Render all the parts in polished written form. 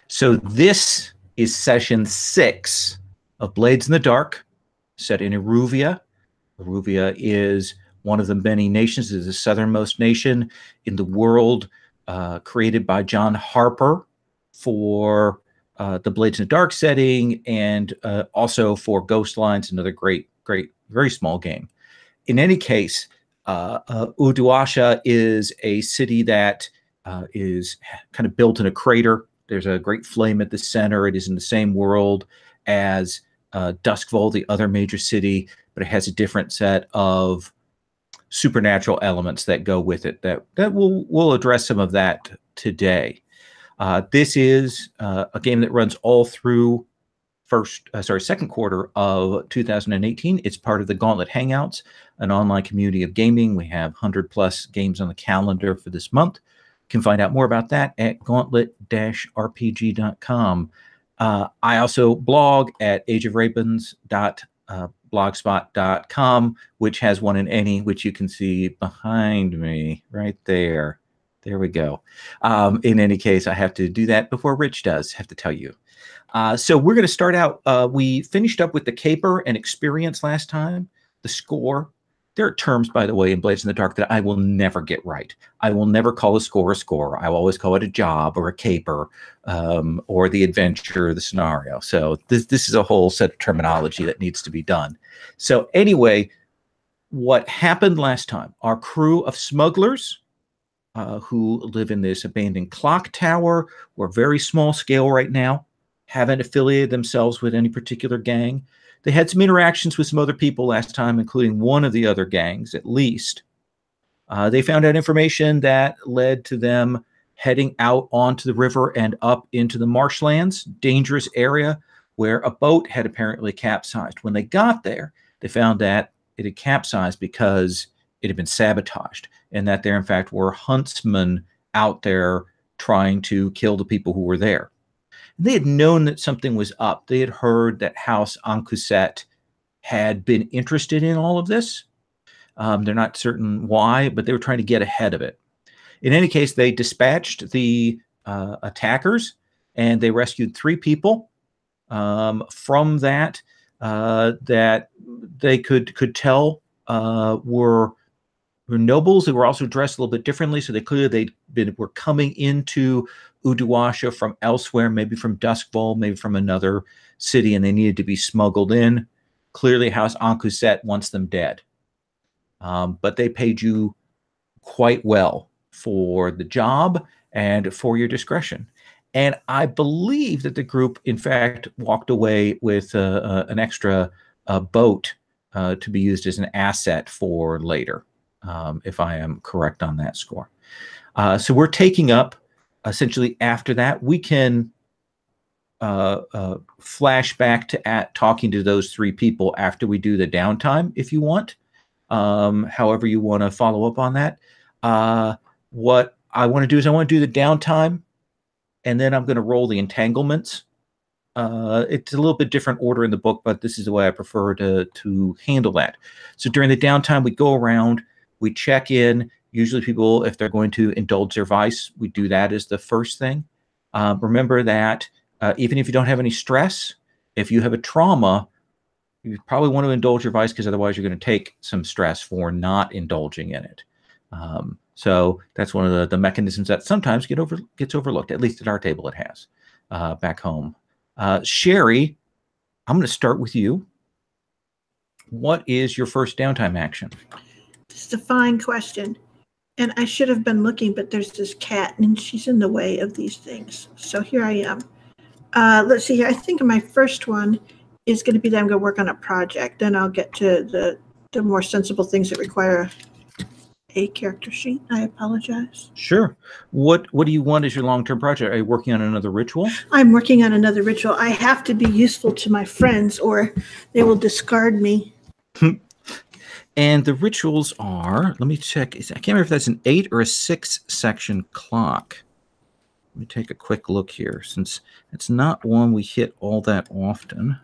So this is session 6 of Blades in the Dark, set in Iruvia. Iruvia is one of the many nations. It is the southernmost nation in the world, created by John Harper for the Blades in the Dark setting, and also for Ghostlines, another great, very small game. In any case, Uduasha is a city that is kind of built in a crater. There's a great flame at the center. It is in the same world as Duskfall, the other major city, but it has a different set of supernatural elements that go with it. That we'll address some of that today. This is a game that runs all through second quarter of 2018. It's part of the Gauntlet Hangouts, an online community of gaming. We have 100+ games on the calendar for this month. You can find out more about that at gauntlet-rpg.com. I also blog at ageofravens.blogspot.com, which has one in any, which you can see behind me right there. There we go. In any case, I have to do that before Rich does, have to tell you. So we're going to start out. We finished up with the caper and experience last time, the score. There are terms, by the way, in Blades in the Dark that I will never get right. I will never call a score a score. I will always call it a job or a caper, or the adventure, the scenario. So this is a whole set of terminology that needs to be done. So anyway, what happened last time? Our crew of smugglers who live in this abandoned clock tower. We're very small scale right now. Haven't affiliated themselves with any particular gang. They had some interactions with some other people last time, including one of the other gangs, at least. They found out information that led to them heading out onto the river and up into the marshlands, dangerous area where a boat had apparently capsized. When they got there, they found that it had capsized because it had been sabotaged, and that there, in fact, were huntsmen out there trying to kill the people who were there. They had known that something was up. They had heard that House Ancuset had been interested in all of this. They're not certain why, but they were trying to get ahead of it. In any case, they dispatched the attackers, and they rescued 3 people from that that they could tell were nobles. They were also dressed a little bit differently, so they clearly were coming into Uduasha from elsewhere, maybe from Duskfall, maybe from another city, and they needed to be smuggled in. Clearly, House Ancuset wants them dead. But they paid you quite well for the job and for your discretion. And I believe that the group, in fact, walked away with an extra boat to be used as an asset for later, if I am correct on that score. So we're taking up, essentially after that. We can flash back to talking to those 3 people after we do the downtime, if you want. However you want to follow up on that. What I want to do is I want to do the downtime, and then I'm going to roll the entanglements. It's a little bit different order in the book, but this is the way I prefer to handle that. So during the downtime, we go around, we check in. Usually people, if they're going to indulge their vice, we do that as the first thing. Remember that even if you don't have any stress, if you have a trauma, you probably want to indulge your vice, because otherwise you're going to take some stress for not indulging in it. So that's one of the mechanisms that sometimes gets overlooked. At least at our table it has. Back home. Sherry, I'm going to start with you. What is your first downtime action? This is a fine question. And I should have been looking, but there's this cat, and she's in the way of these things. So here I am. Let's see here. I think my first one is going to be that I'm going to work on a project. Then I'll get to the more sensible things that require a character sheet. I apologize. Sure. What do you want as your long-term project? Are you working on another ritual? I'm working on another ritual. I have to be useful to my friends, or they will discard me. And the rituals are, let me check. I can't remember if that's an 8 or a 6 section clock. Let me take a quick look here, since it's not one we hit all that often.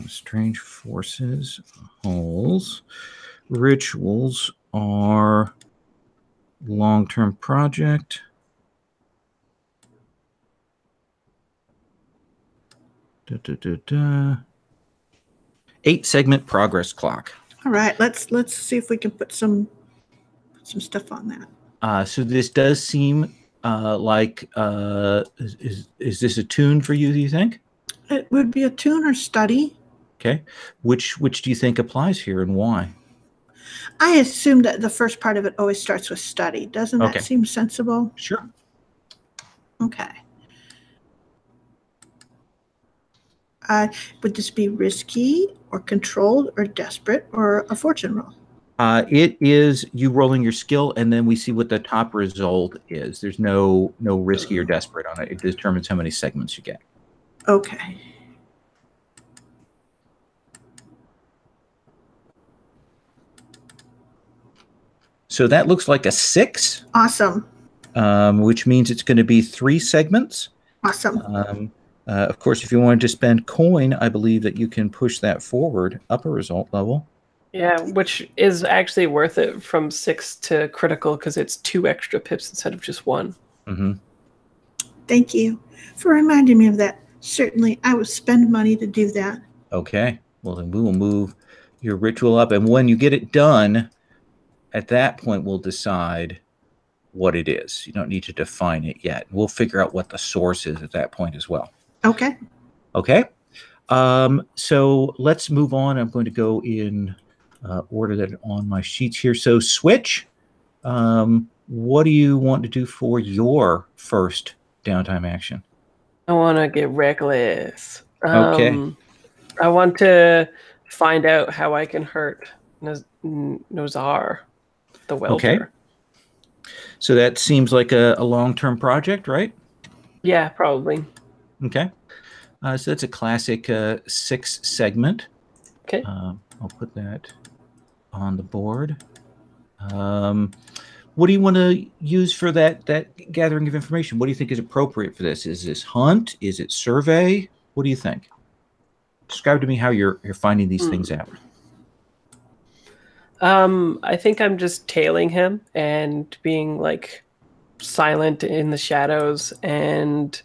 Strange forces, holes. Rituals are long-term project. Da, da, da, da. 8-segment progress clock. All right, let's see if we can put some stuff on that. So this does seem like is this a tune for you? Do you think? It would be a tune or study. Okay, which do you think applies here and why? I assume that the first part of it always starts with study. Doesn't that seem sensible? Sure. Okay. Would this be risky or controlled or desperate or a fortune roll? It is you rolling your skill, and then we see what the top result is. There's no risky or desperate on it. It determines how many segments you get. Okay. So that looks like a 6. Awesome. Which means it's going to be 3 segments. Awesome. Of course, if you wanted to spend coin, I believe that you can push that forward up a result level. Yeah, which is actually worth it from 6 to critical because it's 2 extra pips instead of just 1. Mm-hmm. Thank you for reminding me of that. Certainly, I would spend money to do that. Okay. Well, then we will move your ritual up. And when you get it done, at that point, we'll decide what it is. You don't need to define it yet. We'll figure out what the source is at that point as well. Okay. Okay. So let's move on. I'm going to go in order that on my sheets here. So switch. What do you want to do for your first downtime action? I want to get reckless. Okay. I want to find out how I can hurt Nozar, the welder. Okay. So that seems like a long-term project, right? Yeah, probably. Okay. So that's a classic 6 segment. Okay. I'll put that on the board. What do you want to use for that gathering of information? What do you think is appropriate for this? Is this hunt? Is it survey? What do you think? Describe to me how you're finding these things out. I think I'm just tailing him and being like silent in the shadows and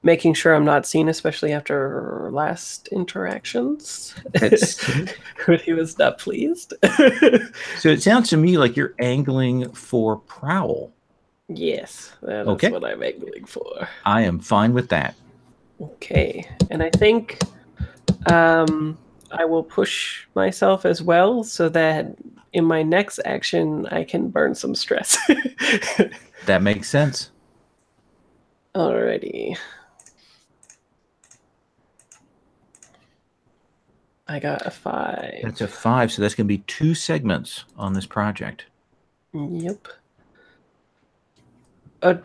making sure I'm not seen, especially after last interactions. But he was not pleased. So it sounds to me like you're angling for prowl. Yes, that is what I'm angling for. I am fine with that. Okay, and I think I will push myself as well so that in my next action I can burn some stress. That makes sense. Alrighty. I got a 5. That's a 5, so that's going to be 2 segments on this project. Yep. Oh,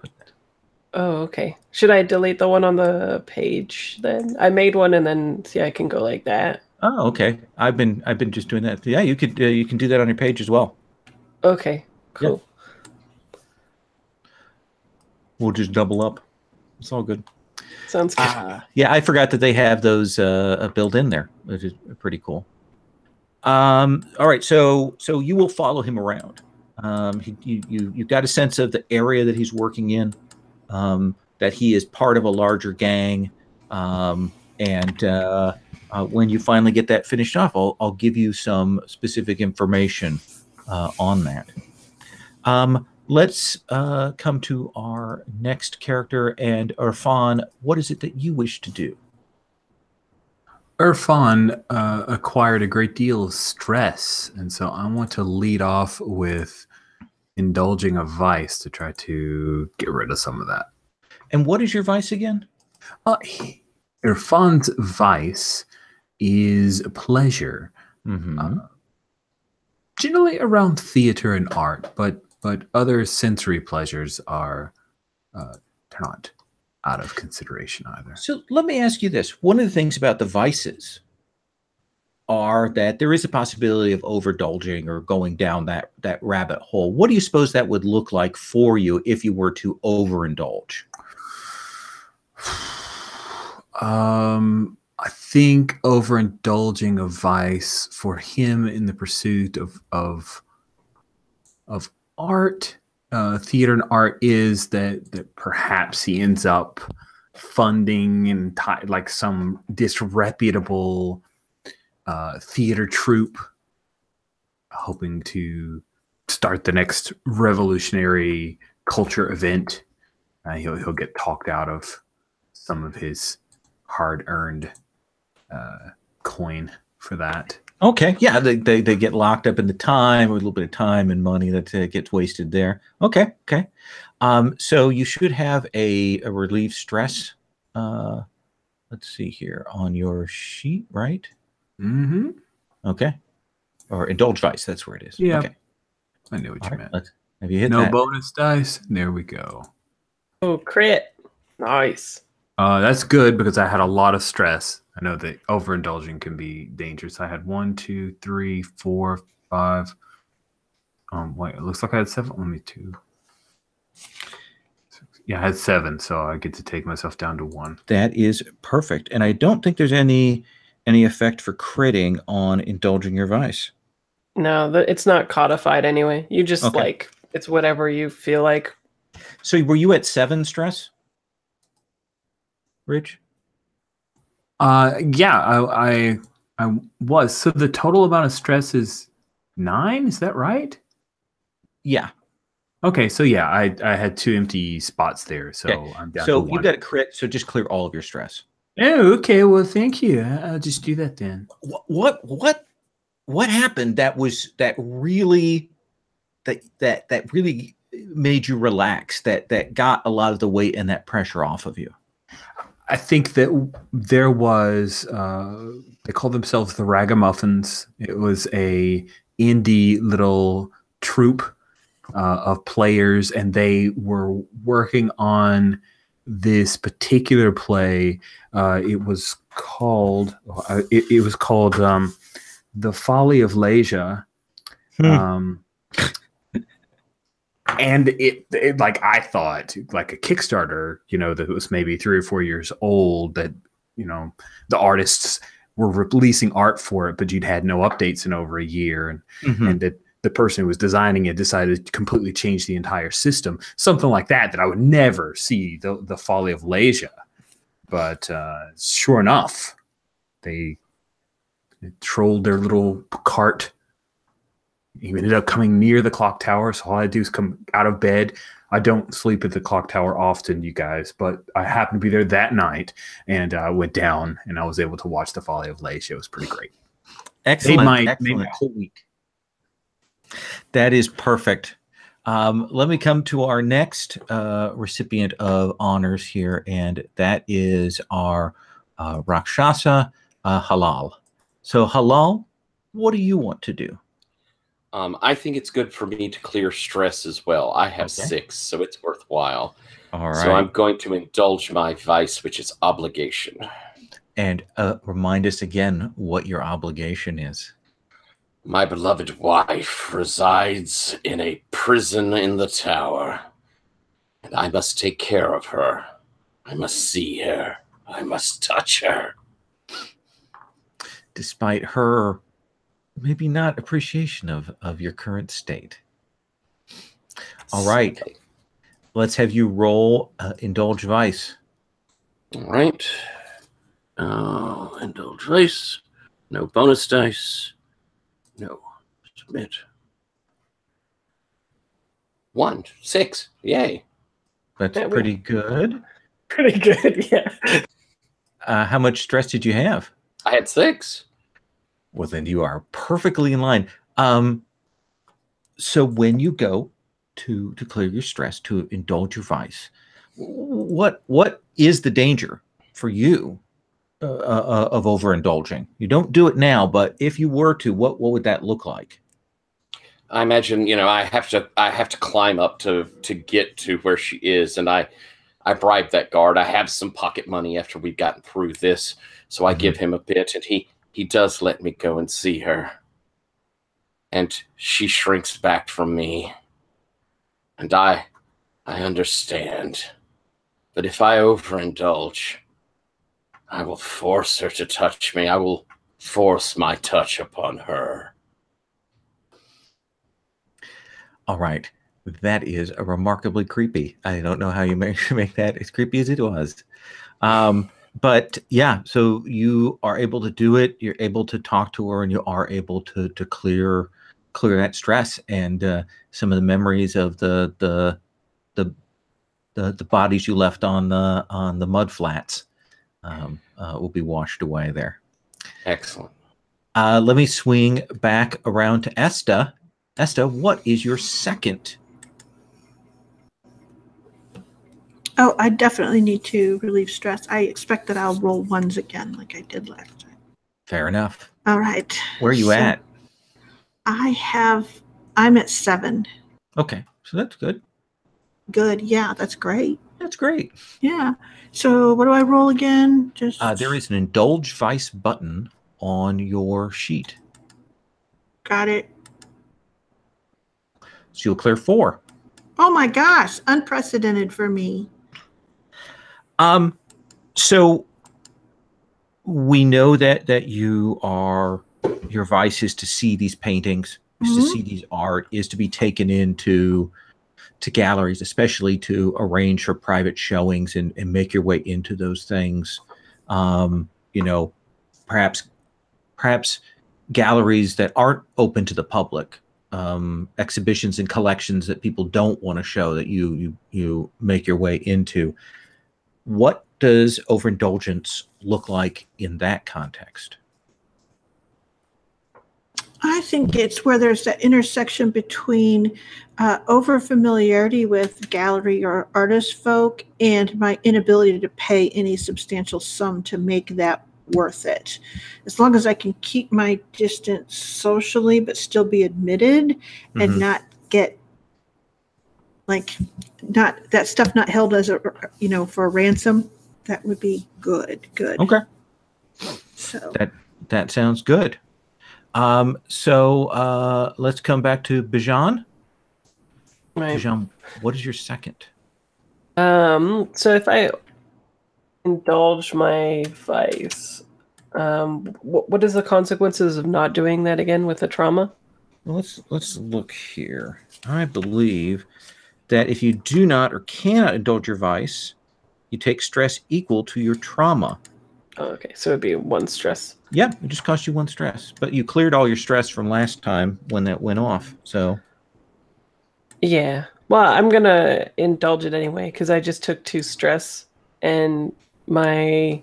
okay. Should I delete the one on the page then? I made one and then see I can go like that. Oh, okay. I've been just doing that. Yeah, you can do that on your page as well. Okay, cool. Yeah. We'll just double up. It's all good. Sounds good. Yeah, I forgot that they have those built in there, which is pretty cool. All right, so you will follow him around. You've got a sense of the area that he's working in, that he is part of a larger gang, and when you finally get that finished off, I'll give you some specific information on that. Let's come to our next character. And Irfan, what is it that you wish to do? Irfan acquired a great deal of stress, and so I want to lead off with indulging a vice to try to get rid of some of that. And what is your vice again? Irfan's vice is pleasure. Mm-hmm. Generally around theater and art, but other sensory pleasures are not out of consideration either. So let me ask you this. One of the things about the vices are that there is a possibility of overindulging or going down that rabbit hole. What do you suppose that would look like for you if you were to overindulge? I think overindulging a vice for him in the pursuit of art, theater and art, is that perhaps he ends up funding and like some disreputable theater troupe, hoping to start the next revolutionary culture event. He'll get talked out of some of his hard-earned coin for that. Okay, yeah, they get locked up in the time, or a little bit of time and money that gets wasted there. Okay. So you should have a relieve stress. Let's see here on your sheet, right? Mm-hmm. Okay. Or indulge vice, that's where it is. Yeah. Okay. I knew what you meant. Have you hit no that? bonus dice. There we go. Oh, crit. Nice. That's good because I had a lot of stress. I know that overindulging can be dangerous. I had 1, 2, 3, 4, 5. Wait, it looks like I had 7. Let me 2. 6. Yeah, I had 7, so I get to take myself down to 1. That is perfect. And I don't think there's any effect for critting on indulging your vice. No, it's not codified anyway. You just like, it's whatever you feel like. So were you at 7 stress, Rich? Yeah, I was. So the total amount of stress is 9. Is that right? Yeah. Okay, so yeah, I had 2 empty spots there, so I'm down to 1. So you got a crit, so just clear all of your stress. Oh, okay. Well, thank you. I'll just do that then. What happened that really made you relax, that got a lot of the weight and that pressure off of you? I think that there was they called themselves the Ragamuffins. It was a indie little troupe of players, and they were working on this particular play. It was called The Folly of Leisure. And it like, I thought, like a Kickstarter, that was maybe 3 or 4 years old, that, the artists were releasing art for it, but you'd had no updates in over a year. And that the person who was designing it decided to completely change the entire system. Something like that I would never see, the Folly of Leisure. But sure enough, they trolled their little cart. He ended up coming near the clock tower, so all I do is come out of bed. I don't sleep at the clock tower often, you guys, but I happened to be there that night, and I went down, and I was able to watch The Folly of Leisure. It was pretty great. Excellent. Made my whole week. That is perfect. Let me come to our next recipient of honors here, and that is our Rakshasa Halal. So, Halal, what do you want to do? I think it's good for me to clear stress as well. I have 6, so it's worthwhile. All right. So I'm going to indulge my vice, which is obligation. And remind us again what your obligation is. My beloved wife resides in a prison in the tower, and I must take care of her. I must see her. I must touch her. Despite her maybe not appreciation of your current state. All right. Okay. Let's have you roll indulge vice. All right. Indulge vice. No bonus dice. No. Submit. 1, 6. Yay. That's pretty good. Pretty good, yeah. How much stress did you have? I had 6. Well, then you are perfectly in line. So when you go to clear your stress, to indulge your vice, what is the danger for you of overindulging? You don't do it now, but if you were to, what would that look like? I imagine, I have to climb up to get to where she is, and I bribe that guard. I have some pocket money after we've gotten through this, so I give him a bit, and he does let me go and see her. And she shrinks back from me. And I understand. But if I overindulge, I will force her to touch me. I will force my touch upon her. All right. That is a remarkably creepy. I don't know how you managed to make that as creepy as it was. But yeah, so you are able to do it. You're able to talk to her, and you are able to clear that stress and some of the memories of the bodies you left on the mud flats will be washed away there. Excellent. Let me swing back around to Esta. Esta, what is your second? Oh, I definitely need to relieve stress. I expect that I'll roll ones again like I did last time. Fair enough. All right. Where are you at? I'm at 7. Okay, so that's good. Good. Yeah, that's great. That's great. Yeah. So what do I roll again? Just there is an indulge vice button on your sheet. got it. So you'll clear 4. Oh my gosh, unprecedented for me. So we know that your vice is to see these paintings, is to see these art, is to be taken into galleries, especially to arrange for private showings and make your way into those things. Perhaps galleries that aren't open to the public, exhibitions and collections that people don't want to show that you make your way into. What does overindulgence look like in that context? I think it's where there's that intersection between over-familiarity with gallery or artist folk and my inability to pay any substantial sum to make that worth it. As long as I can keep my distance socially but still be admitted and not get not held as a for a ransom, that would be good. Okay. So that sounds good. So let's come back to Bijan. Right. Bijan, what is your second? So if I indulge my vice, what is the consequences of not doing that again with the trauma? Well, let's look here. I believe that if you do not or cannot indulge your vice, you take stress equal to your trauma. Oh, okay, so it'd be 1 stress. Yeah, it just cost you 1 stress, but you cleared all your stress from last time when that went off. So yeah, well, I'm gonna indulge it anyway because I just took 2 stress, and my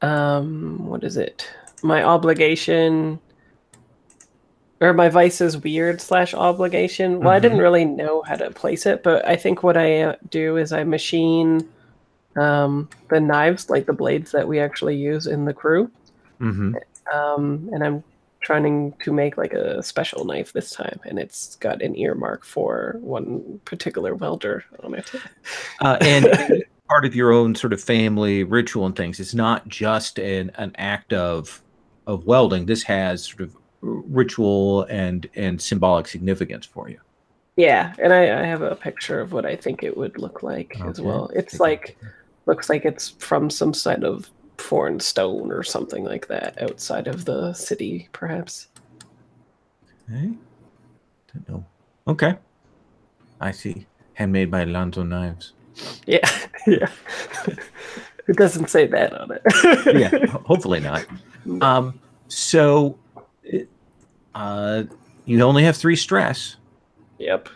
what is it? My obligation or my vice is weird / obligation. Well, I didn't really know how to place it, but I think what I do is I machine the knives, like the blades that we actually use in the crew. And I'm trying to make like a special knife this time, and it's got an earmark for one particular welder on it. And part of your own sort of family ritual and things. It's not just an act of welding. This has sort of ritual and symbolic significance for you. Yeah, and I have a picture of what I think it would look like as well. It's looks like it's from some side of foreign stone or something like that outside of the city, perhaps. Okay. Don't know. Okay. I see. Handmade by Alonzo Knives. Yeah, yeah. It doesn't say that on it. Yeah, hopefully not. So you only have 3 stress. Yep.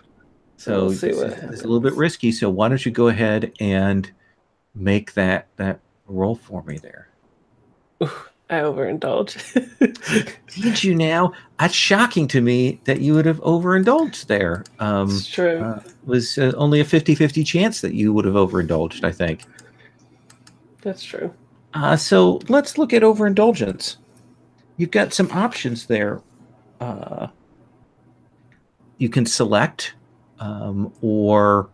So we'll see what it's happens. a little bit risky. So why don't you go ahead and make that roll for me there? I overindulge. Did you now? That's shocking to me that you would have overindulged there. It's true. It was only a 50-50 chance that you would have overindulged, I think. That's true. So let's look at overindulgence. You've got some options there. You can select or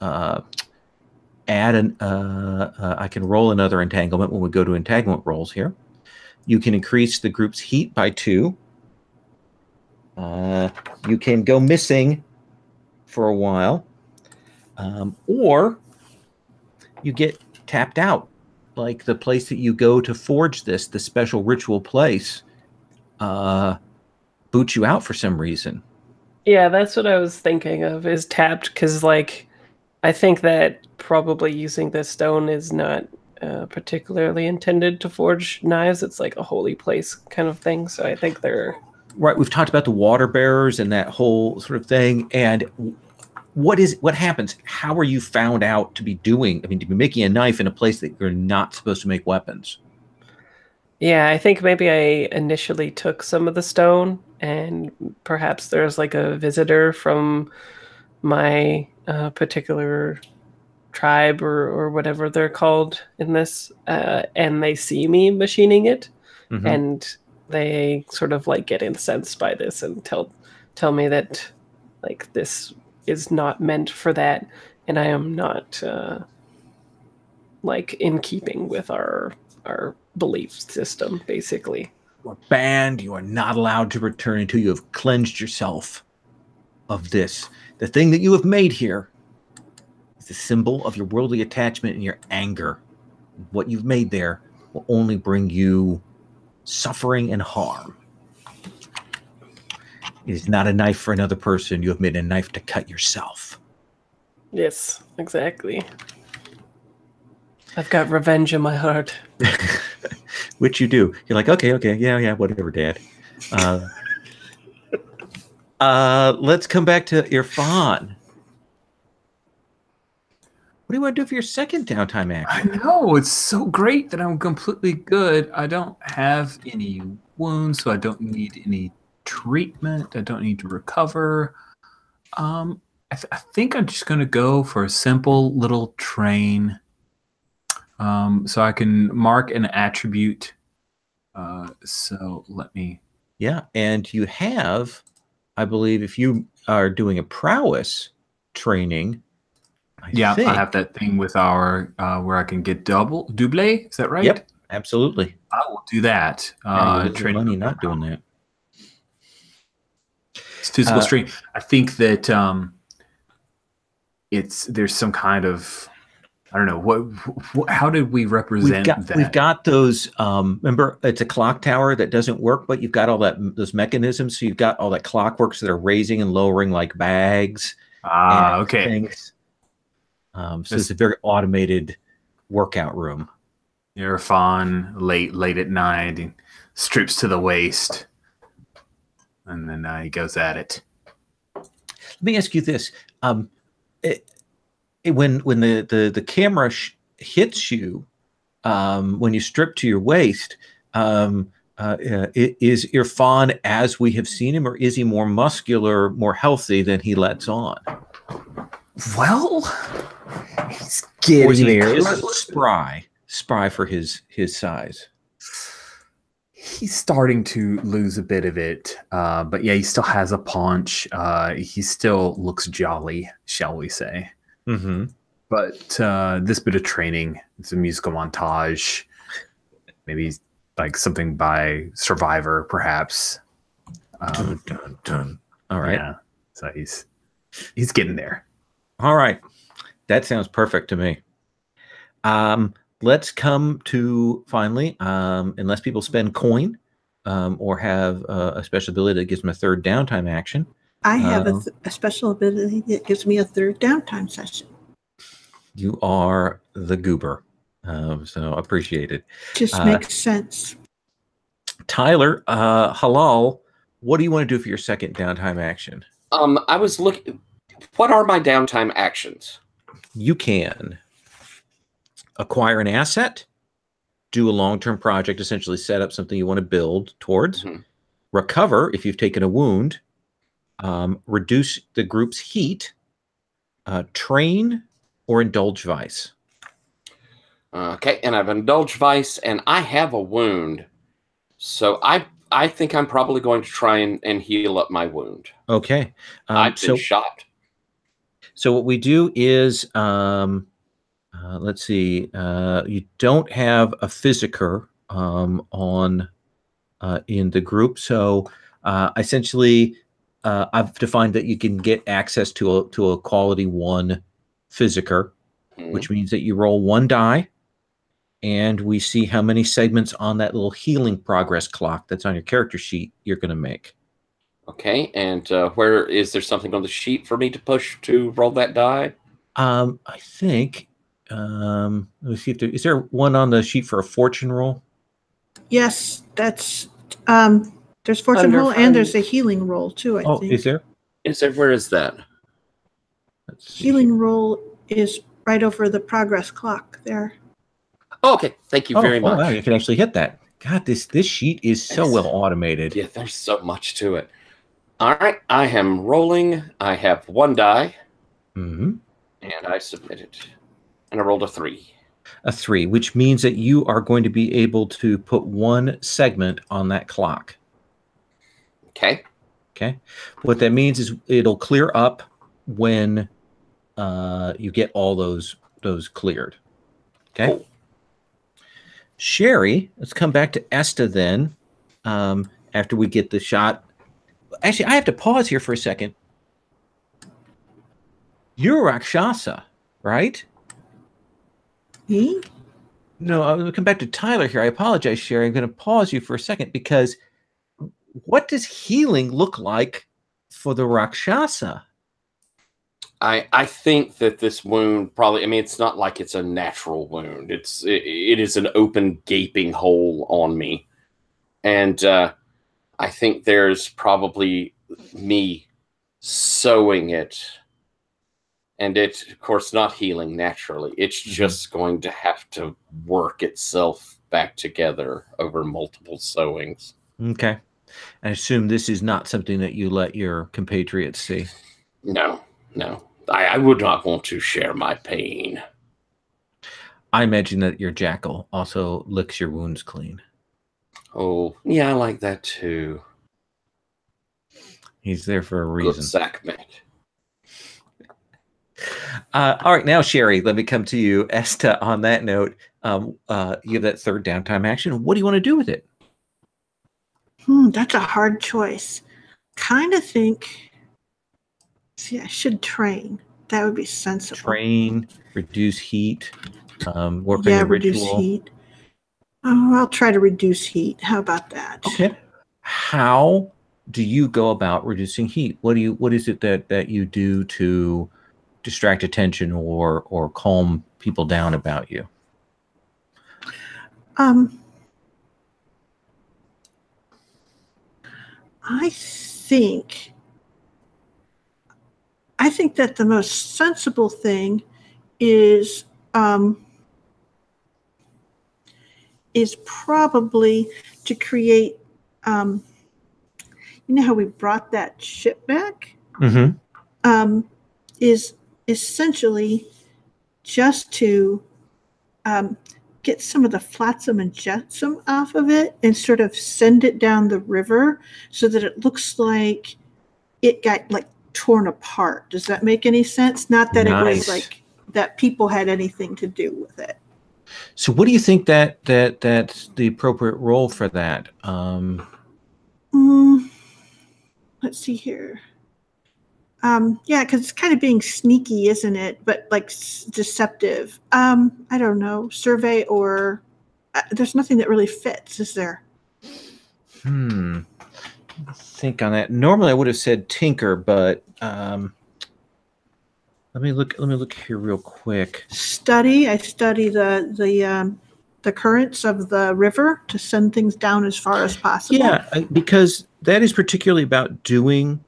add I can roll another entanglement when we go to entanglement rolls here. You can increase the group's heat by 2. You can go missing for a while. Or you get tapped out. Like the place that you go to forge this, the special ritual place, boots you out for some reason. Yeah, that's what I was thinking of, is tapped, because, like, I think that probably using this stone is not particularly intended to forge knives. It's like a holy place kind of thing. So I think they're... Right. We've talked about the water bearers and that whole sort of thing. And what happens? How are you found out to be doing, to be making a knife in a place that you're not supposed to make weapons? Yeah, I think maybe I initially took some of the stone, and perhaps there's like a visitor from my particular tribe or whatever they're called in this, and they see me machining it, and they sort of like get incensed by this and tell me that like this is not meant for that, and I am not like in keeping with our belief system, basically. You are banned. You are not allowed to return until you have cleansed yourself of this. The thing that you have made here is the symbol of your worldly attachment and your anger. What you've made there will only bring you suffering and harm. It is not a knife for another person. You have made a knife to cut yourself. Yes, exactly. I've got revenge in my heart. Which you do. You're like, okay, yeah, whatever, Dad. Let's come back to Irfan. What do you want to do for your second downtime action? I know, it's so great that I'm completely good. I don't have any wounds, so I don't need any treatment. I don't need to recover. I think I'm just going to go for a simple little train. So I can mark an attribute. So let me... Yeah, and you have, I believe, if you are doing a prowess training... I have that thing with our where I can get double. Is that right? Yep, absolutely. I will do that. Training money not doing that. It's physical strength. I think that there's some kind of... I don't know what. How did we represent that? We've got those. Remember, it's a clock tower that doesn't work, but you've got all those mechanisms. So you've got all that clockworks that are raising and lowering like bags. Okay. Things. So it's a very automated workout room. Irfan late at night, he strips to the waist, and then he goes at it. Let me ask you this. When the camera hits you, when you strip to your waist, is Irfan as we have seen him, or is he more muscular, more healthy than he lets on? Well, he's getting there. Just spry for his size. He's starting to lose a bit of it, but yeah, he still has a paunch. He still looks jolly, shall we say. Mm-hmm. But this bit of training, it's a musical montage, maybe like something by Survivor, perhaps. Dun, dun, dun. All right. Yeah. So he's getting there. All right. That sounds perfect to me. Let's come to finally, unless people spend coin or have a special ability that gives them a third downtime action. I have a special ability that gives me a third downtime session. You are the goober. So appreciated. Just makes sense. Tyler, Halal, what do you want to do for your second downtime action? I was looking. What are my downtime actions? You can acquire an asset, do a long-term project, essentially set up something you want to build towards, recover if you've taken a wound, reduce the group's heat, train, or indulge vice. Okay, and I've indulged vice, and I have a wound. So I think I'm probably going to try and heal up my wound. Okay. I've been shot. So what we do is, let's see, you don't have a physiker on in the group. So essentially, I've defined that you can get access to a quality 1 physiker, which means that you roll 1 die, and we see how many segments on that little healing progress clock that's on your character sheet you're going to make. Okay, and where is there something on the sheet for me to push to roll that die? I think. Let me see if is there one on the sheet for a fortune roll. Yes, that's there's fortune Under roll and friend. there's a healing roll too, I think. Is there? Is there? Where is that? Let's see. Healing roll is right over the progress clock there. Oh, okay, thank you very much. Wow, you can actually hit that. God, this sheet is so well automated. Yeah, there's so much to it. All right, I am rolling. I have 1 die, Mm-hmm. and I submit it. And I rolled a 3. A 3, which means that you are going to be able to put 1 segment on that clock. Okay. Okay. What that means is it'll clear up when you get all those cleared. Okay. Cool. Sherry, let's come back to Esta then. After we get the shot. Actually, I have to pause here for a second. You're a Rakshasa, right? Me? No, I'm going to come back to Tyler here. I apologize, Sherry. I'm going to pause you for a second because what does healing look like for the Rakshasa? I think that this wound probably, I mean, it's not like it's a natural wound. It is an open, gaping hole on me. And I think there's probably me sewing it. And it's, of course, not healing naturally. It's just going to have to work itself back together over multiple sewings. Okay. I assume this is not something that you let your compatriots see. No. I would not want to share my pain. I imagine that your jackal also licks your wounds clean. Oh, yeah, I like that too. He's there for a reason. Good sack mate. All right, now, Sherry, let me come to you. Esta, on that note, you have that third downtime action. What do you want to do with it? That's a hard choice. Kind of think. See, I should train. That would be sensible. Train, reduce heat, work on your reduce ritual. Heat. Oh, I'll try to reduce heat. How about that? Okay. How do you go about reducing heat? What is it that you do to distract attention or calm people down about you? I think that the most sensible thing is probably to create. You know how we brought that ship back? Mm-hmm. Is essentially just to get some of the flotsam and jetsam off of it and sort of send it down the river so that it looks like it got like torn apart. Does that make any sense? Not that Nice. It was like that people had anything to do with it. So what do you think that's the appropriate role for that? Let's see here. Yeah, because it's kind of being sneaky, isn't it? But like deceptive. I don't know. Survey or there's nothing that really fits, is there? Think on that. Normally I would have said tinker, but let me look here real quick. Study. I study the currents of the river to send things down as far as possible. Yeah, because that is particularly about dealing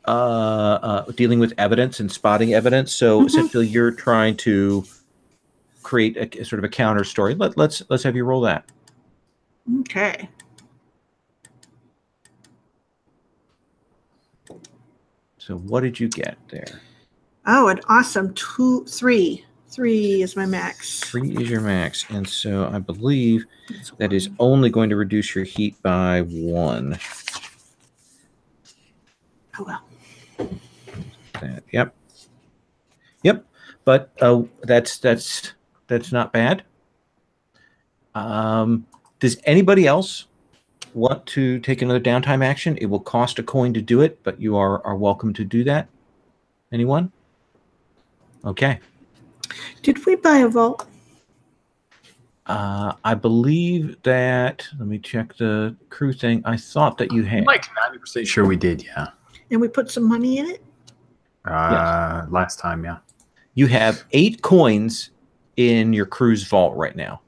with evidence and spotting evidence. So essentially, you're trying to create a sort of a counter story. Let's have you roll that. Okay. So what did you get there? Oh, an awesome 3. 3 is my max. 3 is your max, and so I believe that is only going to reduce your heat by 1. Oh well. Yep. But that's not bad. Does anybody else want to take another downtime action? It will cost a coin to do it, but you are welcome to do that. Anyone? Okay. Did we buy a vault? I believe that. Let me check the crew thing. I thought that you had. I'm like 90% sure we did, yeah. And we put some money in it? Last time, yeah. You have 8 coins in your crew's vault right now.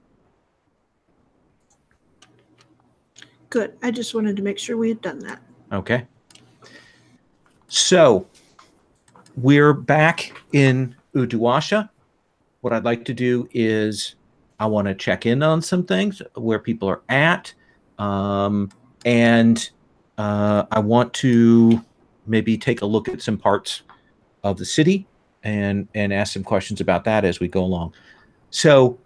Good. I just wanted to make sure we had done that. Okay. So we're back in Uduasha. What I'd like to do is I want to check in on some things, where people are at. And I want to maybe take a look at some parts of the city and ask some questions about that as we go along. So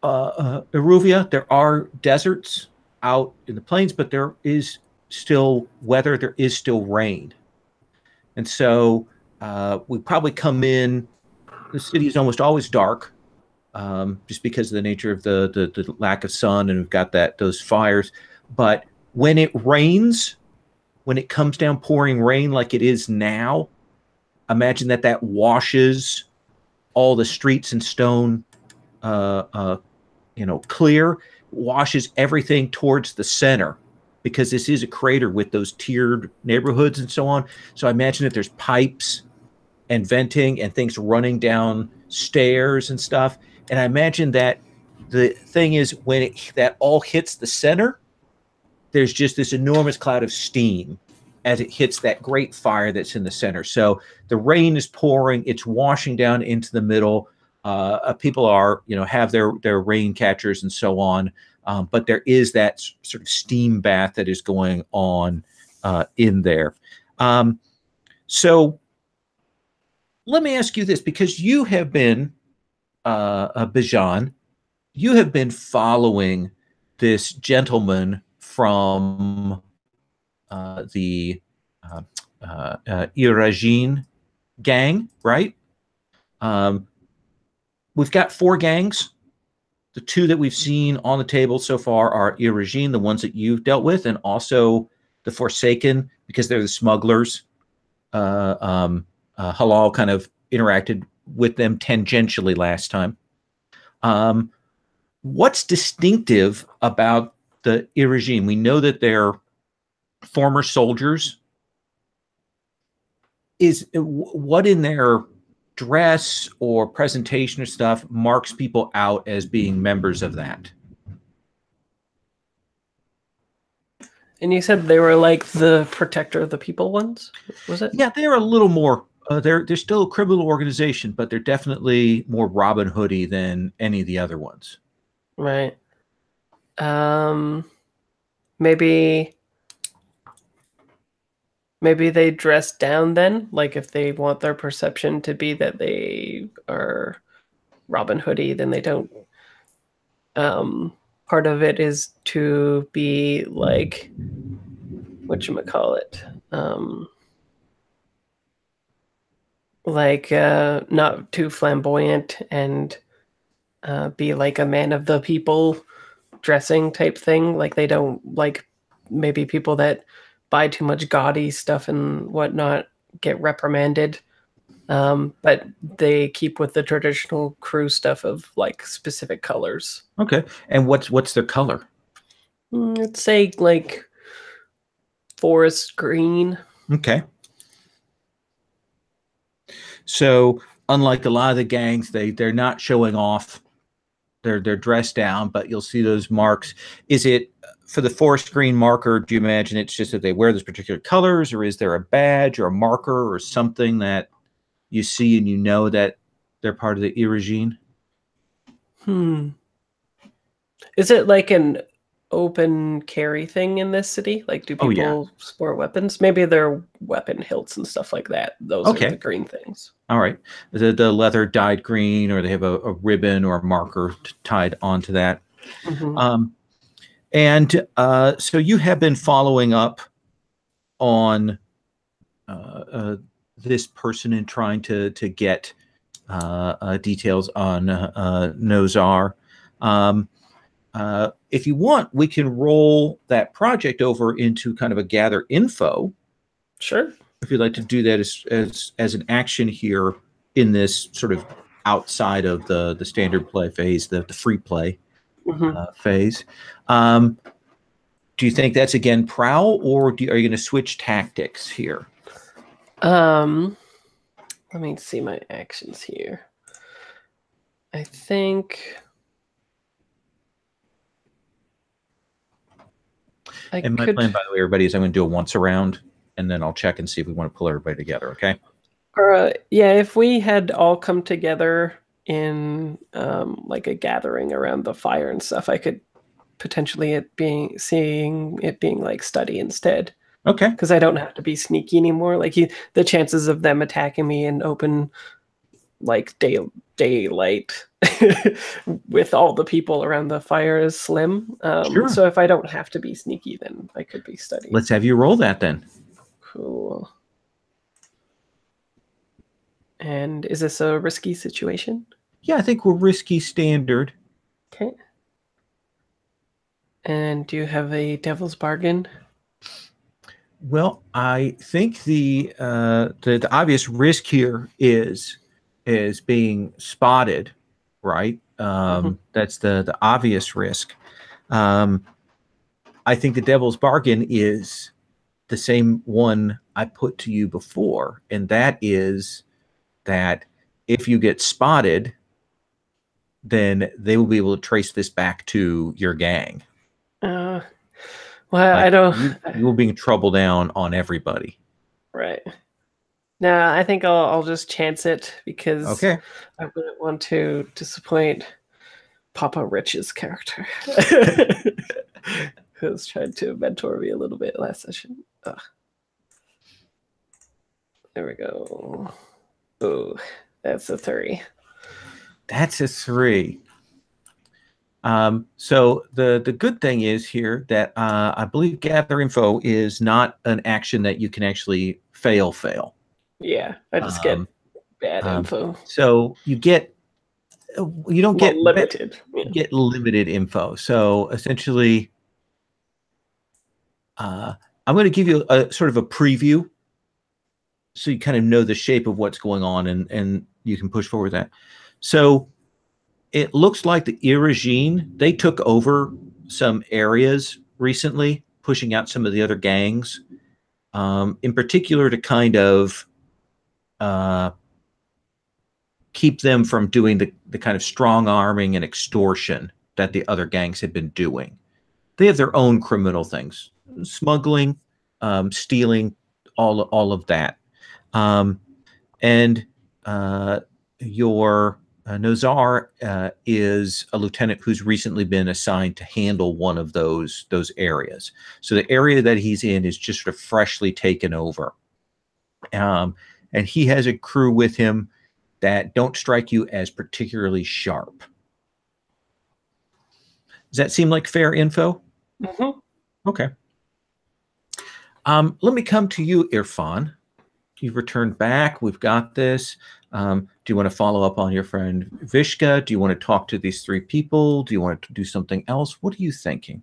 Iruvia, there are deserts out in the plains, but there is still weather, there is still rain. And so we probably come in, the city is almost always dark, just because of the nature of the lack of sun, and we've got those fires. But when it rains, when it comes down pouring rain like it is now, imagine that washes all the streets and stone, clear, washes everything towards the center, because this is a crater with those tiered neighborhoods and so on. So I imagine that there's pipes and venting and things running down stairs and stuff. And I imagine that the thing is, when that all hits the center, there's just this enormous cloud of steam as it hits that great fire that's in the center. So the rain is pouring, it's washing down into the middle. People are, have their rain catchers and so on. But there is that sort of steam bath that is going on in there. So let me ask you this, because you have been, Bijan, you have been following this gentleman from the Irajin gang, right? We've got 4 gangs. The 2 that we've seen on the table so far are Irajin, the ones that you've dealt with, and also the Forsaken, because they're the smugglers. Halal kind of interacted with them tangentially last time. What's distinctive about the Irajin? We know that they're former soldiers. Is what in their dress or presentation or stuff marks people out as being members of that? And you said they were like the protector of the people ones, was it? Yeah, they're a little more. They're still a criminal organization, but they're definitely more Robin Hoody than any of the other ones. Right. Maybe they dress down then, like if they want their perception to be that they are Robin Hoody, then they don't. Part of it is to be like, whatchamacallit, not too flamboyant and be like a man of the people dressing type thing. Like they don't like maybe people that buy too much gaudy stuff and whatnot get reprimanded. But they keep with the traditional crew stuff of like specific colors. Okay. And what's their color? Let's say like forest green. Okay. So unlike a lot of the gangs, they're not showing off. They're dressed down, but you'll see those marks. Is it for the forest green marker? Do you imagine it's just that they wear those particular colors, or is there a badge or a marker or something that you see and you know that they're part of the Irajin? Is it like an open carry thing in this city? Like, do people sport weapons? Maybe they're weapon hilts and stuff like that. Those are the green things. All right. The leather dyed green, or they have a ribbon or a marker tied onto that. Mm-hmm. So you have been following up on this person and trying to get details on Nozar. If you want, we can roll that project over into kind of a gather info. Sure. If you'd like to do that as an action here in this sort of outside of the standard play phase, the free play phase. Do you think that's again prowl, or are you going to switch tactics here? Let me see my actions here. I think and my plan, by the way, everybody, is I'm going to do a once around, and then I'll check and see if we want to pull everybody together. Okay. Yeah, if we had all come together in like a gathering around the fire and stuff, I could potentially seeing it being like study instead. Okay. Because I don't have to be sneaky anymore. Like the chances of them attacking me in open, like daylight, with all the people around the fire is slim. Sure. So if I don't have to be sneaky, then I could be studying. Let's have you roll that then. Cool. And is this a risky situation? Yeah, I think we're risky standard. Okay. And do you have a devil's bargain? Well, I think the obvious risk here is being spotted, right? That's the obvious risk. I think the devil's bargain is the same one I put to you before, and that is that if you get spotted, then they will be able to trace this back to your gang. Well, I don't. You will bring trouble down on everybody. Right. No, I think I'll just chance it because I wouldn't want to disappoint Papa Rich's character, who's tried to mentor me a little bit last session. There we go. Oh, that's a 3. That's a 3. So the good thing is here that I believe gather info is not an action that you can actually fail. Yeah, I just get bad info. So you don't get limited. You get limited info. So essentially, I'm going to give you a sort of a preview, so you kind of know the shape of what's going on, and you can push forward that. So it looks like the Iruvia, they took over some areas recently, pushing out some of the other gangs, in particular to kind of keep them from doing the kind of strong arming and extortion that the other gangs had been doing. They have their own criminal things, smuggling, stealing, all of that. And your Nozar is a lieutenant who's recently been assigned to handle one of those areas. So the area that he's in is just sort of freshly taken over. And he has a crew with him that don't strike you as particularly sharp. Does that seem like fair info? Okay. Let me come to you, Irfan. You've returned back. We've got this. Do you want to follow up on your friend Vishka? Do you want to talk to these 3 people? Do you want to do something else? What are you thinking?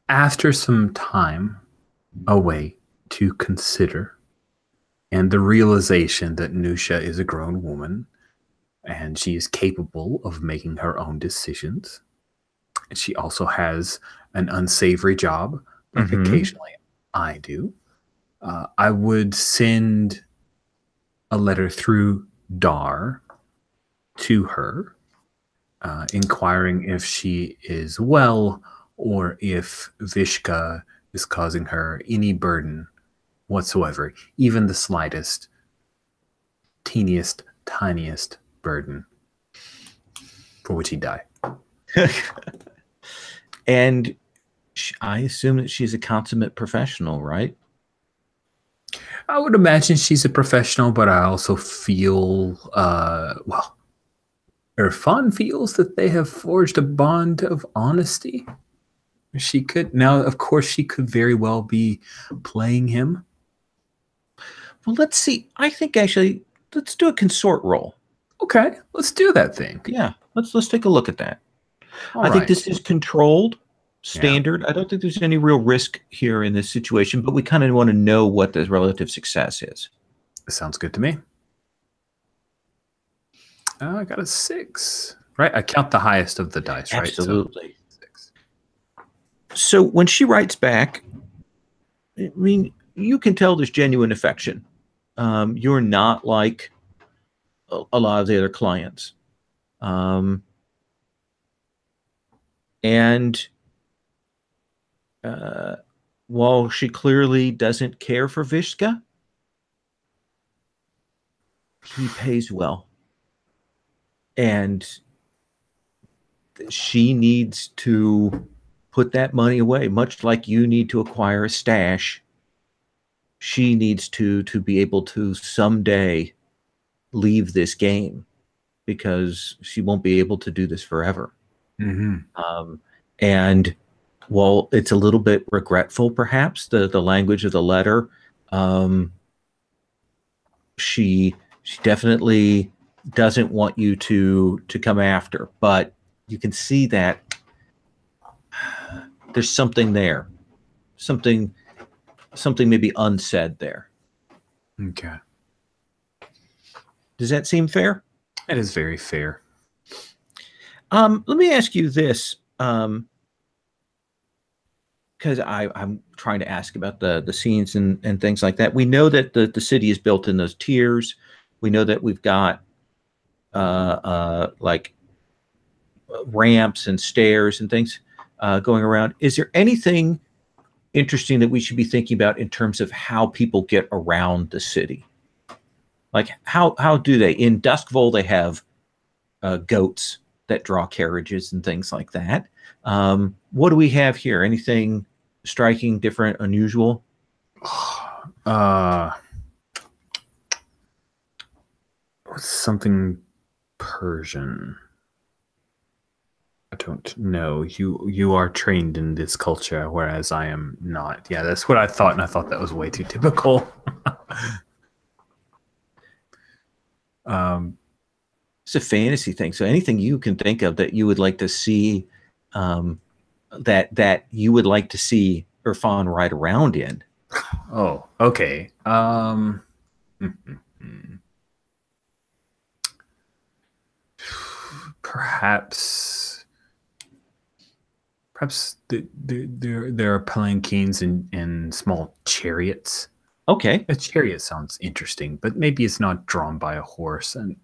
After some time away to consider, and the realization that Nusha is a grown woman and she is capable of making her own decisions, and she also has an unsavory job like occasionally I do, I would send a letter through Dar to her, inquiring if she is well or if Vishka is causing her any burden whatsoever, even the slightest, teeniest, tiniest burden, for which he'd die. And I assume that she's a consummate professional, right? I would imagine she's a professional, but I also feel, Irfan feels that they have forged a bond of honesty. She could, now, of course, she could very well be playing him. Well, let's see. I think actually, let's do a consort roll. Okay, let's do that thing. Yeah, let's take a look at that. I think this is controlled, standard. I don't think there's any real risk here in this situation, but we kind of want to know what the relative success is. Sounds good to me. I got a 6. Right, I count the highest of the dice, right? Absolutely. So 6. So when she writes back, I mean, you can tell there's genuine affection. You're not like a lot of the other clients. And while she clearly doesn't care for Vishka, he pays well. And she needs to put that money away, much like you need to acquire a stash. She needs to be able to someday leave this game, because she won't be able to do this forever. And while it's a little bit regretful, perhaps the language of the letter, she definitely doesn't want you to come after, but you can see that there's something there, something maybe unsaid there. Okay. Does that seem fair? It is very fair. Let me ask you this, because I'm trying to ask about the scenes and things like that. We know that the city is built in those tiers. We know that we've got like ramps and stairs and things going around. Is there anything interesting that we should be thinking about in terms of how people get around the city? Like how do they? In Duskville, they have goats that draw carriages and things like that. What do we have here? Anything striking, different, unusual? Something Persian. I don't know. You are trained in this culture, whereas I am not. Yeah, that's what I thought, and I thought that was way too typical. It's a fantasy thing. So anything you can think of that you would like to see, that you would like to see Irfan ride around in. Oh, okay. Perhaps there are palanquins and small chariots. Okay. A chariot sounds interesting, but maybe it's not drawn by a horse. And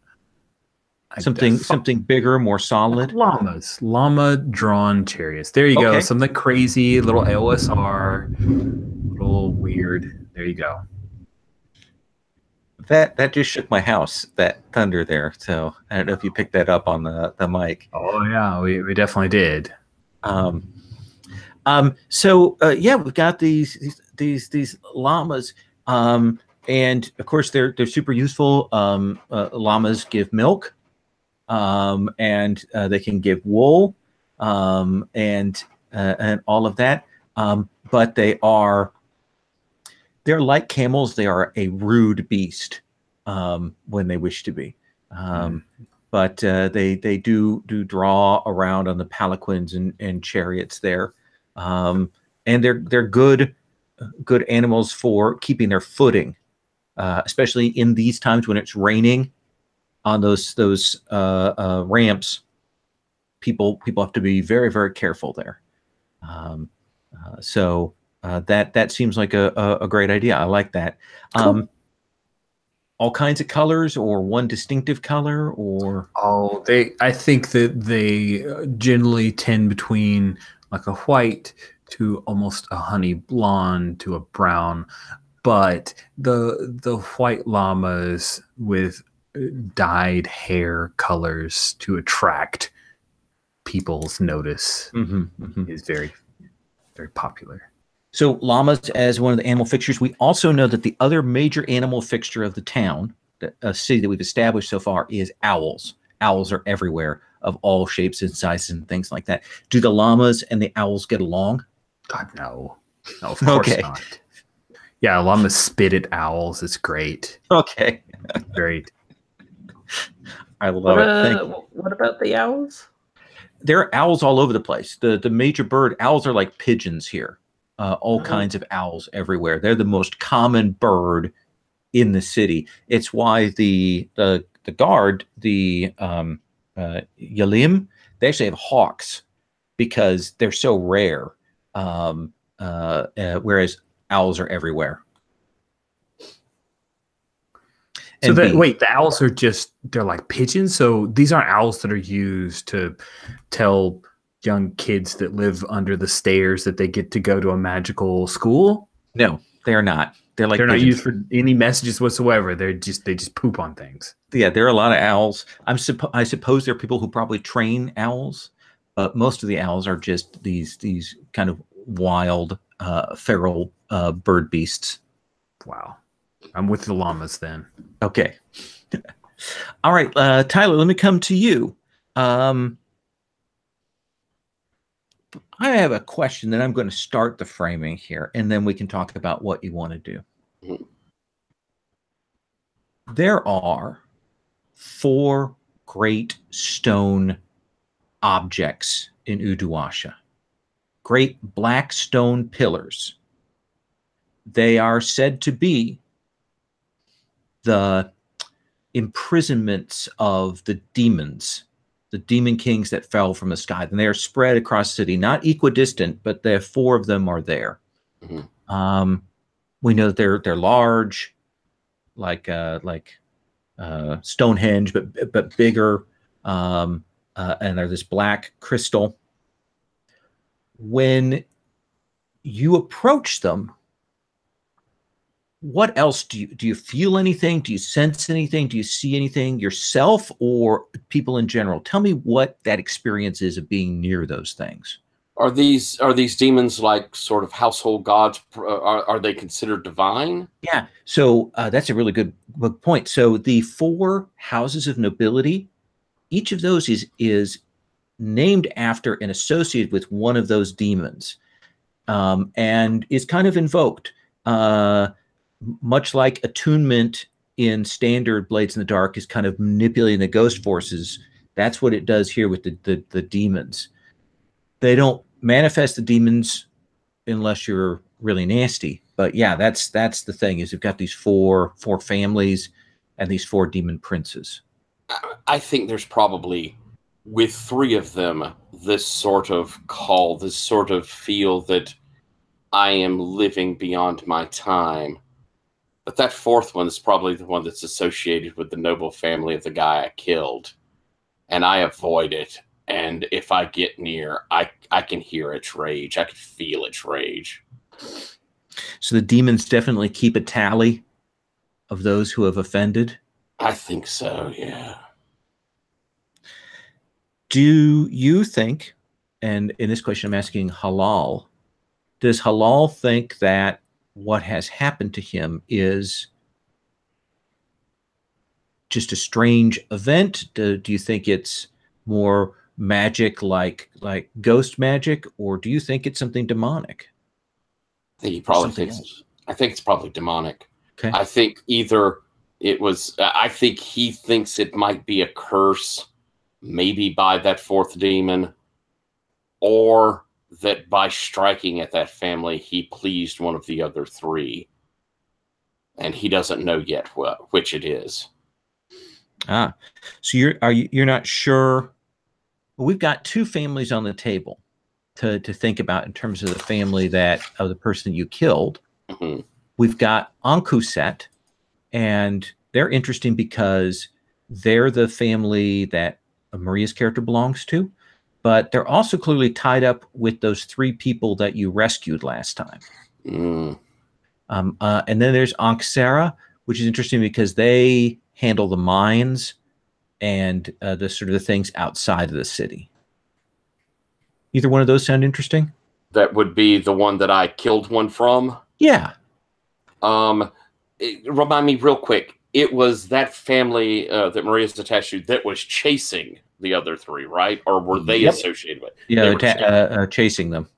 something bigger, more solid. Llama drawn chariots. There you go. Something crazy, little AOSR, little weird. There you go. That just shook my house, that thunder there. So I don't know if you picked that up on the mic. Oh yeah, we definitely did. So we've got these llamas, and of course they're super useful. Llamas give milk, and they can give wool, and all of that. But they're like camels. They are a rude beast when they wish to be. But they do draw around on the palanquins and chariots there, and they're good animals for keeping their footing, especially in these times when it's raining on those ramps. People have to be very, very careful there. So that seems like a great idea. I like that. Cool. All kinds of colors, or one distinctive color, or I think that they generally tend between like a white to almost a honey blonde to a brown, but the white llamas with dyed hair colors to attract people's notice is very, very popular. So llamas as one of the animal fixtures. We also know that the other major animal fixture of the town, a city that we've established so far, is owls. Owls are everywhere, of all shapes and sizes and things like that. Do the llamas and the owls get along? God, no. No, of course not. Yeah, llamas spit at owls. It's great. Okay. Great. I love it. What about the owls? There are owls all over the place. The major bird, owls are like pigeons here. All kinds of owls everywhere. They're the most common bird in the city. It's why the the guard, the Yalim, they actually have hawks because they're so rare. Whereas owls are everywhere. So wait, the owls are they're like pigeons. So these aren't owls that are used to tell young kids that live under the stairs that they get to go to a magical school. No, they are not. They're not used for any messages whatsoever. They just poop on things. Yeah, there are a lot of owls. I suppose there are people who probably train owls, but most of the owls are just these kind of wild, feral bird beasts. Wow. I'm with the llamas then. Okay. All right, Tyler, let me come to you. I have a question that I'm going to start the framing here, and then we can talk about what you want to do. Mm-hmm. There are 4 great stone objects in Uduasha. Great black stone pillars. They are said to be the imprisonments of the demons, the demon kings that fell from the sky. And they are spread across the city, not equidistant, but there 4 of them are there. Mm-hmm. We know that they're large, like Stonehenge, but bigger, and they're this black crystal. When you approach them, what else do you feel anything? Do you sense anything? Do you see anything yourself or people in general? Tell me what that experience is of being near those things. Are these demons like sort of household gods? Are they considered divine? Yeah. So that's a really good point. So the 4 houses of nobility, each of those is named after and associated with one of those demons, and is kind of invoked. Much like attunement in standard Blades in the Dark is kind of manipulating the ghost forces, that's what it does here with the demons. They don't manifest the demons unless you're really nasty. But yeah, that's the thing, is you've got these four families and these 4 demon princes. I think there's probably, with 3 of them, this sort of call, this sort of feel that I am living beyond my time. But that 4th one is probably the one that's associated with the noble family of the guy I killed. And I avoid it. And if I get near, I can hear its rage. I can feel its rage. So the demons definitely keep a tally of those who have offended? I think so, yeah. Do you think, and in this question I'm asking Halal, does Halal think that what has happened to him is just a strange event? Do you think it's more magic, like ghost magic, or do you think it's something demonic? I think he probably thinks. I think it's probably demonic. Okay. I think either it was. I think he thinks it might be a curse, maybe by that 4th demon, or that by striking at that family, he pleased one of the other 3, and he doesn't know yet which it is. So you're not sure. Well, we've got 2 families on the table to think about in terms of the family of the person you killed. Mm-hmm. We've got Ankuset, and they're interesting because they're the family that Maria's character belongs to, but they're also clearly tied up with those 3 people that you rescued last time. Mm. And then there's Anksera, which is interesting because they handle the mines and the sort of the things outside of the city. Either one of those sound interesting? That would be the one that I killed one from? Yeah. Remind me real quick. It was that family that Maria's attached to that was chasing the other 3, right? Or were they associated with? Yeah, chasing them.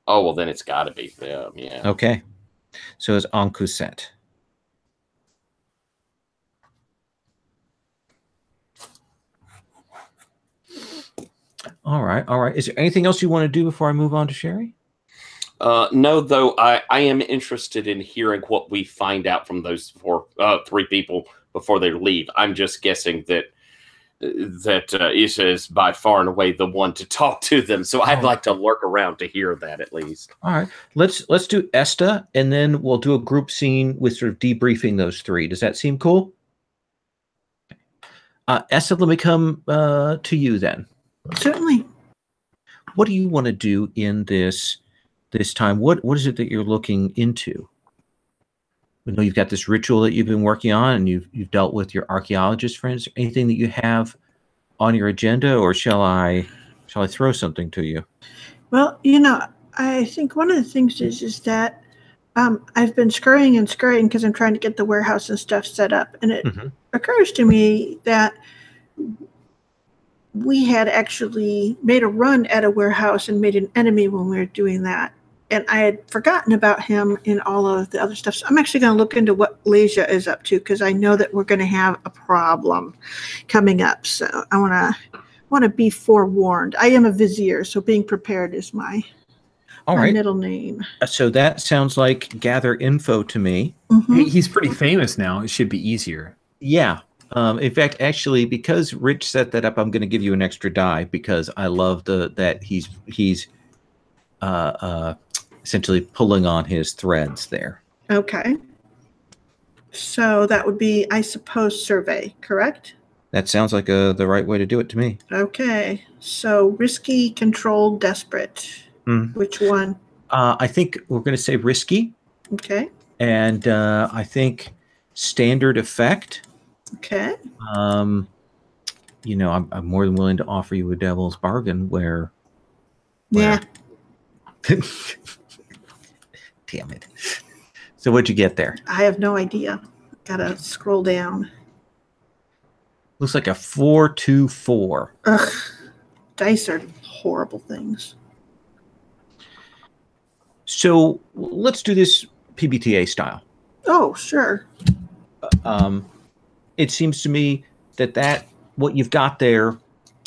Oh, well, then it's got to be them, yeah. Okay. So it's Ankuset. All right. Is there anything else you want to do before I move on to Sherry? No, though I am interested in hearing what we find out from those 3 people before they leave. I'm just guessing that Isha is by far and away the one to talk to them. So I'd like to lurk around to hear that at least. All right. Let's do Esta, and then we'll do a group scene with sort of debriefing those three. Does that seem cool? Esta, let me come to you then. Certainly. What do you want to do in this time? What is it that you're looking into? We know you've got this ritual that you've been working on, and you've dealt with your archaeologist friends. Anything that you have on your agenda, or shall I throw something to you? Well, I think one of the things is that I've been scurrying because I'm trying to get the warehouse and stuff set up, and it occurs to me that we had actually made a run at a warehouse and made an enemy when we were doing that. And I had forgotten about him in all of the other stuff. So I'm actually going to look into what Leisha is up to, because I know that we're going to have a problem coming up. So I want to be forewarned. I am a vizier, so being prepared is my middle name. So that sounds like gather info to me. He's pretty famous now. It should be easier. Yeah. In fact, actually, because Rich set that up, I'm going to give you an extra die, because I love that he's essentially pulling on his threads there. Okay. So that would be, I suppose, survey, correct? That sounds like the right way to do it to me. Okay. So risky, controlled, desperate. Which one? I think we're going to say risky. Okay. And I think standard effect. Okay. I'm more than willing to offer you a devil's bargain where yeah. Damn it. So what'd you get there? I have no idea. Gotta scroll down. Looks like a 4-2-4. Ugh. Dice are horrible things. So let's do this PBTA style. Oh, sure. It seems to me that what you've got there,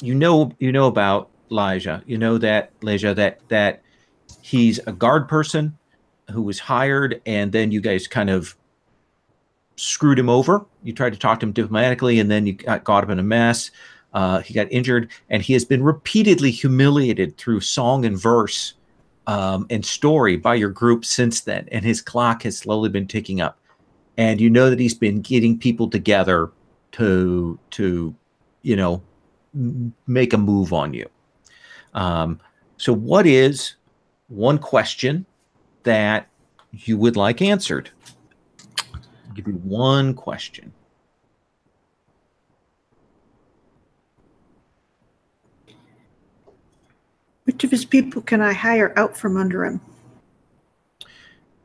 you know about Elijah. You know that Leisha, that he's a guard person who was hired, and then you guys kind of screwed him over. You tried to talk to him diplomatically, and then you got him in a mess. He got injured, and he has been repeatedly humiliated through song and verse and story by your group since then, and his clock has slowly been ticking up. And you know that he's been getting people together to make a move on you. So what is one question that you would like answered? I'll give you one question. Which of his people can I hire out from under him?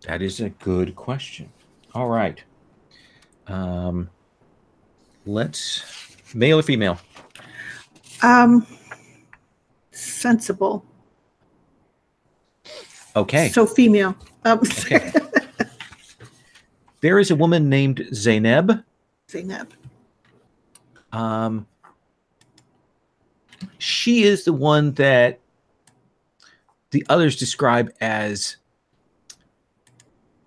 That is a good question. All right. Let's male or female? Sensible. Okay. So female. Okay. There is a woman named Zainab. Zainab. She is the one that the others describe as,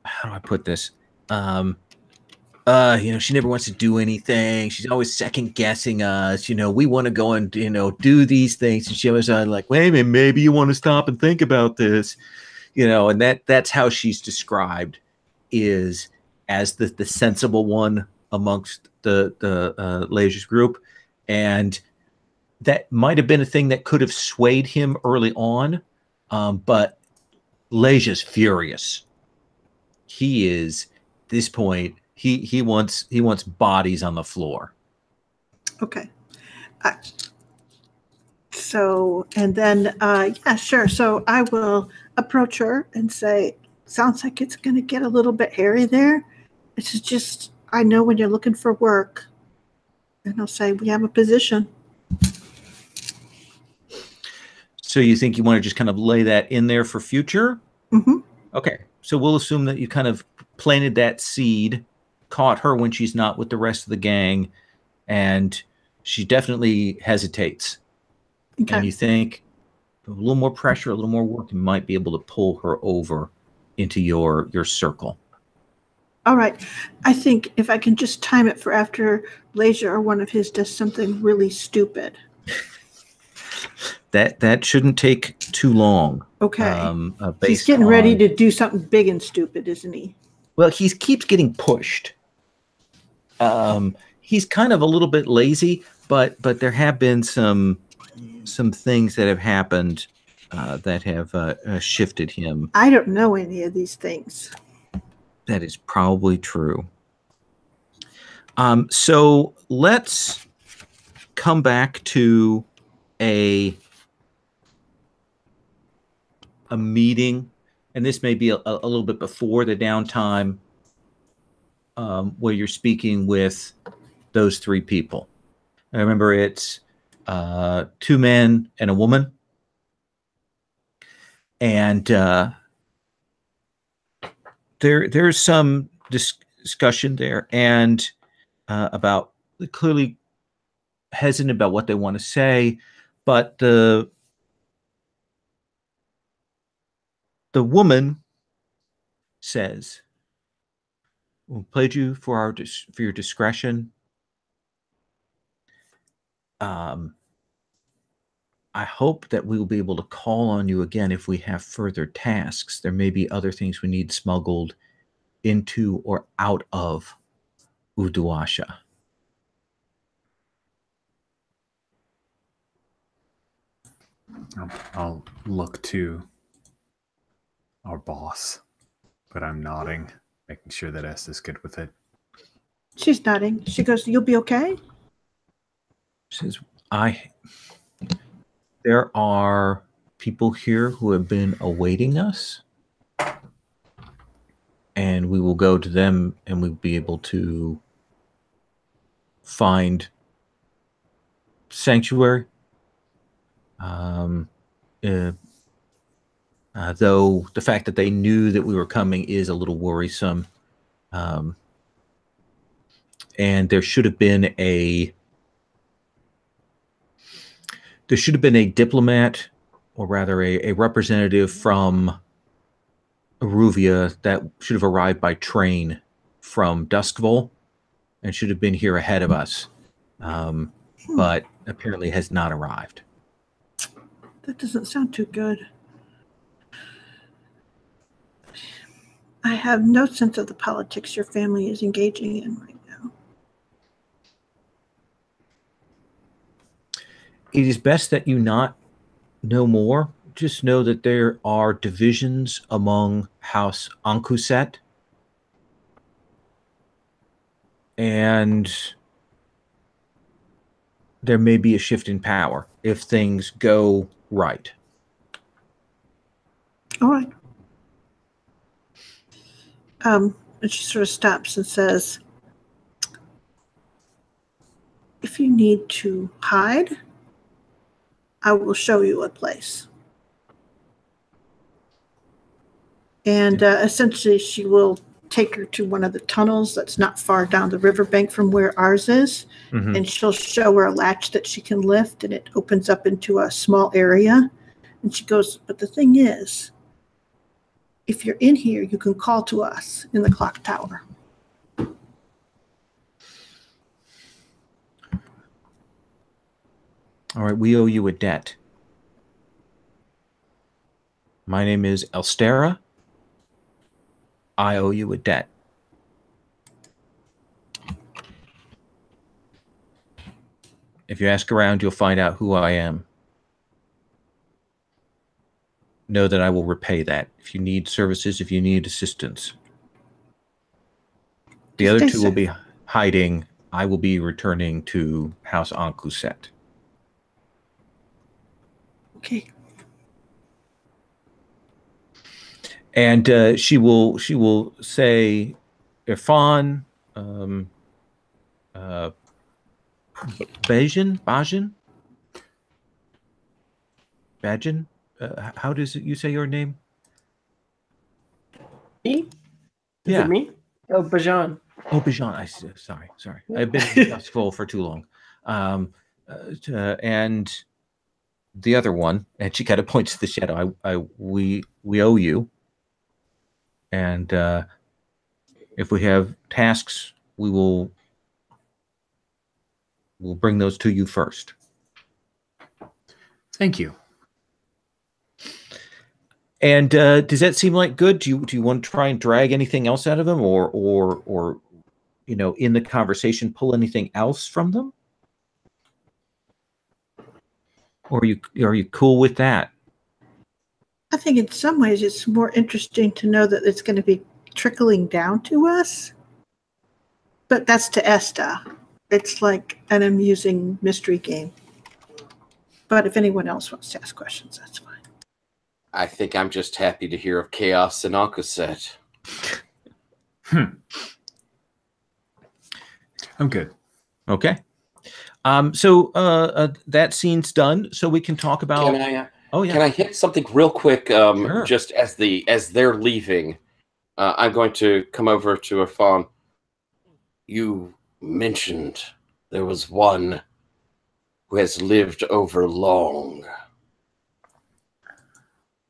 how do I put this? She never wants to do anything. She's always second guessing us. We want to go and, do these things. And she always like, wait a minute, maybe you want to stop and think about this, and that's how she's described, is as the sensible one amongst the Leisha's group. And that might have been a thing that could have swayed him early on. But Leisha's furious. He is, at this point, he wants bodies on the floor. Okay. Yeah, sure. So I will approach her and say, sounds like it's going to get a little bit hairy there. It's just, I know when you're looking for work. And I'll say, we have a position. So you think you want to just kind of lay that in there for future? Mm-hmm. Okay. So we'll assume that you kind of planted that seed, caught her when she's not with the rest of the gang, and she definitely hesitates. Okay. And you think a little more pressure, a little more work, you might be able to pull her over into your circle. All right. I think if I can just time it for after Leisure or one of his does something really stupid. That shouldn't take too long. Okay. He's Based getting ready on- to do something big and stupid, isn't he? Well, he keeps getting pushed. He's kind of a little bit lazy, but there have been some things that have happened that have shifted him. I don't know any of these things. That is probably true. So let's come back to a meeting, and this may be a little bit before the downtime, where you're speaking with those three people. I remember it's 2 men and a woman, and there's some discussion there, and about clearly hesitant about what they want to say, but the woman says, "We played you for your discretion. I hope that we will be able to call on you again if we have further tasks. There may be other things we need smuggled into or out of Uduasha." I'll look to our boss, but I'm nodding, making sure that Esther's good with it. She's nodding. She goes, "You'll be okay?" Says, there are people here who have been awaiting us, and we will go to them and we'll be able to find sanctuary. Though the fact that they knew that we were coming is a little worrisome. And there should have been a diplomat, or rather a representative from Iruvia that should have arrived by train from Duskville and should have been here ahead of us, but apparently has not arrived. That doesn't sound too good. I have no sense of the politics your family is engaging in right now. It is best that you not know more. Just know that there are divisions among House Ankuset, and there may be a shift in power if things go right. All right. And she sort of stops and says, "If you need to hide, I will show you a place." And essentially, she will take her to one of the tunnels that's not far down the riverbank from where ours is. Mm-hmm. And she'll show her a latch that she can lift, and it opens up into a small area. And she goes, "But the thing is, if you're in here, you can call to us in the clock tower." All right, we owe you a debt. My name is Elstera. I owe you a debt. If you ask around, you'll find out who I am. Know that I will repay that if you need services, if you need assistance. The other two will be hiding. I will be returning to House Ankuset. Okay. And she will say, Irfan, Bajan? How does you say your name? Me? Is Yeah. it me? Oh, Bajan. Oh, Bajan. Sorry. I've been in Duskful for too long. And the other one, and she kind of points to the shadow. We owe you. And If we have tasks, we'll bring those to you first. Thank you. And does that seem like good? Do you want to try and drag anything else out of them, or in the conversation pull anything else from them? Or are you cool with that? I think in some ways it's more interesting to know that it's going to be trickling down to us. But that's to Esta. It's like an amusing mystery game. But if anyone else wants to ask questions, that's fine. I think I'm just happy to hear of chaos in Akuset. I'm good. Okay. So that scene's done. So we can talk about. Can I? Oh yeah. Can I hit something real quick? Sure. Just as they're leaving, I'm going to come over to Irfan. You mentioned there was one who has lived over long.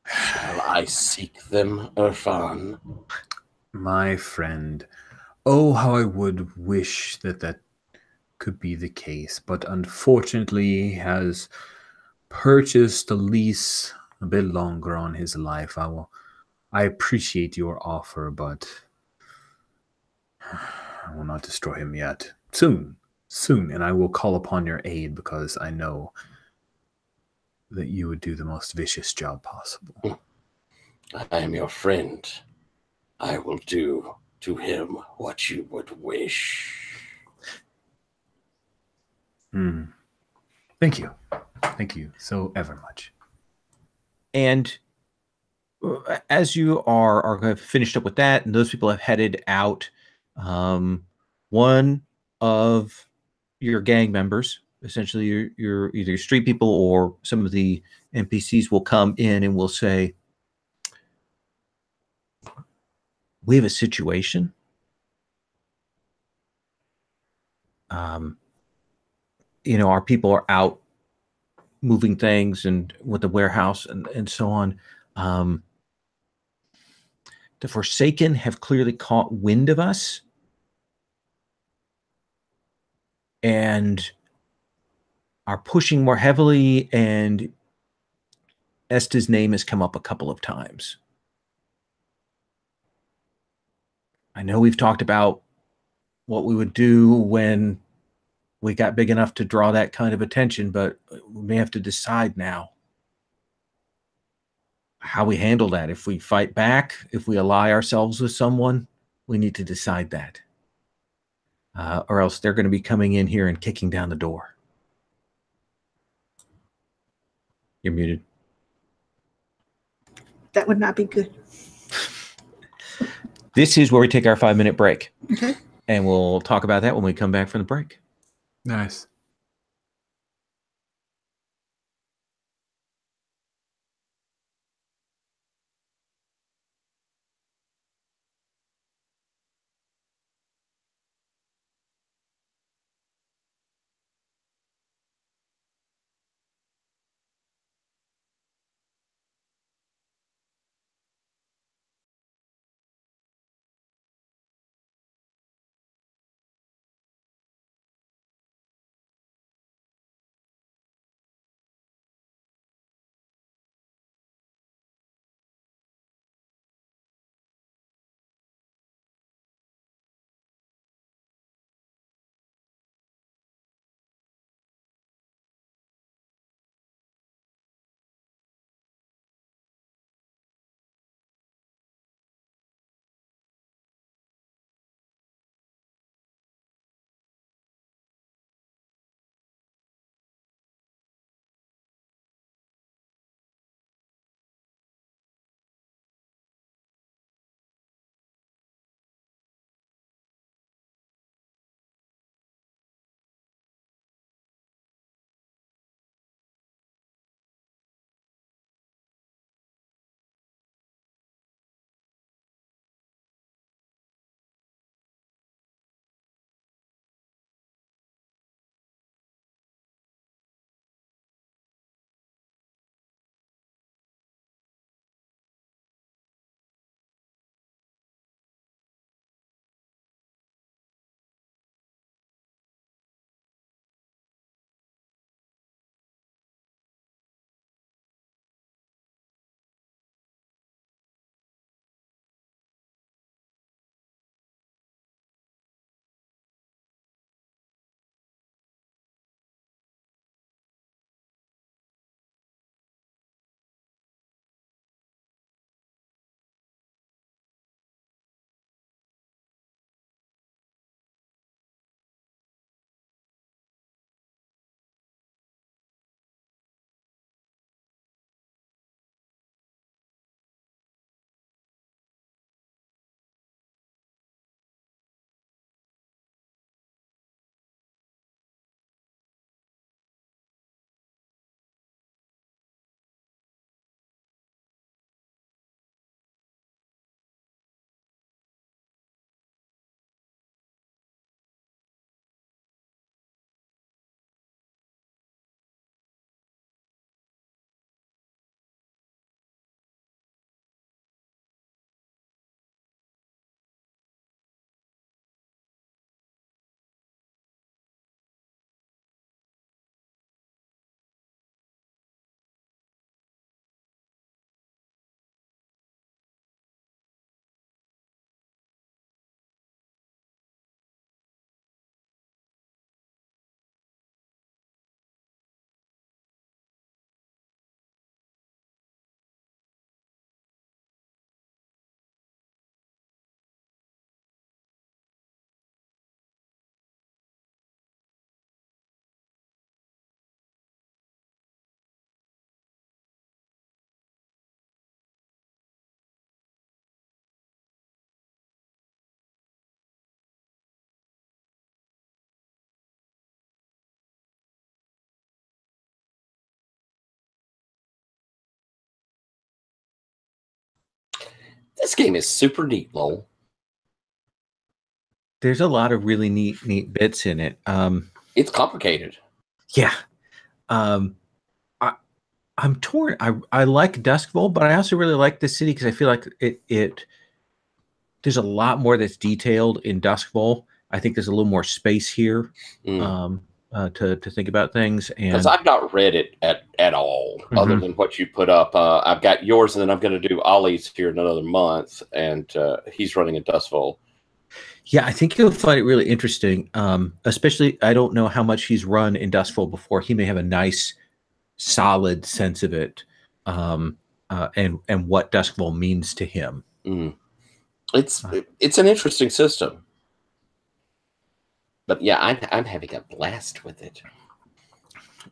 Shall I seek them, Irfan? My friend, oh, how I would wish that could be the case, but unfortunately he has purchased a lease a bit longer on his life. I appreciate your offer, but I will not destroy him yet. Soon, and I will call upon your aid because I know that you would do the most vicious job possible. I am your friend. I will do to him what you would wish. Thank you. Thank you so ever much. And as you are kind of finished up with that, and those people have headed out, one of your gang members, essentially your either street people or some of the NPCs, will come in and will say, "We have a situation. Our people are out moving things and with the warehouse and so on. The Forsaken have clearly caught wind of us and are pushing more heavily, and Esta's name has come up a couple of times. I know we've talked about what we would do when we got big enough to draw that kind of attention, but we may have to decide now how we handle that. If we fight back, if we ally ourselves with someone, we need to decide that. Or else they're going to be coming in here and kicking down the door. You're muted. That would not be good. This is where we take our 5-minute break. Okay. And we'll talk about that when we come back from the break. Nice. This game is super neat, Lowell. There's a lot of really neat bits in it. It's complicated. Yeah. I'm torn. I like Duskfall, but I also really like the city because I feel like it there's a lot more that's detailed in Duskfall. I think there's a little more space here to think about things. And because I've not read it at all, other than what you put up. I've got yours, and then I'm going to do Ollie's here in another month, and he's running a Duskfall. Yeah, I think you'll find it really interesting. Especially, I don't know how much he's run in Duskfall before. He may have a nice, solid sense of it, and what Duskfall means to him. It's an interesting system, but yeah, I'm having a blast with it.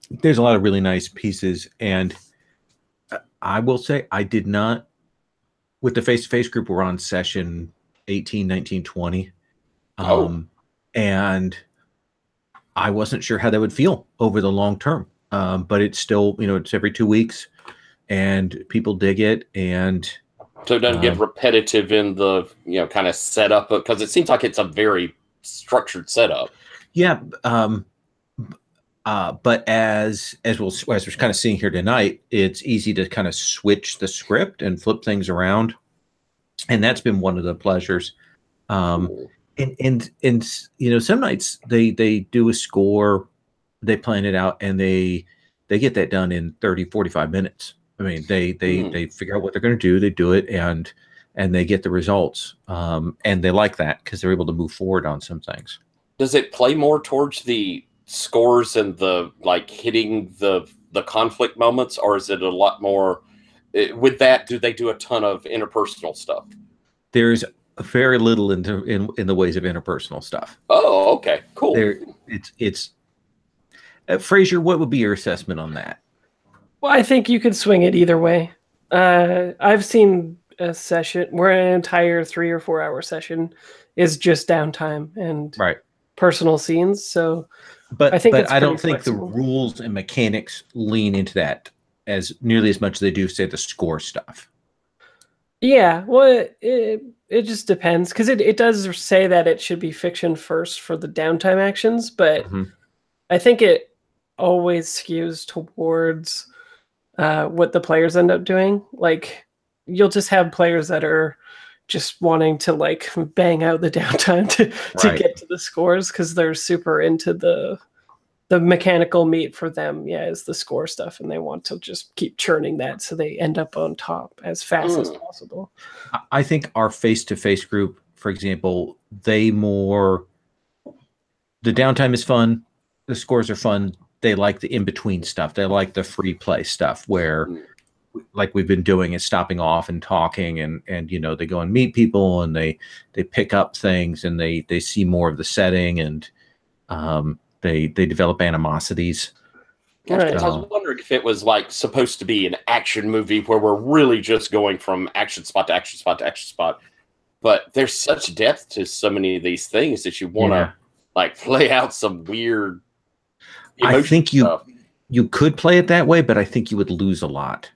There's a lot of really nice pieces, and I will say I did not. With the face-to-face group, we're on session 18, 19, 20. And I wasn't sure how that would feel over the long term. But it's still, it's every 2 weeks and people dig it. And so it doesn't get repetitive in the, kind of setup, because it seems like it's a very structured setup. Yeah. But as we're kind of seeing here tonight, it's easy to kind of switch the script and flip things around. And that's been one of the pleasures. And some nights they do a score, they plan it out, and they get that done in 30, 45 minutes. I mean, they figure out what they're going to do, they do it, and they get the results. And they like that because they're able to move forward on some things. Does it play more towards the scores and the hitting the conflict moments, or is it a lot more with that? Do they do a ton of interpersonal stuff? There's very little in the ways of interpersonal stuff. Oh, okay, cool. It's Fraser, what would be your assessment on that? Well, I think you could swing it either way. I've seen a session where an entire 3 or 4 hour session is just downtime and personal scenes. So, but I think I don't think flexible. the rules and mechanics lean into that as nearly as much as they do, say, the score stuff. Yeah, well, it just depends, because it does say that it should be fiction first for the downtime actions, but I think it always skews towards what the players end up doing. Like, you'll just have players that are just wanting to bang out the downtime to get to the scores because they're super into the mechanical meat for them, is the score stuff, and they want to just keep churning that so they end up on top as fast as possible. I think our face-to-face group, for example, the downtime is fun, the scores are fun, they like the in-between stuff, they like the free play stuff where, like we've been doing, is stopping off and talking, and they go and meet people, and they pick up things, and they see more of the setting, and they develop animosities. I was wondering if it was supposed to be an action movie where we're really just going from action spot to action spot to action spot. But there's such depth to so many of these things that you want to play out some weird I think stuff. You could play it that way, but I think you would lose a lot.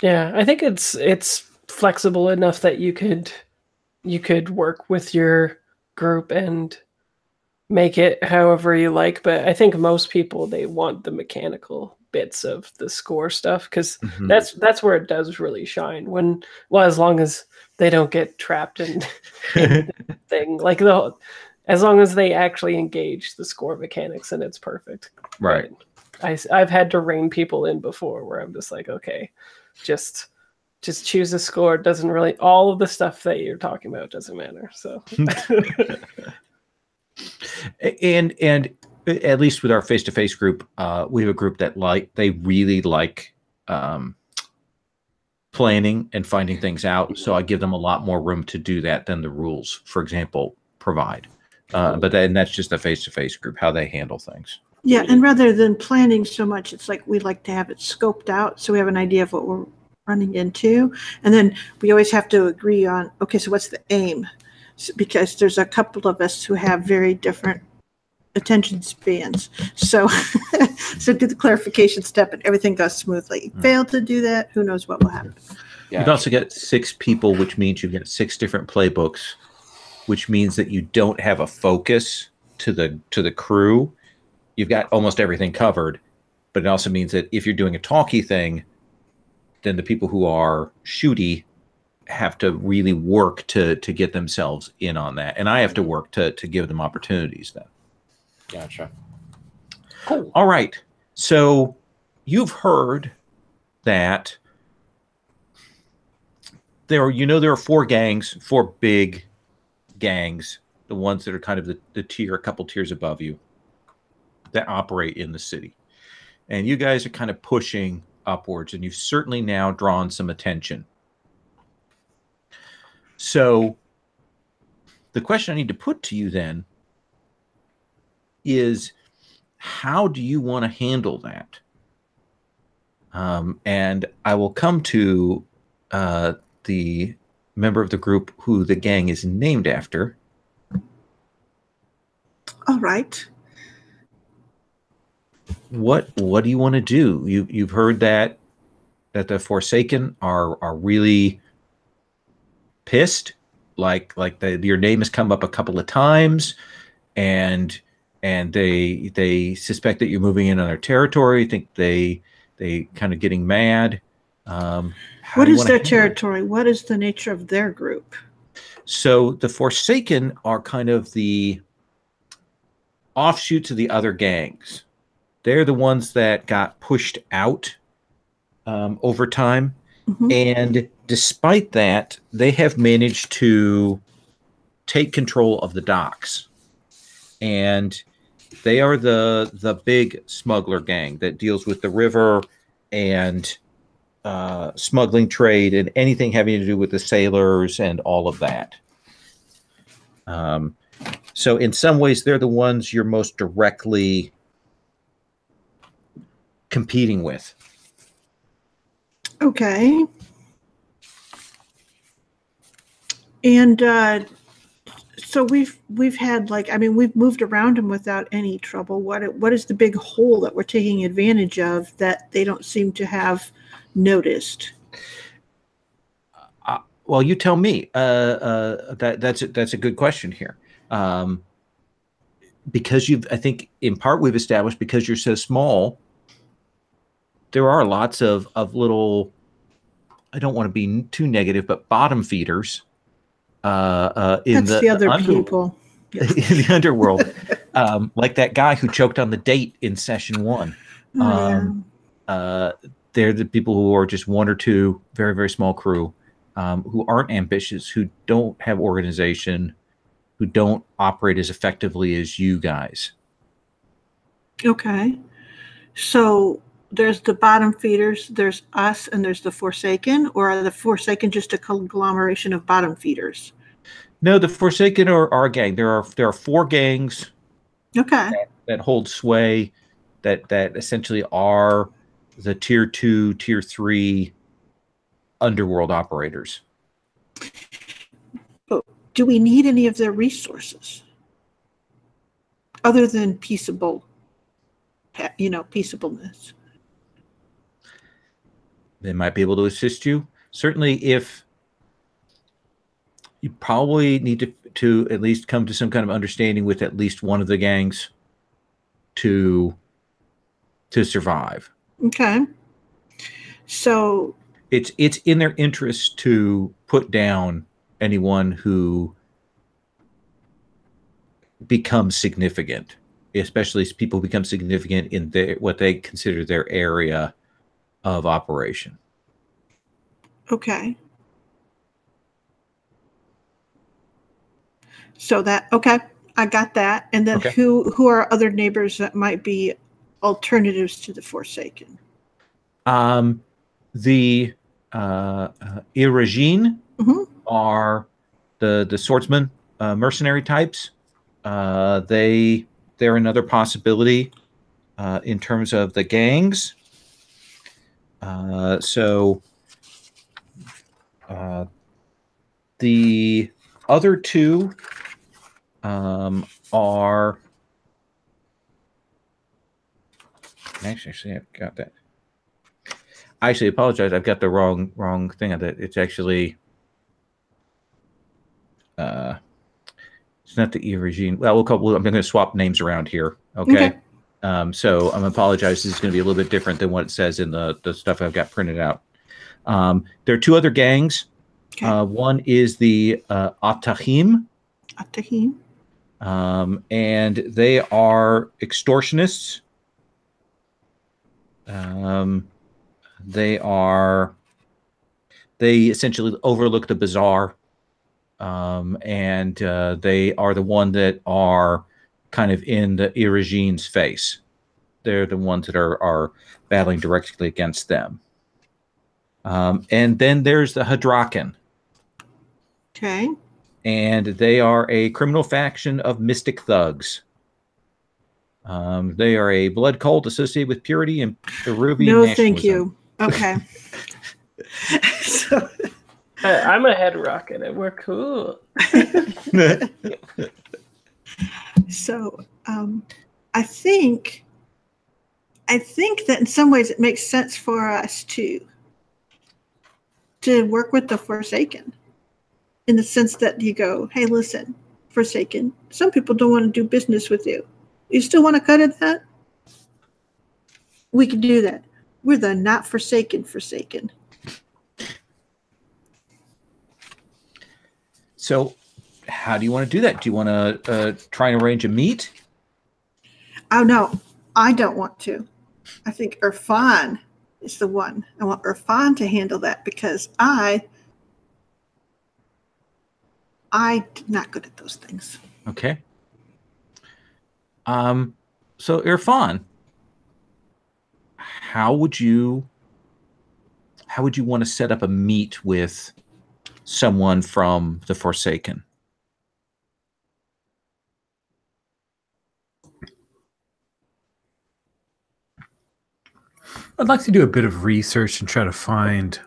Yeah, I think it's flexible enough that you could work with your group and make it however you like, but I think most people, they want the mechanical bits of the score stuff, because that's where it does really shine. As long as they don't get trapped in the thing, as long as they actually engage the score mechanics, and it's perfect. Right. But I've had to rein people in before where I'm just like, okay, just choose a score. It doesn't really, all of the stuff that you're talking about doesn't matter. So. And at least with our face-to-face group, we have a group that they really like planning and finding things out. So I give them a lot more room to do that than the rules, for example, provide. But that's just a face-to-face group, how they handle things. Yeah, and rather than planning so much, it's we like to have it scoped out so we have an idea of what we're running into. And then we always have to agree on, okay, so what's the aim? Because there's a couple of us who have very different attention spans. So do the clarification step and everything goes smoothly. Fail to do that, who knows what will happen. You've also got 6 people, which means you've got 6 different playbooks, which means that you don't have a focus to the crew. You've got almost everything covered, but it also means that if you're doing a talky thing, then the people who are shooty have to really work to get themselves in on that, and I have to work to give them opportunities then. Gotcha. Cool. All right. So you've heard that there are 4 gangs, 4 big gangs, the ones that are kind of the tier, a couple tiers above you, that operate in the city. And you guys are kind of pushing upwards, and you've certainly now drawn some attention. So the question I need to put to you then is, how do you want to handle that? And I will come to the member of the group who the gang is named after. All right. What do you want to do? You've heard that the Forsaken are really pissed, like your name has come up a couple of times, and they suspect that you're moving in on their territory. Think they kind of getting mad. What is their territory? What is the nature of their group? So the Forsaken are kind of the offshoots of the other gangs. They're the ones that got pushed out over time. Mm-hmm. And despite that, they have managed to take control of the docks. And they are the big smuggler gang that deals with the river and smuggling trade and anything having to do with the sailors and all of that. So in some ways, they're the ones you're most directly competing with. Okay. And so we've had we've moved around them without any trouble. What is the big hole that we're taking advantage of that they don't seem to have noticed? Well, you tell me. That's a good question here. Because I think in part we've established, because you're so small, there are lots of little, I don't want to be too negative, but bottom feeders in the other people. Yes. In the underworld, like that guy who choked on the date in session 1. They're the people who are just 1 or 2 very, very small crew, who aren't ambitious, who don't have organization, who don't operate as effectively as you guys. Okay. So there's the bottom feeders, there's us, and there's the Forsaken, or are the Forsaken just a conglomeration of bottom feeders? No, the Forsaken are a gang. There are 4 gangs. Okay. That hold sway, that essentially are the tier 2, tier 3 underworld operators. But do we need any of their resources other than peaceableness? They might be able to assist you. Certainly, if you probably need to at least come to some kind of understanding with at least one of the gangs to survive. Okay. So it's in their interest to put down anyone who becomes significant, especially as people become significant in what they consider their area of operation. Okay. So okay, I got that. And then okay. Who are other neighbors that might be alternatives to the Forsaken? The Irugine are the swordsman, mercenary types. They're another possibility in terms of the gangs. So the other 2 are actually I've got that. I actually apologize. I've got the wrong thing on it. It's actually it's not the Irugine. Well, I'm going to swap names around here. Okay. So I'm apologize. This is going to be a little bit different than what it says in the stuff I've got printed out. There are two other gangs. Okay. One is the Atahim. Atahim. And they are extortionists. They essentially overlook the bazaar. And they are the one that are kind of in the Irugine's face. They're the ones that are battling directly against them. And then there's the Hadraken. Okay. And they are a criminal faction of mystic thugs. They are a blood cult associated with purity and Iruvian No, nationalism. thank you. Okay. So, I'm a head rocket and we're cool. so I think that in some ways it makes sense for us to work with the Forsaken, in the sense that you go, hey, listen, Forsaken, some people don't want to do business with you. You still want to cut at that? We can do that. We're the not Forsaken. So how do you want to do that? Do you want to try and arrange a meet? Oh, no, I don't want to. I think Irfan is the one. I want Irfan to handle that because I'm not good at those things. Okay. So Irfan, how would you want to set up a meet with someone from the Forsaken? I'd like to do a bit of research and try to find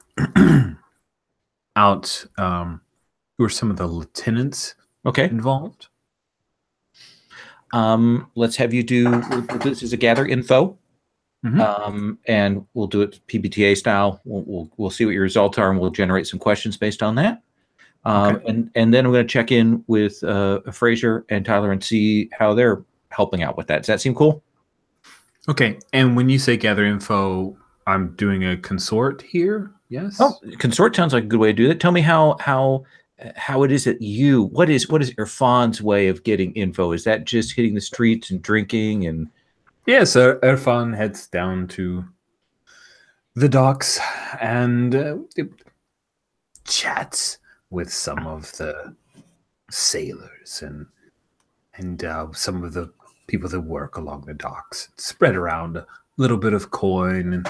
out who are some of the lieutenants involved. Let's have you do this is a gather info. Mm-hmm. And we'll do it PBTA style. We'll see what your results are, and we'll generate some questions based on that. And then I'm going to check in with Fraser and Tyler and see how they're helping out with that. Does that seem cool? Okay. And when you say gather info, I'm doing a consort here. Yes. Oh, consort sounds like a good way to do that. Tell me how it is that what is Irfan's way of getting info? Is that just hitting the streets and drinking and? Yeah, so Irfan heads down to the docks and chats with some of the sailors and some of the people that work along the docks. Spread around a little bit of coin and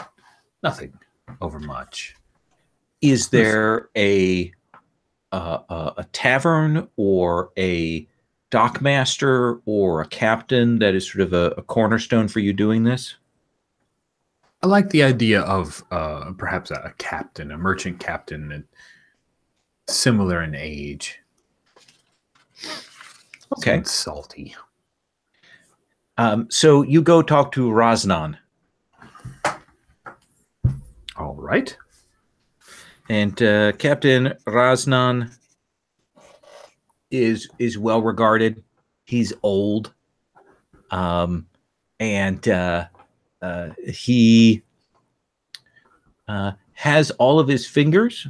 nothing over much. Is there a tavern or a dockmaster or a captain that is sort of a cornerstone for you doing this? I like the idea of perhaps a captain, a merchant captain, and similar in age. Okay. Someone salty. So you go talk to Raznan. All right. And Captain Raznan is well regarded. He's old, and he has all of his fingers,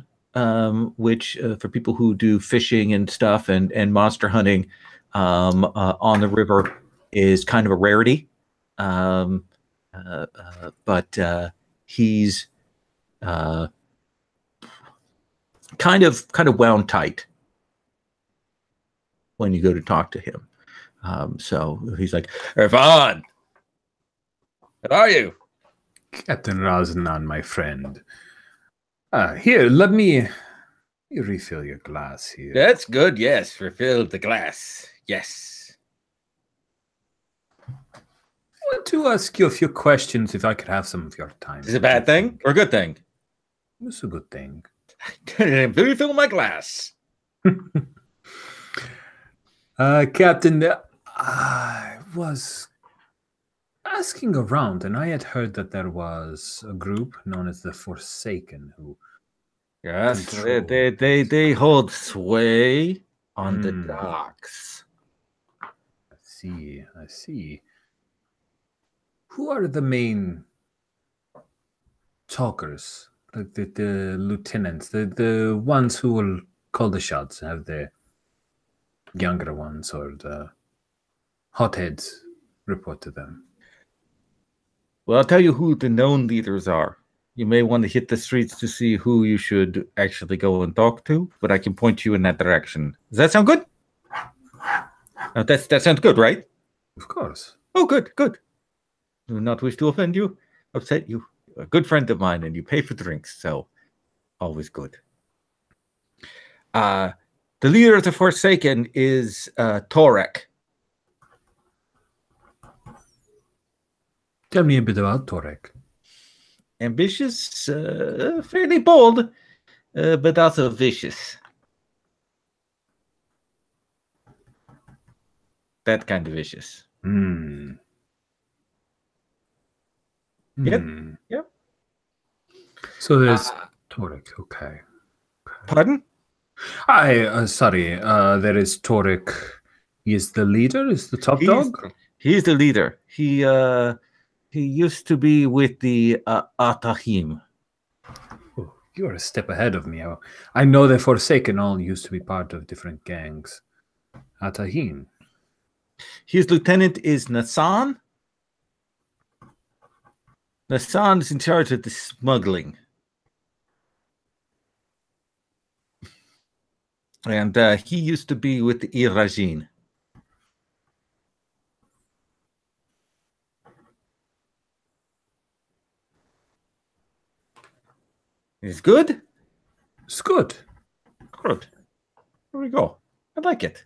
which for people who do fishing and stuff and monster hunting on the river is kind of a rarity. But he's kind of wound tight when you go to talk to him. So he's like, Irfan, how are you? Captain Raznan, my friend. Here, let me refill your glass here. That's good, yes. Refill the glass. Yes. I want to ask you a few questions if I could have some of your time. Is it a bad thing or a good thing? It's a good thing. Refill my glass. Captain, I asking around, and I had heard that there was a group known as the Forsaken who. Yes, Control. they hold sway on the Hmm. docks. I see. Who are the main talkers? Like the lieutenants, the ones who will call the shots, have the younger ones or the hotheads report to them. Well, I'll tell you who the known leaders are. You may want to hit the streets to see who you should actually go and talk to, but I can point you in that direction. Does that sound good? That sounds good, right? Of course. Oh, good. Do not wish to offend you, upset you. A good friend of mine, and you pay for drinks, so always good. The leader of the Forsaken is Torek. Tell me a bit about Torek. Ambitious, fairly bold, but also vicious. That kind of vicious. Yep. So there's Torek. Okay. Pardon? Sorry. There is Torek. He is the leader. Is the top dog? He's the leader. He used to be with the Atahim. Oh, you're a step ahead of me. I know the Forsaken all used to be part of different gangs. Atahim. His lieutenant is Nassan. Nassan is in charge of the smuggling. And he used to be with the Irajin. It's good? It's good. Good. There we go. I like it.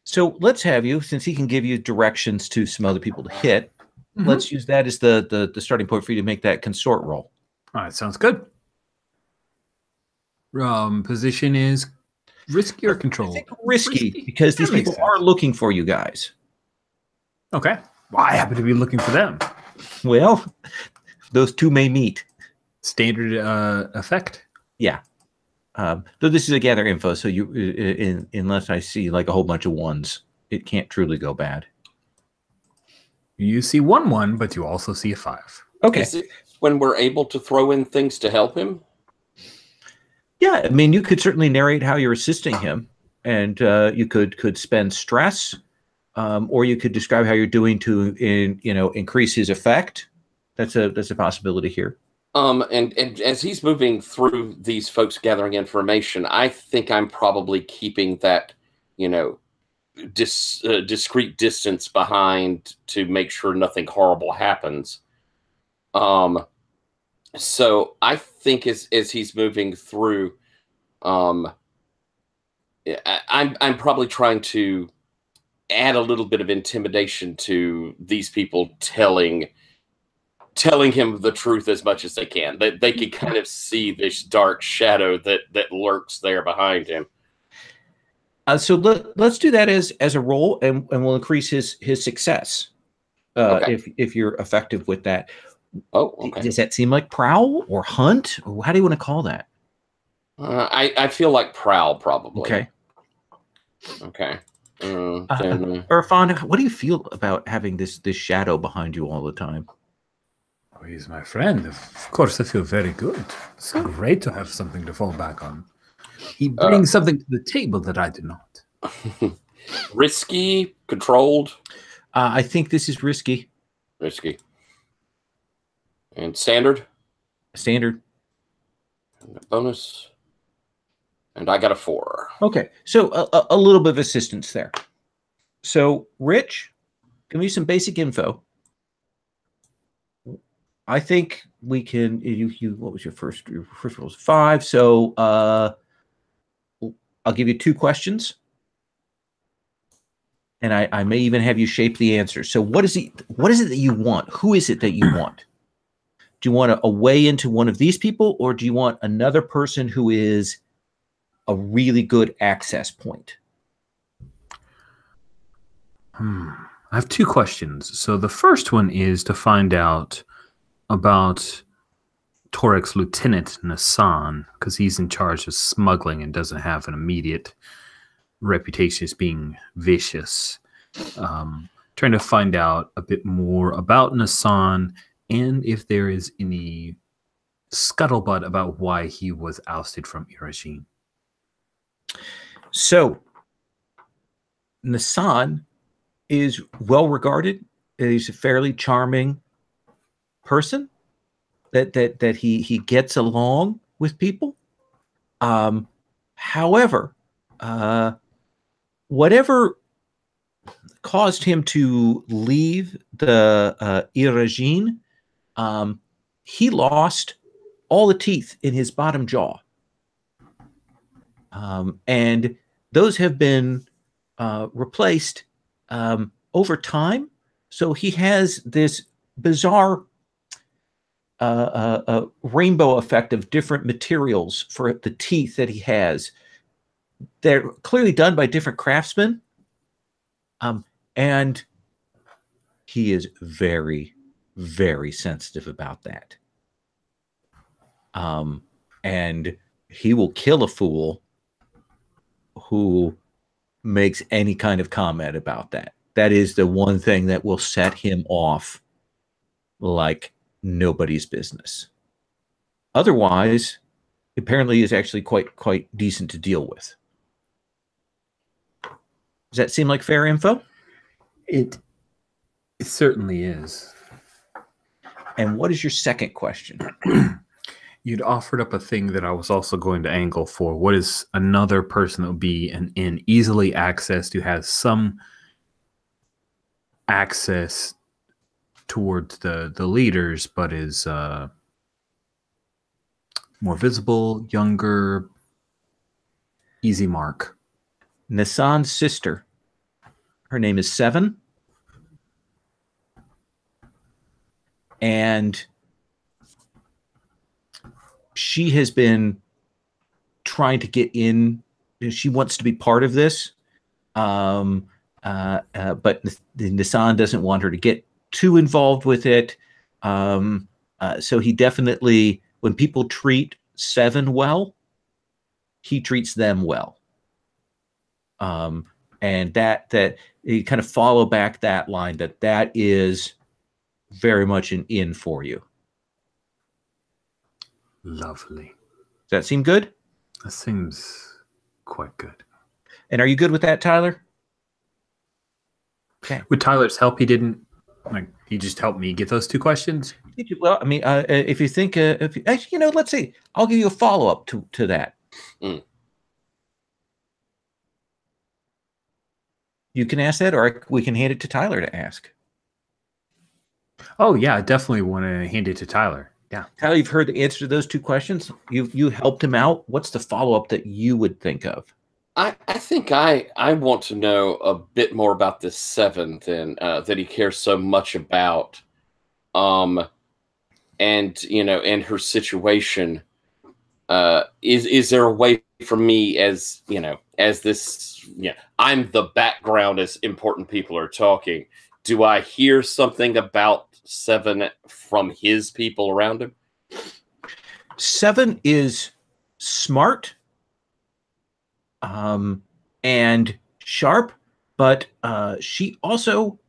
So let's have you, since he can give you directions to some other people to hit, let's use that as the starting point for you to make that consort roll. All right, sounds good. Position is risky or control? I think risky because these people are looking for you guys. Okay. Well, I happen to be looking for them. Well, those two may meet. Standard effect? Yeah. Though this is a gather info, so you unless I see like a whole bunch of ones, it can't truly go bad. You see 1-1, but you also see a 5. Okay. Is it when we're able to throw in things to help him? Yeah, I mean, you could certainly narrate how you're assisting him, and you could spend stress, or you could describe how you're doing to increase his effect. That's a possibility here. And as he's moving through these folks gathering information, I think I'm probably keeping that, discrete distance behind to make sure nothing horrible happens. So I think as he's moving through, I'm probably trying to add a little bit of intimidation to these people telling him the truth as much as they can. That they can kind of see this dark shadow that lurks there behind him. So let's do that as a roll, and we'll increase his success Okay. if you're effective with that. Oh, okay. Does that seem like prowl or hunt? Or how do you want to call that? I feel like prowl probably. Okay. Then, what do you feel about having this shadow behind you all the time? Oh, he's my friend. Of course, I feel very good. It's great to have something to fall back on. He brings something to the table that I do not. risky, controlled. I think this is risky. Risky. And standard. Standard. And a bonus. And I got a 4. Okay, so a little bit of assistance there. So, Rich, give me some basic info. I think we can. You what was your first? Your first roll was 5. So, I'll give you 2 questions, and I may even have you shape the answer. So, what is it that you want? Who is it that you want? Do you want a way into one of these people, or do you want another person who is a really good access point? I I have two questions. So the first one is to find out about Torek's lieutenant Nassan, because he's in charge of smuggling and doesn't have an immediate reputation as being vicious. Trying to find out a bit more about Nassan and if there is any scuttlebutt about why he was ousted from Irujin. So, Nassan is well regarded. He's a fairly charming person. That he gets along with people. However, whatever caused him to leave the Irujin, he lost all the teeth in his bottom jaw. And those have been replaced over time. So he has this bizarre rainbow effect of different materials for the teeth that he has. They're clearly done by different craftsmen. And he is very, very sensitive about that. And he will kill a fool who makes any kind of comment about that. That is the one thing that will set him off like nobody's business. Otherwise, apparently is actually quite decent to deal with. Does that seem like fair info? It certainly is. And what is your second question? You'd offered up a thing that I was also going to angle for. What is another person that would be an easily accessed, who has some access towards the leaders, but is more visible, younger, easy mark? Nassan's sister. Her name is Seven. And she has been trying to get in. She wants to be part of this. But Nassan doesn't want her to get too involved with it. So he definitely, when people treat Seven well, he treats them well. And that you kind of follow back that line, that is very much an in for you. Lovely. Does that seem good? That seems quite good. And are you good with that, Tyler? Okay. With Tyler's help, he just helped me get those two questions. Well, I mean, if you think, actually, let's see. I'll give you a follow-up to that. You can ask that, or we can hand it to Tyler to ask. Oh, yeah, I definitely want to hand it to Tyler. Yeah. Tyler, you've heard the answer to those two questions. You helped him out. What's the follow-up that you would think of? I think I want to know a bit more about this Seven than that he cares so much about, and and her situation. Is there a way for me, as this, I'm the background as important people are talking. Do I hear something about Seven from his people around him? Seven is smart and sharp, but she also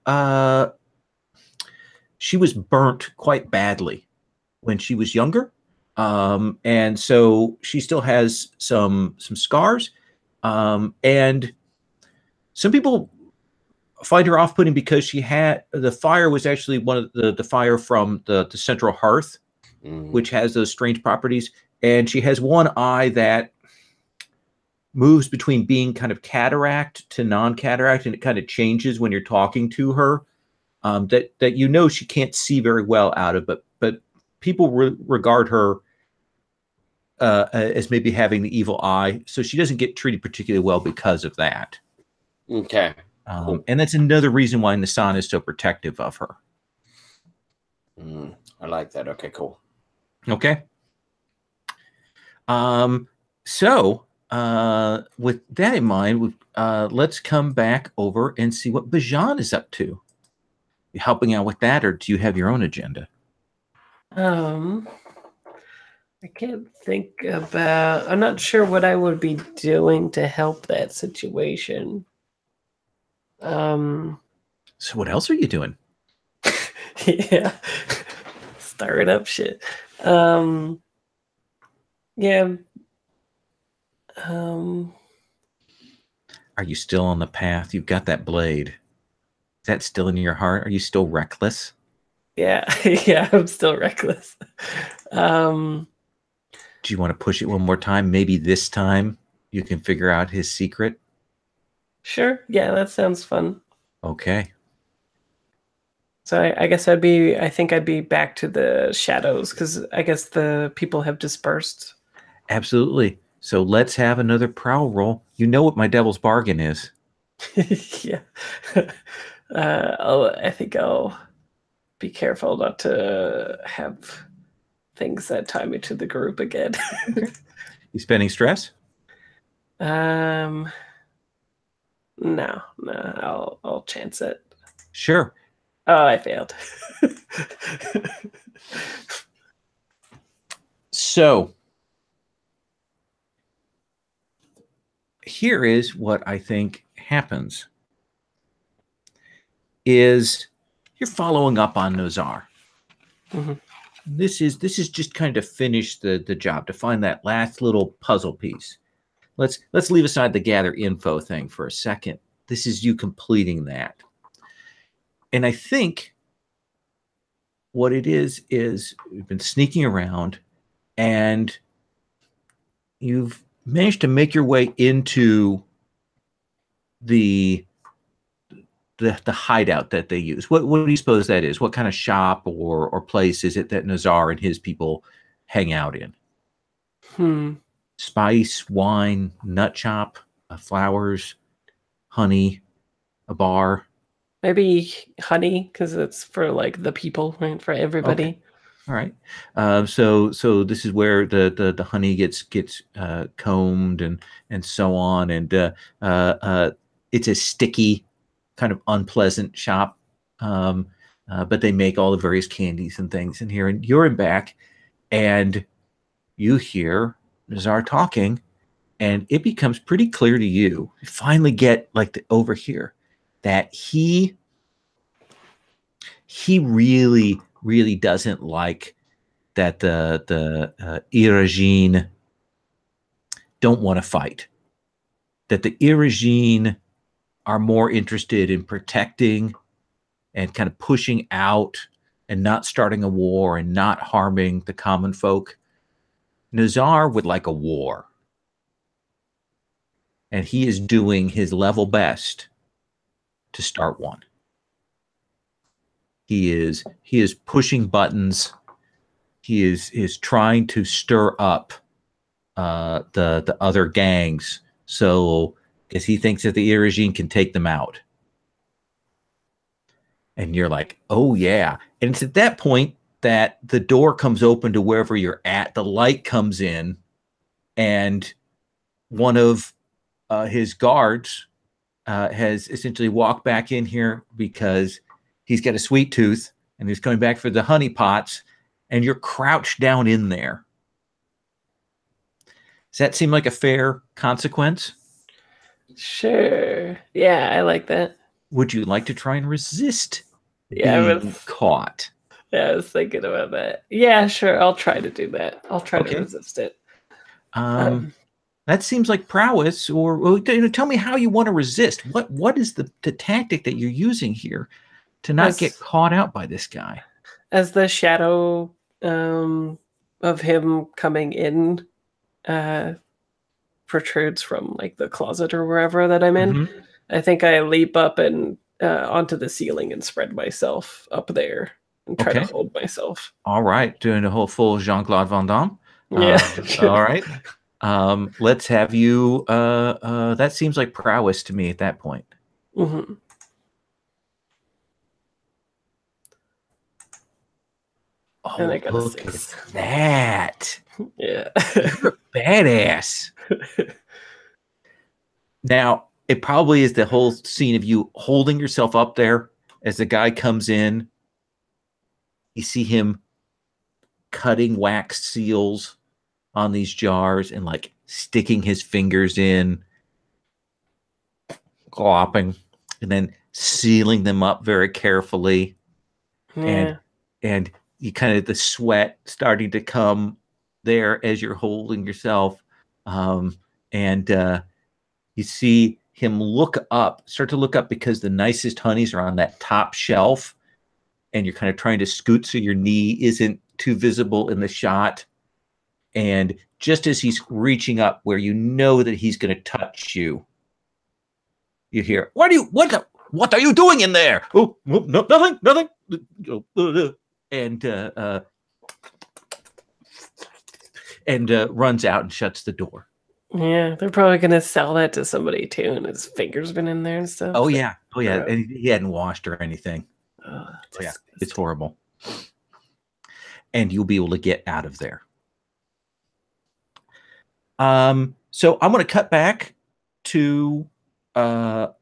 she was burnt quite badly when she was younger, and so she still has some scars, and some people find her off-putting because she had the fire was actually one of the fire from the central hearth, which has those strange properties, and she has one eye that moves between being kind of cataract to non-cataract, and it kind of changes when you're talking to her. That she can't see very well out of, but people regard her as maybe having the evil eye, so she doesn't get treated particularly well because of that. Okay. Cool. And that's another reason why Nassan is so protective of her. I like that. Okay, cool. Okay. So with that in mind, let's come back over and see what Bajan is up to. You helping out with that, or do you have your own agenda? I can't think about. I'm not sure what I would be doing to help that situation. So what else are you doing? Yeah, stirring up shit. Yeah. Are you still on the path? You've got that blade. Is that still in your heart? Are you still reckless? Yeah, yeah, I'm still reckless. Do you want to push it one more time? Maybe this time you can figure out his secret. Sure. Yeah, that sounds fun. Okay. So I guess I think I'd be back to the shadows because I guess the people have dispersed. Absolutely. So let's have another prowl roll. You know what my devil's bargain is. Yeah. I think I'll be careful not to have things that tie me to the group again. You spending stress? No, I'll chance it. Sure. Oh, I failed. So here is what I think happens is you're following up on Nozar. Mhm. This is just kind of finish the job to find that last little puzzle piece. Let's leave aside the gather info thing for a second. This is you completing that. And I think what it is you've been sneaking around and you've managed to make your way into the hideout that they use. What do you suppose that is? What kind of shop or place is it that Nazar and his people hang out in? Spice, wine, nut shop, flowers, honey, a bar. Maybe honey, because it's for like the people, right? For everybody. Okay. All right. So this is where the honey gets combed and so on, and it's a sticky, kind of unpleasant shop. But they make all the various candies and things in here, and you're in back, and you hear Nazar talking, and it becomes pretty clear to you. You finally get over here that he really doesn't like that the Irajin don't want to fight. That the Irajin are more interested in protecting and kind of pushing out and not starting a war and not harming the common folk. Nazar would like a war. And he is doing his level best to start one. He is pushing buttons. He is trying to stir up the other gangs, so because he thinks that the Irajin can take them out. And you're like, oh yeah. And it's at that point that the door comes open to wherever you're at. The light comes in, and one of his guards has essentially walked back in here because he's got a sweet tooth and he's coming back for the honey pots, and you're crouched down in there. Does that seem like a fair consequence? Sure. Yeah, I like that. Would you like to try and resist being caught? Yeah, I was thinking about that. Yeah, sure. I'll try to do that. I'll try to resist it. That seems like prowess, or tell me how you want to resist. What is the tactic that you're using here to not get caught out by this guy? As the shadow of him coming in protrudes from like the closet or wherever that I'm in, I think I leap up and onto the ceiling and spread myself up there and try to hold myself. All right, doing a whole full Jean-Claude Van Damme. Yeah. All right. Let's have you. That seems like prowess to me at that point. Mm-hmm. Oh, and I got look a 6. at that. Yeah. You're a badass. Now, it probably is the whole scene of you holding yourself up there as the guy comes in, you see him cutting wax seals on these jars and like sticking his fingers in, glopping, and then sealing them up very carefully. Yeah. And you kind of the sweat starting to come there as you're holding yourself. And you see him start to look up because the nicest honeys are on that top shelf. And you're kind of trying to scoot so your knee isn't too visible in the shot. And just as he's reaching up where you know that he's going to touch you, you hear, what are you doing in there? Oh, no, nothing. And runs out and shuts the door. Yeah, they're probably gonna sell that to somebody too, and his finger's been in there and stuff. Oh yeah. And he hadn't washed or anything. Oh, yeah, it's horrible. And you'll be able to get out of there. So I'm going to cut back to, I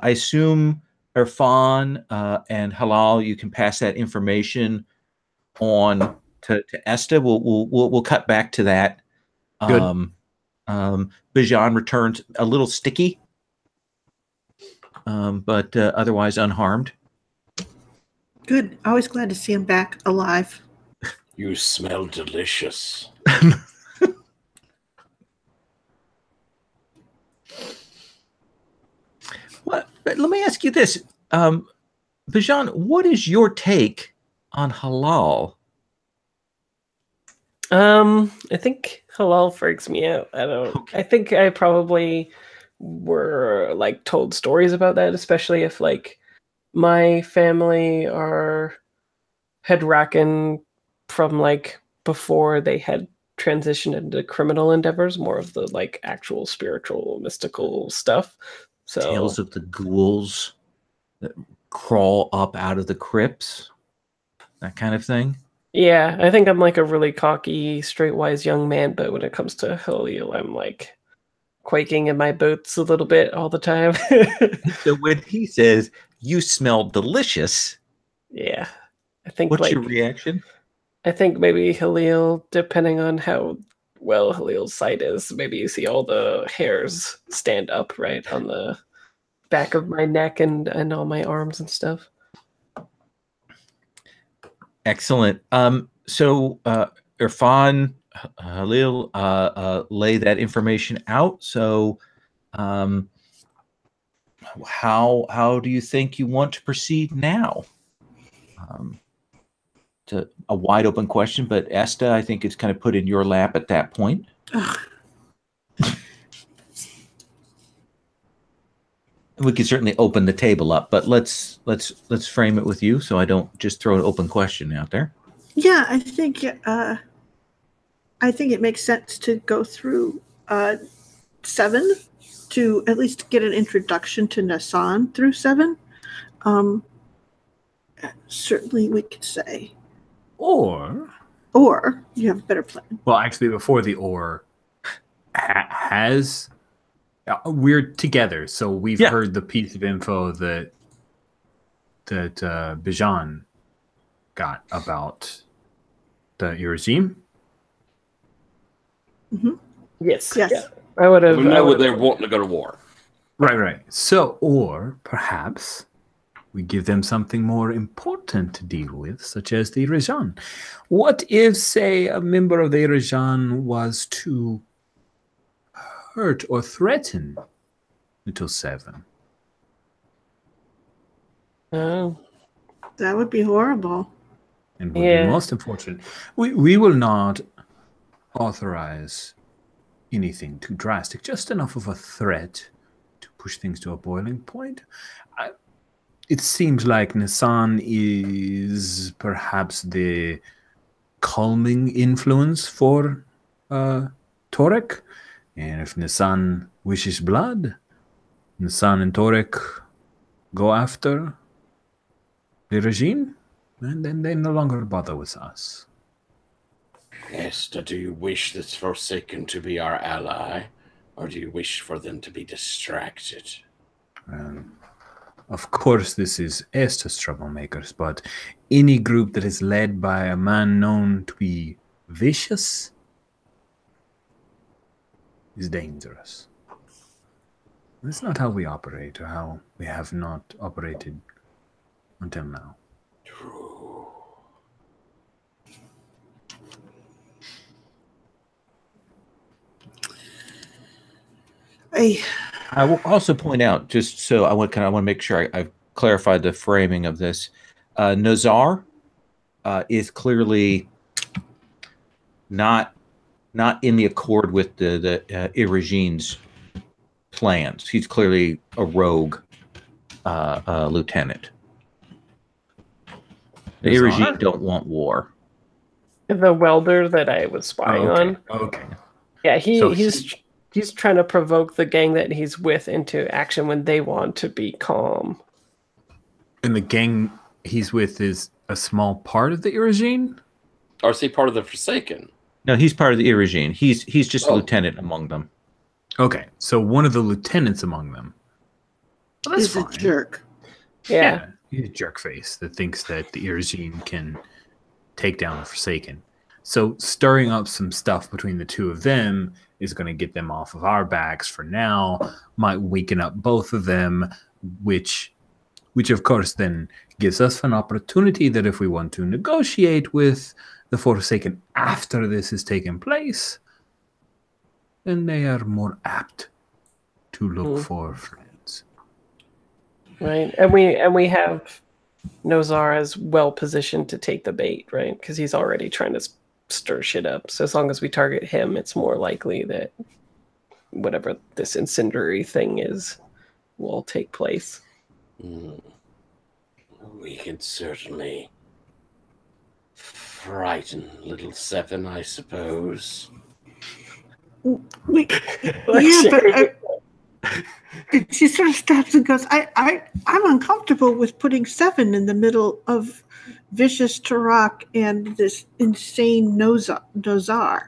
assume Irfan and Halal. You can pass that information on to Esta. We'll cut back to that. Good. Bijan returns a little sticky, but otherwise unharmed. Good. Always glad to see him back alive. You smell delicious. Let me ask you this, Bijan, what is your take on halal? I think halal freaks me out. I think I probably were like told stories about that, especially if like my family are Hedraken from like before they had transitioned into criminal endeavors, more of the like actual spiritual, mystical stuff. So Tales of the ghouls that crawl up out of the crypts, that kind of thing. Yeah, I think I'm like a really cocky, streetwise young man, but when it comes to Halil, I'm like quaking in my boots a little bit all the time. So when he says, "You smell delicious," yeah, I think what's like your reaction? I think maybe Halil, depending on how well Halil's sight is, maybe you see all the hairs stand up right on the back of my neck and all my arms and stuff. Excellent. So Irfan, Halil, lay that information out. So how do you think you want to proceed now? To a wide open question, but Esta, I think it's kind of put in your lap at that point. We could certainly open the table up, but let's frame it with you, so I don't just throw an open question out there. Yeah, I think it makes sense to go through 7 to at least get an introduction to Nassan through 7. Certainly, we could say. Or you have a better plan. Well, actually, before the we're together, so we've heard the piece of info that Bijan got about the regime. Mm-hmm. Yes. Yeah. I would have. We know they're wanting to go to war. Right. So, or perhaps we give them something more important to deal with, such as the Rajan. What if, say, a member of the Rajan was to hurt or threaten Little 7? Oh. That would be horrible. And would be most unfortunate. We will not authorize anything too drastic, just enough of a threat to push things to a boiling point. It seems like Nassan is perhaps the calming influence for Torek. And if Nassan wishes blood, Nassan and Torek go after the regime, and then they no longer bother with us. Esther, do you wish this Forsaken to be our ally, or do you wish for them to be distracted? of course, this is Estes troublemakers, but any group that is led by a man known to be vicious is dangerous. That's not how we operate, or how we have not operated until now. I will also point out, just so I want to make sure I've clarified the framing of this. Nazar is clearly not in the accord with the Irigene's plans. He's clearly a rogue lieutenant. The Irigene don't want war. The welder that I was spying on. Okay. Yeah, he's trying to provoke the gang that he's with into action when they want to be calm. And the gang he's with is a small part of the Irigene? Or is he part of the Forsaken? No, he's part of the Irigene. He's just a lieutenant among them. Okay, so one of the lieutenants among them. Well, that's a jerk. Yeah. He's a jerk face that thinks that the Irigene can take down the Forsaken. So stirring up some stuff between the two of them is going to get them off of our backs for now, might weaken up both of them, which of course then gives us an opportunity that if we want to negotiate with the Forsaken after this has taken place, then they are more apt to look for friends. Right. And we have Nozar as well positioned to take the bait, right? Because he's already trying to stir shit up. So as long as we target him, it's more likely that whatever this incendiary thing is will take place. We can certainly frighten little Seven, I suppose. She sort of stops and goes, I'm uncomfortable with putting Seven in the middle of vicious Tarak and this insane Nozar.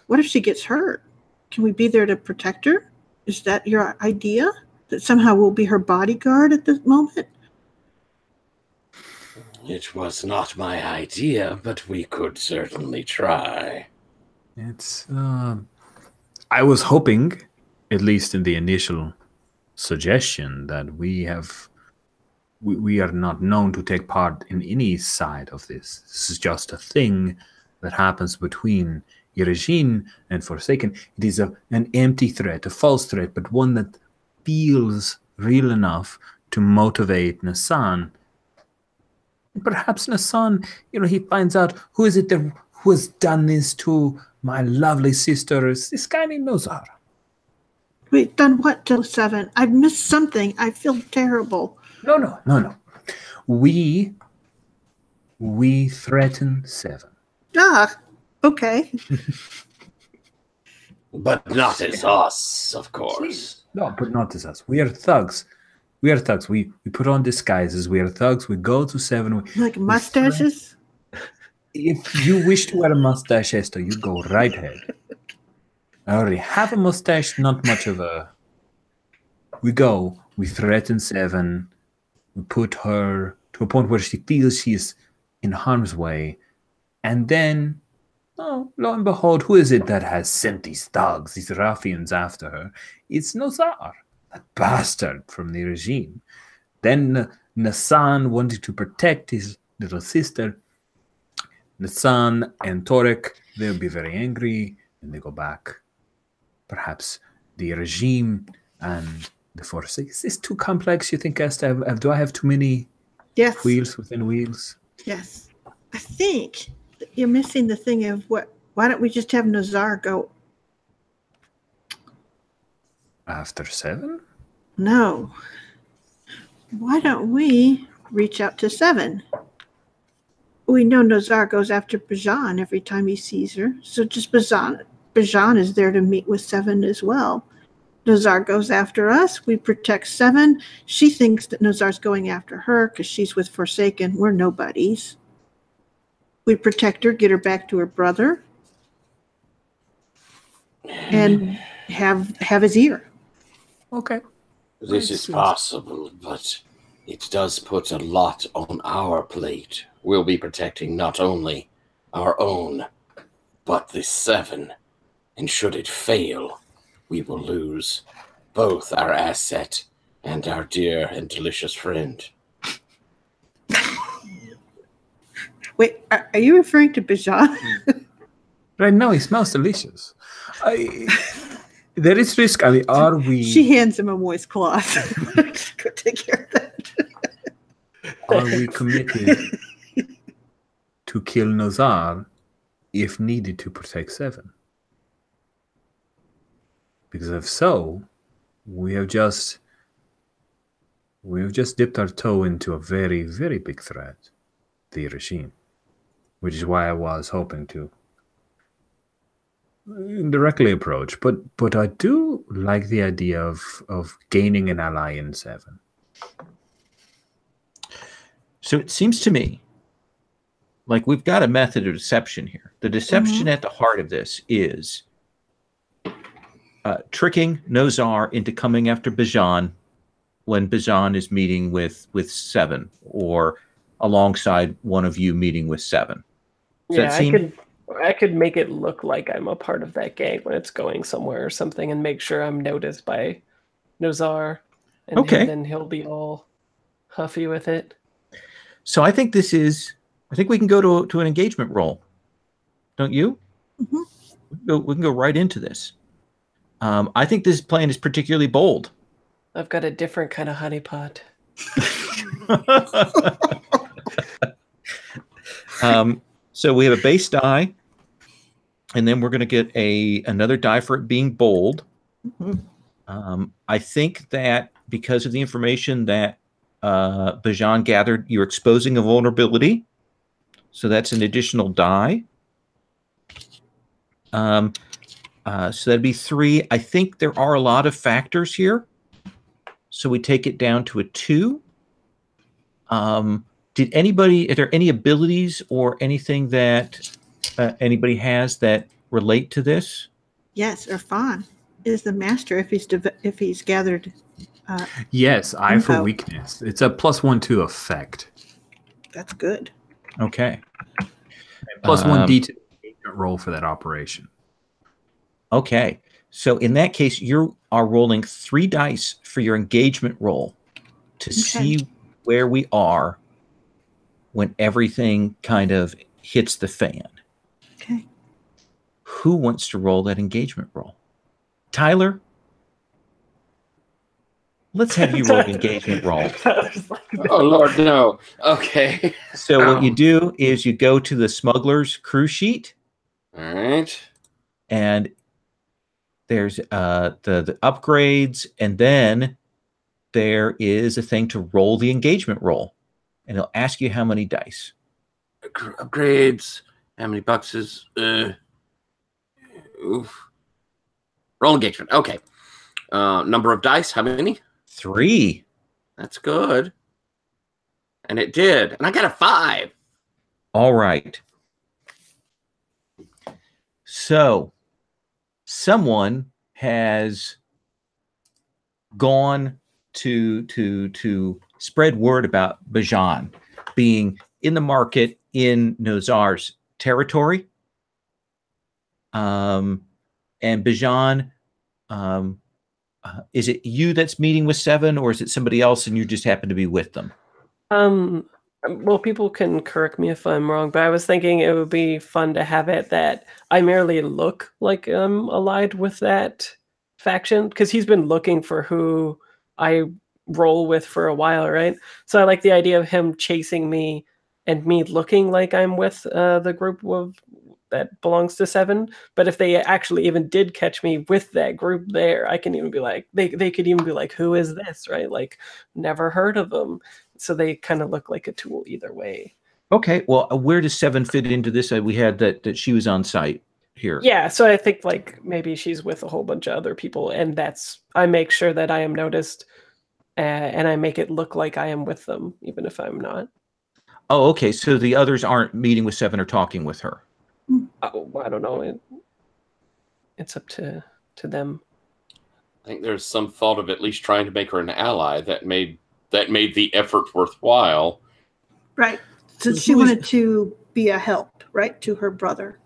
What if she gets hurt? Can we be there to protect her? Is that your idea? That somehow we'll be her bodyguard at this moment? It was not my idea, but we could certainly try. It's, I was hoping, at least in the initial suggestion, that we are not known to take part in any side of this. This is just a thing that happens between Irigene and Forsaken. It is an empty threat, a false threat, but one that feels real enough to motivate Nassan. Perhaps Nassan, he finds out who is it who has done this to my lovely sister, this guy named Nozar. We've done what to Seven? I've missed something. I feel terrible. No. We threaten Seven. Okay. But not as us, of course. No, but not as us. We are thugs. We put on disguises. We are thugs. We go to Seven. Like mustaches? If you wish to wear a mustache, Esther, you go right ahead. I already have a mustache, not much of a... We go, we threaten Seven, we put her to a point where she feels she is in harm's way, and then, lo and behold, who is it that has sent these thugs, these ruffians after her? It's Nozar, that bastard from the regime. Then Nassan wanted to protect his little sister. Nassan and Torek, they'll be very angry, and they go back. Perhaps the regime and the force. Is this too complex, you think, Esther? Do I have too many wheels within wheels? Yes. I think you're missing the thing of why don't we just have Nozar go? After Seven? No. Why don't we reach out to Seven? We know Nozar goes after Bajan every time he sees her. So just Bajan is there to meet with Seven as well. Nozar goes after us. We protect Seven. She thinks that Nozar's going after her because she's with Forsaken. We're nobodies. We protect her, get her back to her brother, and have his ear. Okay. This is possible, but it does put a lot on our plate. We'll be protecting not only our own, but the 7. And should it fail, we will lose both our asset and our dear and delicious friend. Wait, are you referring to Bajan? Right now, he smells delicious. There is risk. I mean, are we? She hands him a moist cloth. Go take care of that. Are we committed to kill Nazar if needed to protect 7? Because if so, we have just dipped our toe into a very, very big threat, the regime, which is why I was hoping to directly approach. But I do like the idea of gaining an ally in 7. So it seems to me like we've got a method of deception here. The deception at the heart of this is tricking Nozar into coming after Bajan when Bajan is meeting with 7, or alongside one of you meeting with 7. I could make it look like I'm a part of that gang when it's going somewhere or something, and make sure I'm noticed by Nozar, and then he'll be all huffy with it. So I think we can go to an engagement roll. Don't you? Mm-hmm. We can go right into this. I think this plan is particularly bold. I've got a different kind of honeypot. So we have a base die, and then we're going to get another die for it being bold. Mm-hmm. I think that because of the information that Bajan gathered, you're exposing a vulnerability. So that's an additional die. So that'd be 3. I think there are a lot of factors here. So we take it down to a 2. Are there any abilities or anything that anybody has that relate to this? Yes, Irfan is the master if he's gathered. Yes, eye info. for weakness. It's a +1/2 effect. That's good. Okay. +1 D to the roll for that operation. Okay. So in that case, you are rolling 3 dice for your engagement roll to see where we are when everything kind of hits the fan. Okay. Who wants to roll that engagement roll? Tyler? Let's have you roll the engagement roll. Oh, Lord, no. Okay. So what you do is you go to the smuggler's crew sheet. All right. And there's the upgrades, and then there is a thing to roll the engagement roll. And it'll ask you how many dice. Upgrades. How many boxes? Oof. Roll engagement. Okay. Number of dice. How many? 3. That's good. And it did. And I got a 5. All right. So someone has gone to spread word about Bajan being in the market in Nozar's territory. And Bajan, is it you that's meeting with 7, or is it somebody else and you just happen to be with them? Well, people can correct me if I'm wrong, but I was thinking it would be fun to have it that I merely look like I'm allied with that faction, because he's been looking for who I roll with for a while, right? So I like the idea of him chasing me and me looking like I'm with the group that belongs to 7. But if they actually even did catch me with that group there, I can even be like, they could even be like, who is this, right? Like, never heard of them. So they kind of look like a tool either way. Okay, well, where does 7 fit into this? We had that she was on site here. Yeah, so I think like maybe she's with a whole bunch of other people, and I make sure that I am noticed, and I make it look like I am with them, even if I'm not. Oh, okay, so the others aren't meeting with 7 or talking with her. Oh, I don't know. It's up to them. think there's some thought of at least trying to make her an ally that made the effort worthwhile. Right. So she wanted to be a help, right, to her brother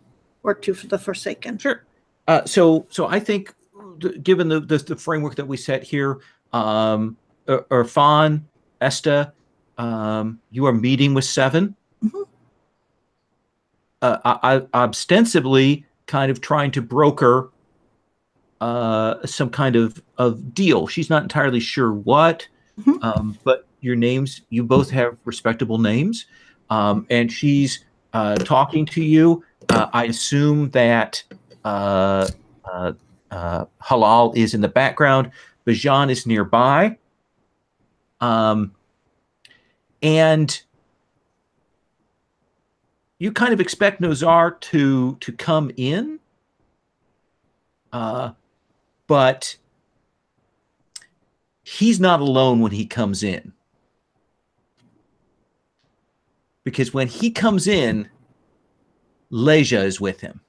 or to the Forsaken. Sure. So I think, given the framework that we set here, Irfan, Esta, you are meeting with Seven. Mhm. I ostensibly kind of trying to broker some kind of deal. She's not entirely sure what, but your names, you both have respectable names, and she's talking to you. I assume that Halal is in the background. Bajan is nearby. And you kind of expect Nozar to come in, but he's not alone when he comes in. Because when he comes in, Leja is with him.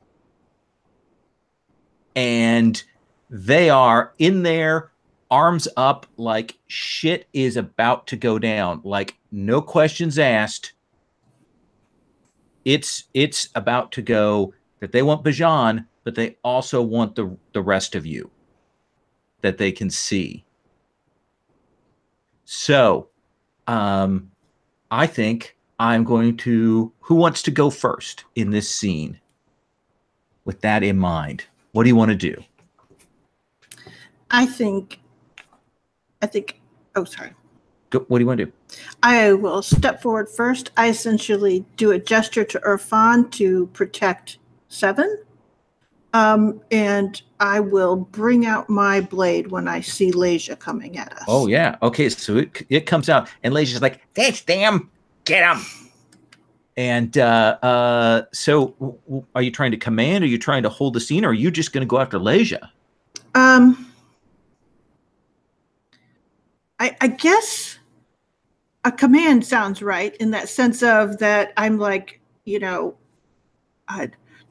And they are in there, arms up, like shit is about to go down. Like, no questions asked. It's about to go, that they want Bajan, but they also want the rest of you that they can see. So, I think I'm going to, who wants to go first in this scene? With that in mind, what do you want to do? I think, oh, sorry. What do you want to do? I will step forward first. I essentially do a gesture to Irfan to protect Seven. And I will bring out my blade when I see Leja coming at us. Oh, yeah. Okay, so it comes out, and Leja's like, that's damn, get him. And so are you trying to command? Are you trying to hold the scene? Or are you just going to go after Leja? I guess a command sounds right in that sense of that I'm like, don't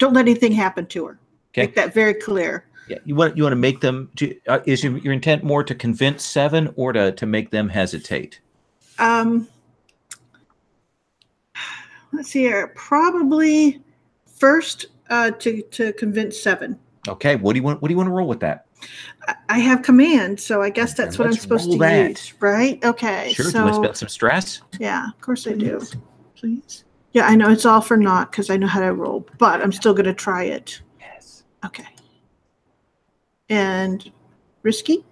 let anything happen to her. Okay. Make that very clear. Yeah, you want to make them. Is your intent more to convince Seven or to make them hesitate? Let's see here. Probably first to convince Seven. Okay. What do you want to roll with that? I have command, so I guess that's what I'm supposed to that. use, right? Okay. Sure. So, do you want to spend some stress? Yeah, of course I do. Please. Yeah, I know it's all for naught because I know how to roll, but I'm still going to try it. Yes. Okay. And risky?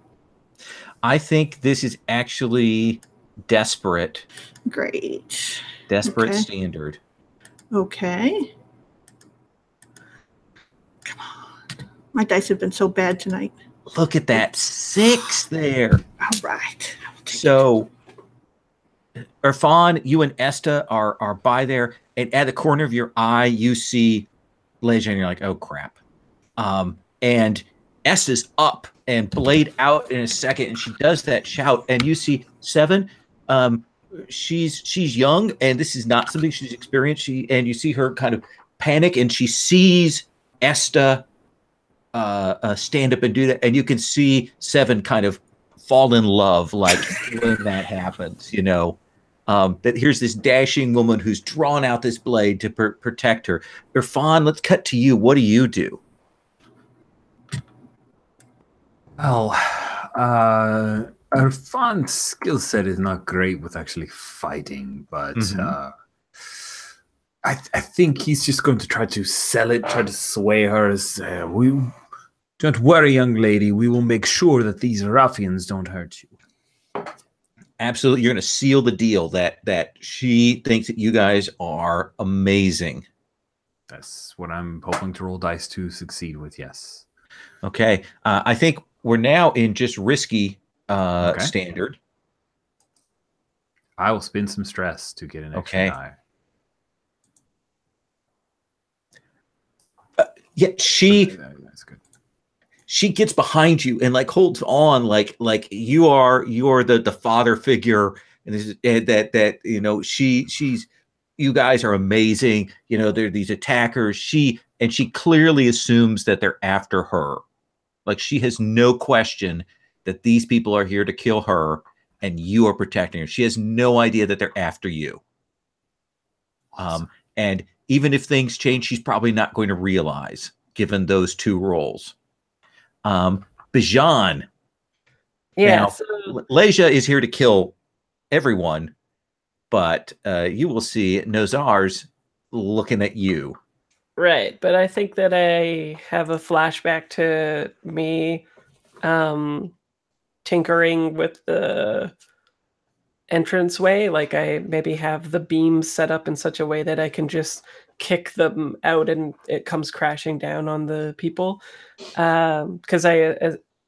I think this is actually desperate. Great. Desperate Okay. standard. Okay. Come on. My dice have been so bad tonight. Look at that 6 there. All right. I will take So, Irfan, you and Esta are by there, and at the corner of your eye, you see Leja, and you're like, oh, crap. And Esta's up and blade out in a second, and she does that shout, and you see Seven. She's young, and this is not something she's experienced. And you see her kind of panic, and she sees Esta stand up and do that, and you can see Seven kind of fall in love, like when that happens. That here's this dashing woman who's drawn out this blade to protect her. Irfan, let's cut to you. What do you do? Well, Irfan's skill set is not great with actually fighting, but I think he's just going to try to sell it, try to sway her as don't worry, young lady, we will make sure that these ruffians don't hurt you. Absolutely. You're going to seal the deal that she thinks that you guys are amazing. That's what I'm hoping to roll dice to succeed with, yes. Okay. I think we're now in just risky standard. I will spend some stress to get an extra die. Yeah, that's good. She gets behind you and like holds on like you are the father figure, and she's you guys are amazing. They're these attackers. She clearly assumes that they're after her. Like, she has no question that these people are here to kill her and you are protecting her. She has no idea that they're after you. Awesome. And even if things change, she's probably not going to realize, given those two roles. Bijan. Yeah. Now, So, Leja is here to kill everyone, but you will see Nozar's looking at you. right, but I think that I have a flashback to me tinkering with the entranceway. Like I maybe have the beams set up in such a way that I can just kick them out and it comes crashing down on the people. Because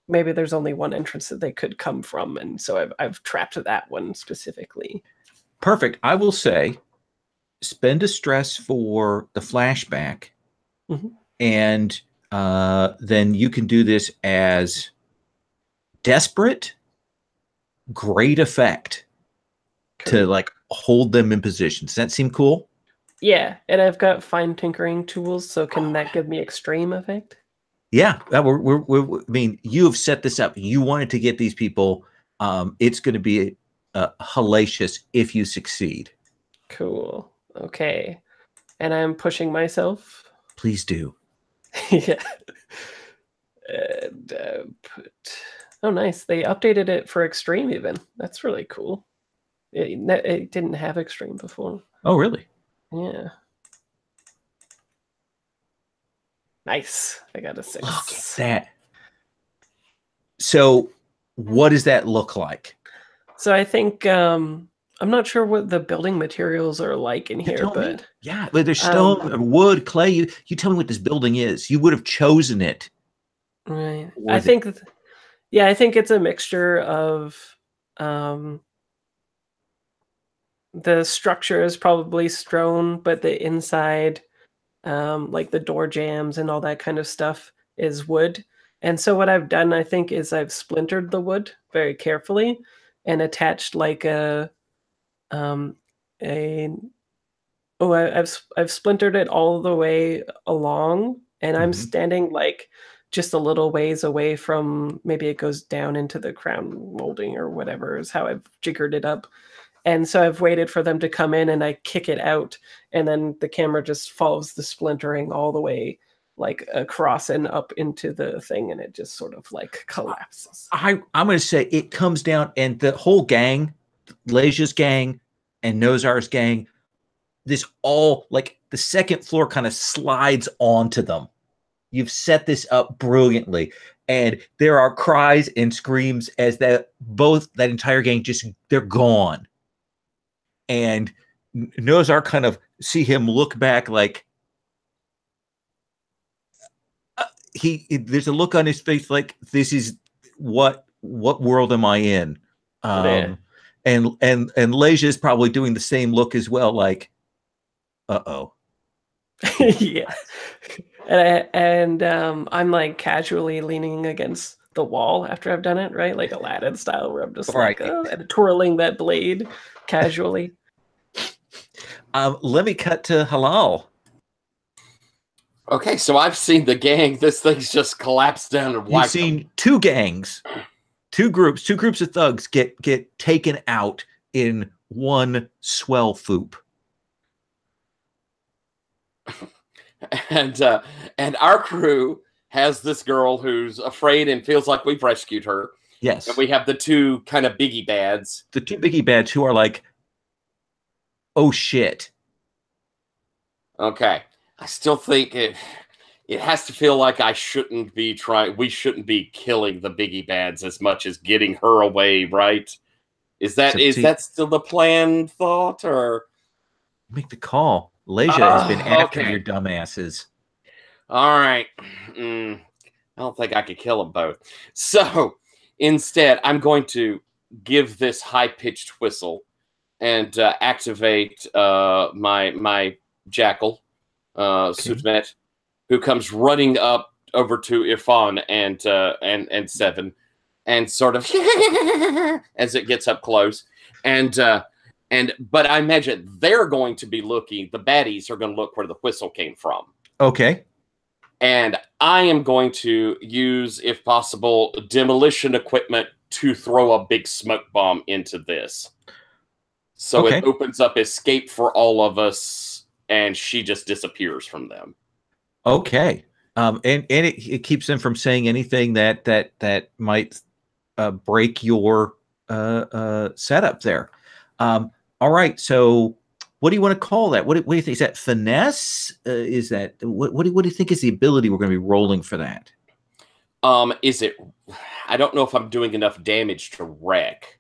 maybe there's only one entrance that they could come from, and so I've trapped that one specifically. Perfect. I will say, spend a stress for the flashback, and then you can do this as desperate, great effect to like hold them in position. Does that seem cool? Yeah, and I've got fine tinkering tools, so can that give me extreme effect? Yeah, I mean, you have set this up. You wanted to get these people. It's going to be hellacious if you succeed. Cool. Okay. And I'm pushing myself. Please do. Yeah. And oh, nice. They updated it for extreme even. That's really cool. It didn't have extreme before. Oh, really? Yeah. Nice. I got a 6. Look at that. So what does that look like? So I think I'm not sure what the building materials are like in here, but yeah, but there's stone, wood, clay. You tell me what this building is. You would have chosen it. Right. I think it's a mixture of the structure is probably stone, but the inside, like the door jambs and all that kind of stuff, is wood. And so what I've done, I think, is I've splintered the wood very carefully and attached like I've splintered it all the way along, and I'm standing like just a little ways away from, maybe it goes down into the crown molding or whatever is how I've jiggered it up. And so I've waited for them to come in and I kick it out, and then the camera just follows the splintering all the way like across and up into the thing, and it just sort of like collapses. I'm going to say it comes down, and the whole gang, Leja's gang and Nozar's gang, this all, like the second floor kind of slides onto them. You've set this up brilliantly, and there are cries and screams as that entire gang they're gone. And Nozar kind see him look back like there's a look on his face like, this is what world am I in? And Leja is probably doing the same look as well, like, uh-oh. Yeah. And I'm like casually leaning against the wall after I've done it, right? Like Aladdin style, where I'm just like and twirling that blade casually. Let me cut to Halal. Okay, so I've seen the gang. This thing's just collapsed down and wiped. You've seen two gangs, two groups of thugs get taken out in one swell foop. And our crew has this girl who's afraid and feels like we've rescued her. Yes. And we have the two kind of biggie bads. The two biggie bads who are like, oh shit. Okay. I still think it has to feel like we shouldn't be killing the biggie bads as much as getting her away, right? Is that still the planned thought, or make the call? Leja has been after your dumbasses. All right. I don't think I could kill them both. So instead, I'm going to give this high-pitched whistle and activate my jackal, Sutmet, who comes running up over to Irfan and Seven, and sort of as it gets up close, but I imagine they're going to be looking. The baddies are going to look where the whistle came from. Okay. And I am going to use, if possible, demolition equipment to throw a big smoke bomb into this. So it opens up escape for all of us, and she just disappears from them. Okay. And it keeps them from saying anything that might break your setup there. All right. So what do you want to call that? What do you think? Is that finesse? Is that what do you think is the ability we're going to be rolling for that? Is it? I don't know if I'm doing enough damage to wreck.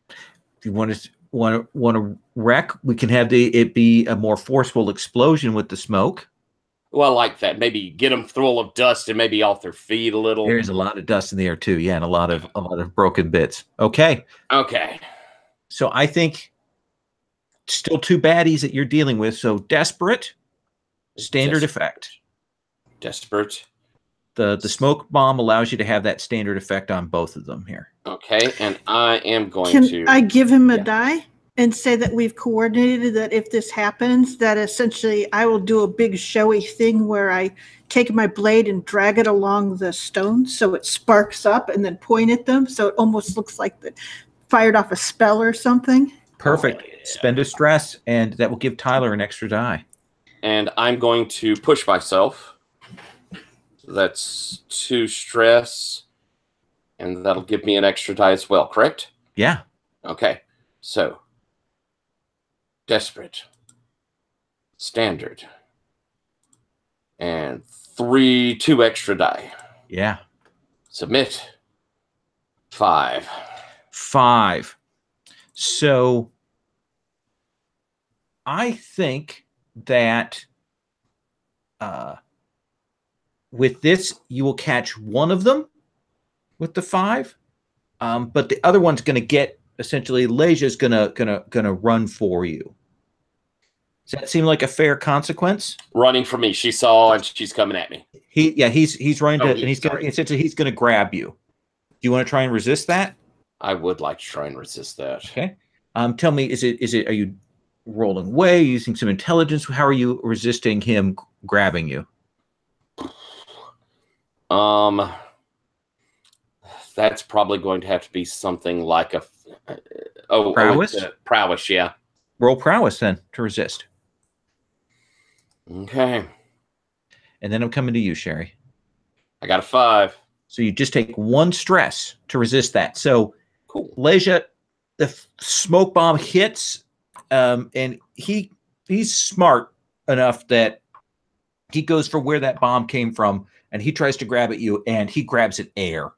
If you want to wreck, we can have it be a more forceful explosion with the smoke. Well, I like that. Maybe get them full of dust and maybe off their feet a little. There's a lot of dust in the air too, yeah, and a lot of broken bits. Okay. Okay. So I think still two baddies that you're dealing with. So desperate, standard effect. Desperate. The smoke bomb allows you to have that standard effect on both of them here. Okay, and I am going to. Can I give him a die and say that we've coordinated that if this happens, that essentially I will do a big showy thing where I take my blade and drag it along the stone so it sparks up and then point at them so it almost looks like the fired off a spell or something? Perfect. Oh, yeah. Spend a stress, and that will give Tyler an extra die. And I'm going to push myself. That's 2 stress, and that'll give me an extra die as well, correct? Yeah. Okay, so desperate, standard, and 2 extra die. Yeah. Submit. 5. So I think that with this, you will catch one of them with the 5, but the other one's going to get essentially. Leja's gonna run for you. Does that seem like a fair consequence? Running for me. She saw and she's coming at me. He's running to, and he's gonna grab you. Do you want to try and resist that? I would like to try and resist that. Okay. Tell me, is it? Are you rolling away, using some intelligence? How are you resisting him grabbing you? That's probably going to have to be something like a prowess. Prowess, yeah. Roll prowess then to resist. Okay. And then I'm coming to you, Sherry. I got a 5. So you just take 1 stress to resist that. So, cool. Leja, the smoke bomb hits, and he's smart enough that he goes for where that bomb came from, and he tries to grab at you, and he grabs at air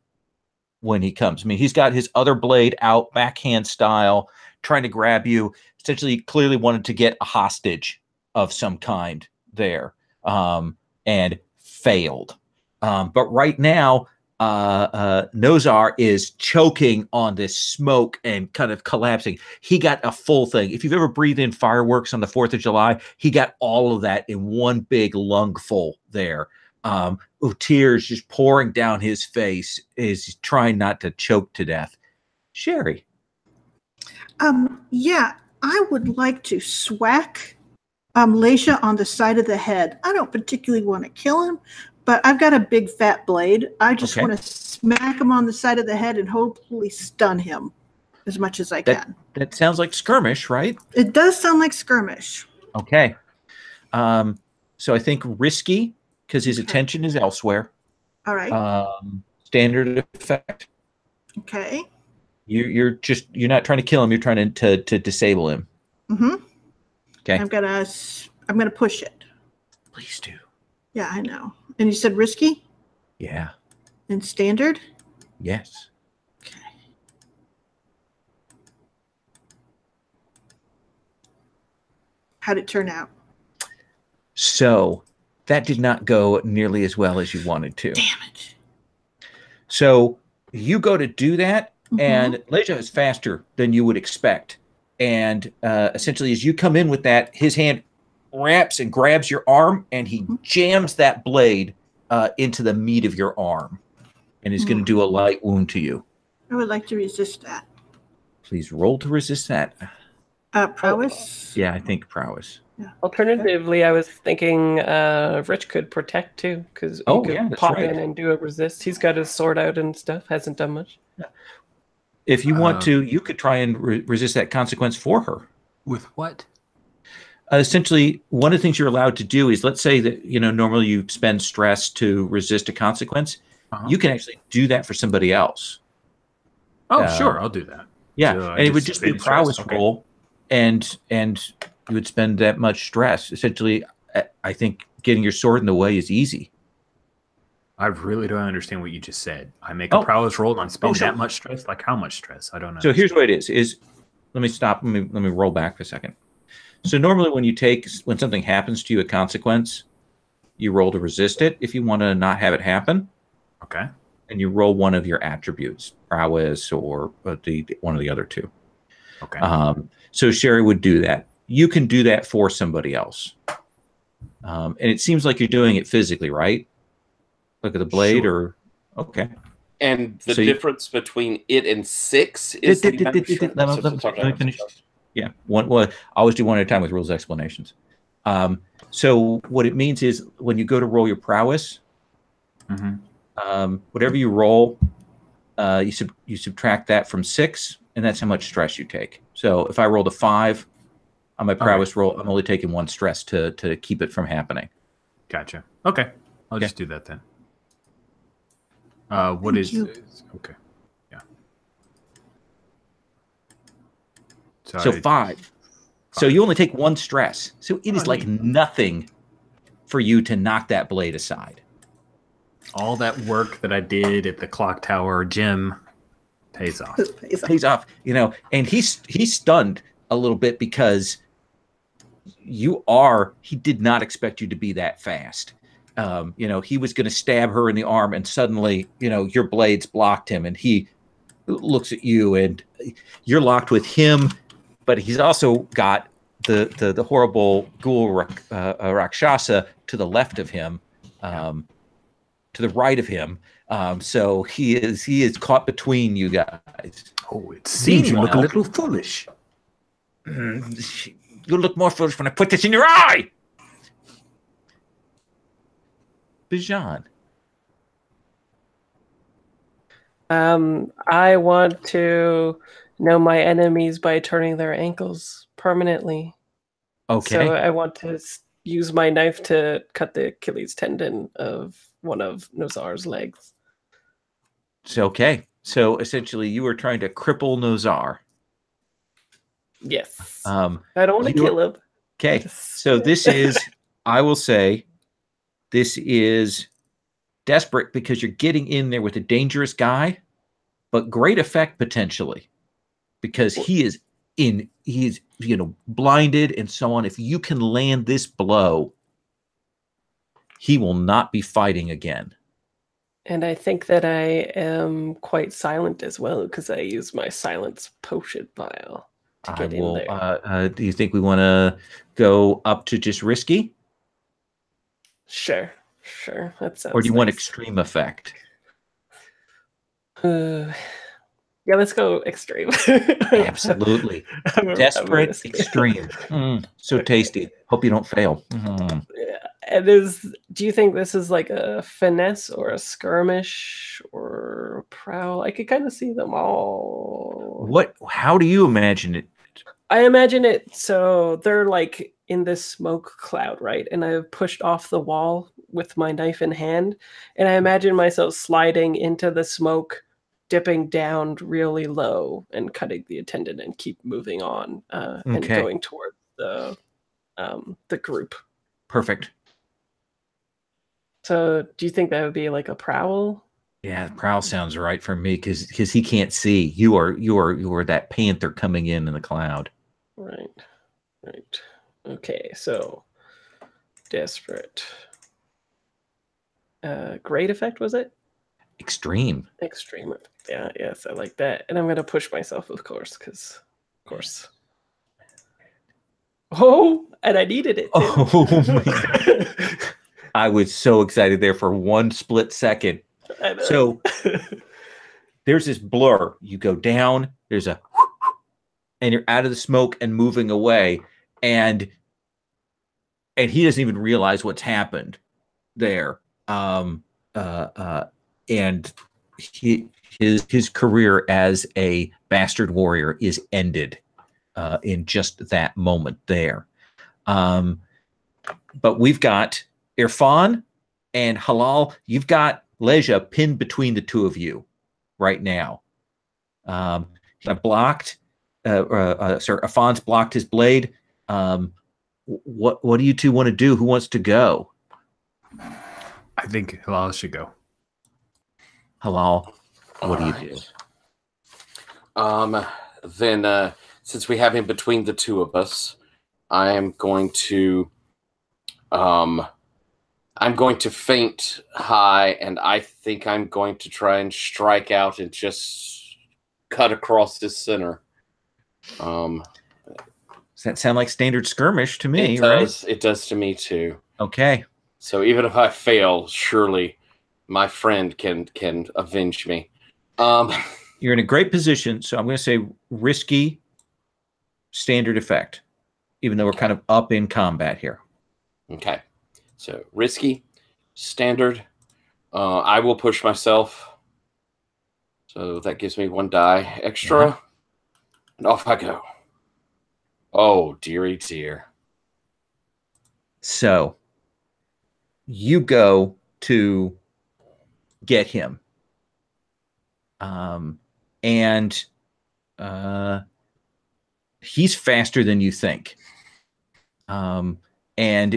when he comes. I mean, he's got his other blade out, backhand style, trying to grab you. Essentially, clearly wanted to get a hostage of some kind there, and failed. But right now, Nozar is choking on this smoke and kind of collapsing. He got a full thing. If you've ever breathed in fireworks on the 4th of July, he got all of that in one big lungful there. Tears just pouring down his face as he's trying not to choke to death. Sherry. Yeah, I would like to swack Leisha on the side of the head. I don't particularly want to kill him, but I've got a big fat blade. I just want to smack him on the side of the head and hopefully stun him as much as I can. That sounds like skirmish, right? It does sound like skirmish. Okay. So I think risky because his attention is elsewhere. All right. Standard effect. Okay. You're not trying to kill him. You're trying to disable him. Mm-hmm. Okay. I'm gonna push it. Please do. Yeah, I know. And you said risky? Yeah. And standard? Yes. Okay. How'd it turn out? So that did not go nearly as well as you wanted to. Damn it. So you go to do that, and Leja is faster than you would expect. And essentially, as you come in with that, his hand wraps and grabs your arm, and he jams that blade into the meat of your arm, and is going to do a light wound to you. I would like to resist that. Please roll to resist that. Prowess. Yeah, I think prowess. Alternatively, I was thinking Rich could protect too, because he could yeah, that's pop right. in and do a resist. He's got his sword out and stuff. Hasn't done much. If you want to, you could try and resist that consequence for her. With what? Essentially, one of the things you're allowed to do is, let's say that normally you spend stress to resist a consequence. You can actually do that for somebody else. Oh, sure, I'll do that. Yeah, So and it would just be a prowess roll, and you would spend that much stress. Essentially, I think getting your sword in the way is easy. I really don't understand what you just said. I make a prowess roll and I spend that much stress? Like how much stress? I don't know. So here's what it is let me stop. Let me roll back for a second. So normally when something happens to you, a consequence, you roll to resist it if you want to not have it happen. Okay. And you roll one of your attributes, prowess or one of the other two. Okay. So Sherry would do that. You can do that for somebody else. And it seems like you're doing it physically, right? Look at the blade, Sure. Okay. And the difference between it and 6 is let me finish. Yeah. I always do one at a time with rules explanations. So what it means is when you go to roll your prowess, whatever you roll, you subtract that from 6, and that's how much stress you take. So if I rolled a 5 on my prowess roll, I'm only taking 1 stress to keep it from happening. Gotcha. Okay. I'll just do that then. Okay. Yeah. So 5. So you only take 1 stress. So it is like nothing for you to knock that blade aside. All that work that I did at the clock tower gym pays off. Pays off, and he's stunned a little bit because he did not expect you to be that fast. He was going to stab her in the arm, and suddenly, your blades blocked him, and he looks at you, and you're locked with him, but he's also got the horrible ghoul Rakshasa to the left of him, to the right of him. So he is caught between you guys. Oh, it seems you look a little foolish. You'll look more foolish when I put this in your eye. Bijan. I want to know my enemies by turning their ankles permanently. Okay. So I want to use my knife to cut the Achilles tendon of one of Nozar's legs. Okay. So essentially you were trying to cripple Nozar. Yes. I don't want to kill him. Okay. So this is, I will say, this is desperate because you're getting in there with a dangerous guy, but great effect potentially because he is blinded and so on. If you can land this blow, he will not be fighting again. And I think that I am quite silent as well because I use my silence potion vial to get in there. Do you think we want to go up to just risky? Sure. That sounds. Or do you nice. want extreme effect? Yeah, let's go extreme. Absolutely. Desperate, extreme. So tasty. Hope you don't fail. Yeah. And do you think this is like a finesse or a skirmish or a prowl? I could kind of see them all. How do you imagine it? I imagine it so they're like in this smoke cloud, right? And I've pushed off the wall with my knife in hand, and I imagine myself sliding into the smoke, dipping down really low and cutting the tendon and keep moving on and going towards the group. Perfect. So do you think that would be like a prowl? Yeah, prowl sounds right for me because he can't see. You are that panther coming in the cloud. Right. Okay, so desperate. Great effect, was it? Extreme. Yeah, yes, I like that. And I'm gonna push myself, of course, because of course. Oh, and I needed it too. Oh my God. I was so excited there for one split second. So there's this blur. You go down, there's a and you're out of the smoke and moving away, and he doesn't even realize what's happened there. And his career as a bastard warrior is ended in just that moment there. But we've got Irfan and Halal. You've got Leja pinned between the two of you right now. Blocked. Irfan's blocked his blade. What do you two want to do? Who wants to go? I think Halal should go. Halal, what do you do? Then, since we have him between the two of us, I am going to feint high, and I think I'm going to try and strike out and just cut across his center. Does that sound like standard skirmish to me? It does. Right? It does to me too. Okay. So even if I fail, surely my friend can avenge me. You're in a great position, so I'm going to say risky standard effect, even though we're kind of up in combat here. Okay. So risky, standard. I will push myself. So that gives me 1 die extra. And off I go. Oh, dearie dear. So you go to get him. And he's faster than you think. And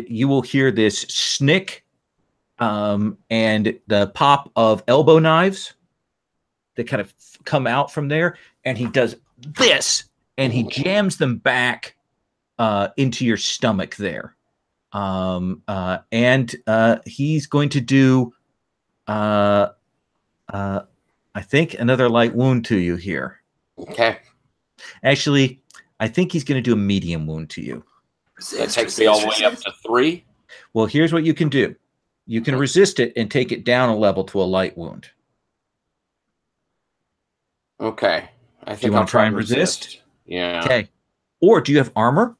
you will hear this snick and the pop of elbow knives that kind of come out from there. And he does this, and he jams them back into your stomach there. And he's going to do, I think, another light wound to you here. Okay. Actually, I think he's going to do a medium wound to you. That takes me all the way up to 3. Well, here's what you can do. You can resist it and take it down a level to a light wound. Okay. I think do you want to try and resist? Yeah. Okay. Or do you have armor?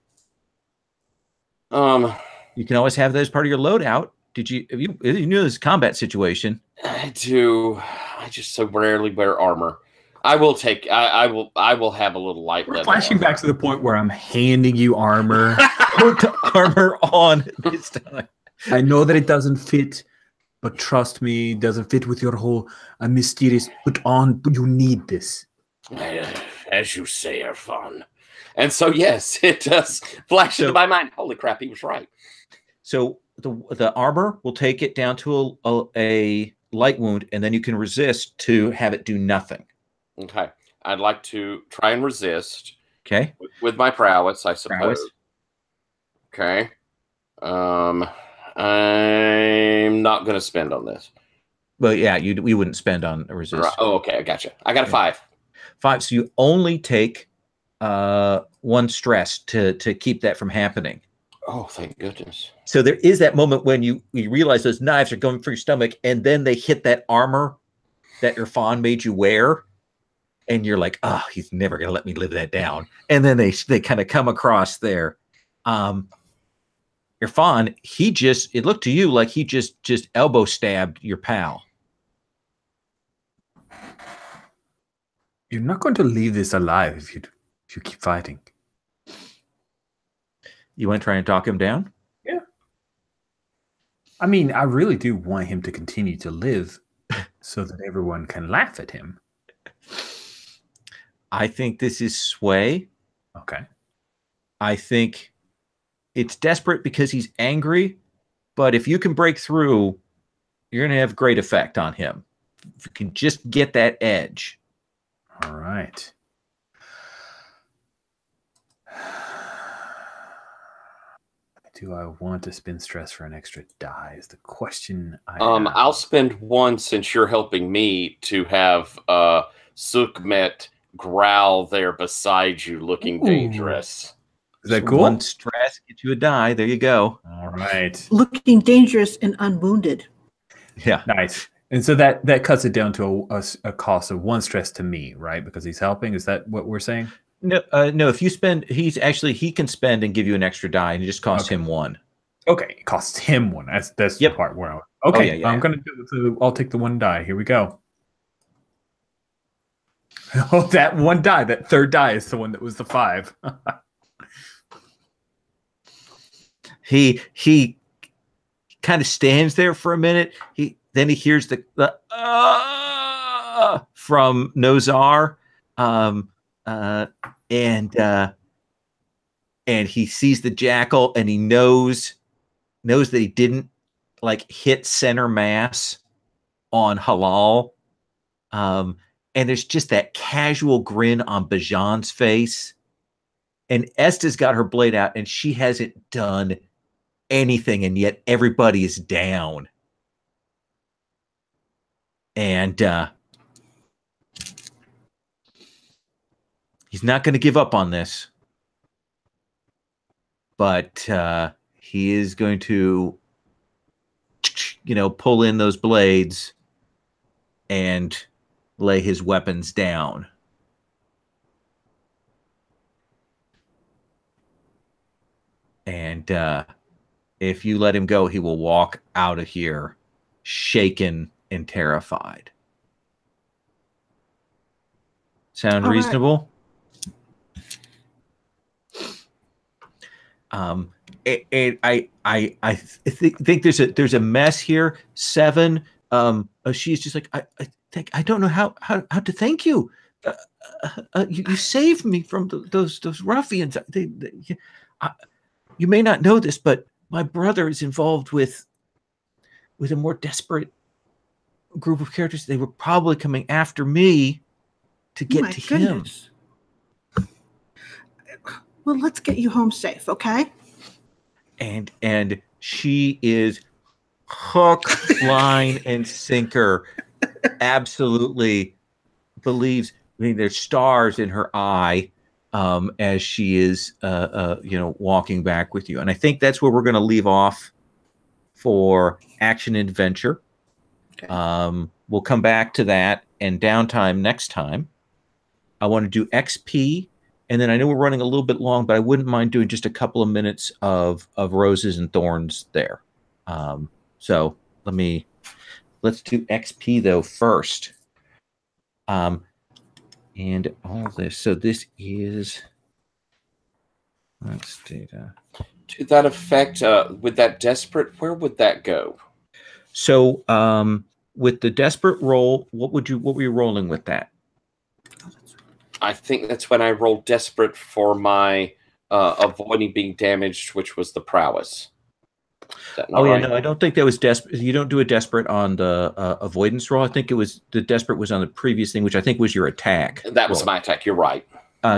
You can always have that as part of your loadout. You knew this combat situation? I do. I just so rarely wear armor. I will take. I will have a little light. We're flashing back to the point where I'm handing you armor. Put armor on this time. I know that it doesn't fit, but trust me, it doesn't fit with your whole mysterious. Put on. You need this. As you say, Irfan. And so yes, it does flash into my mind. Holy crap, he was right. So the armor will take it down to a light wound, and then you can resist to have it do nothing. Okay. I'd like to try and resist. Okay. With my prowess, I suppose. Okay. I'm not going to spend on this. Well, yeah, we wouldn't spend on a resist. Right. Oh, okay. I gotcha. I got a 5. 5. So you only take 1 stress to keep that from happening. Oh, thank goodness. So there is that moment when you realize those knives are going through your stomach, and then they hit that armor that Irfan made you wear. And you're like, oh, he's never going to let me live that down. And then they kind of come across there. Irfan, it looked to you like he just elbow stabbed your pal. You're not going to leave this alive if you keep fighting. You want to try and talk him down? Yeah. I mean, I really do want him to continue to live so that everyone can laugh at him. I think this is sway. Okay. I think it's desperate because he's angry, but if you can break through, you're going to have great effect on him. If you can just get that edge. All right. Do I want to spend stress for an extra die is the question I have. I'll spend 1 since you're helping me to have Sukmet growl there beside you looking dangerous. Is that cool? 1 stress, get you a die. There you go. All right. Looking dangerous and unwounded. Yeah. Nice. And so that cuts it down to a cost of 1 stress to me, right? Because he's helping. Is that what we're saying? No, no. If you spend, he can spend and give you an extra die, and it just costs him 1. Okay, it costs him 1. That's Yep. the part where yeah. I'm gonna I'll take the 1 die. Here we go. Oh, that 1 die, that third die is the one that was the 5. He kind of stands there for a minute. Then he hears the from Nozar, and he sees the jackal, and he knows that he didn't like hit center mass on Halal. And there's just that casual grin on Bajan's face. And Esta's got her blade out, and she hasn't done anything, and yet everybody is down. And he's not going to give up on this. But he is going to, pull in those blades and lay his weapons down. And if you let him go, he will walk out of here shaken and terrified. Sound All reasonable? Right. And I think there's a mess here. 7. She's just like, I don't know how to thank you. You saved me from those ruffians. You may not know this, but my brother is involved with a more desperate group of characters. They were probably coming after me to get to him. Well, let's get you home safe, okay? And she is hook, line, and sinker. Absolutely believes. I mean, there's stars in her eye as she is, walking back with you. And I think that's where we're going to leave off for action adventure. Okay. We'll come back to that and downtime next time. I want to do XP. And then I know we're running a little bit long, but I wouldn't mind doing just a couple of minutes of roses and thorns there. So let's do XP though first. And all this. So this is, let's data. To that effect, with that desperate, where would that go? So with the desperate roll, what were you rolling with that? I think that's when I rolled desperate for my avoiding being damaged, which was the prowess. Oh yeah, right? No, I don't think that was desperate. You don't do a desperate on the avoidance roll. I think it was the desperate was on the previous thing, which I think was your attack. That was my attack. You're right.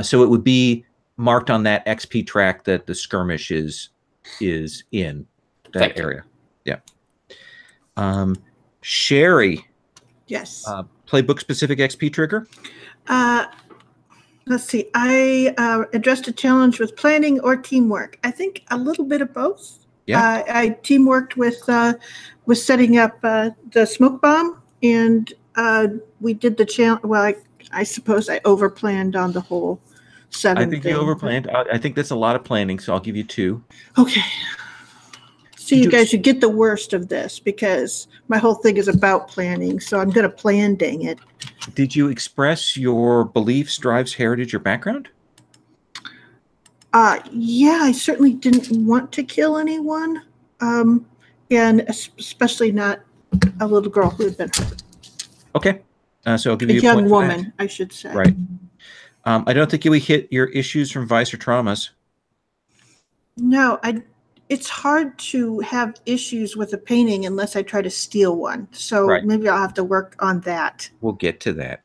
So it would be marked on that XP track that the skirmish is in that area. Yeah. Sherry. Yes. Playbook specific XP trigger. Let's see. I addressed a challenge with planning or teamwork. I think a little bit of both. Yeah. I teamworked with setting up the smoke bomb, and we did the challenge. Well, I suppose I overplanned on the whole 7. I think you overplanned. I think that's a lot of planning, so I'll give you 2. Okay. So you guys should get the worst of this because my whole thing is about planning. So I'm going to plan, dang it. Did you express your beliefs, drives, heritage, or background? Yeah, I certainly didn't want to kill anyone. And especially not a little girl who had been hurt. Okay. So I'll give you a young woman, I should say. Right. I don't think you would hit your issues from vice or traumas. No, it's hard to have issues with a painting unless I try to steal one. So maybe I'll have to work on that. We'll get to that.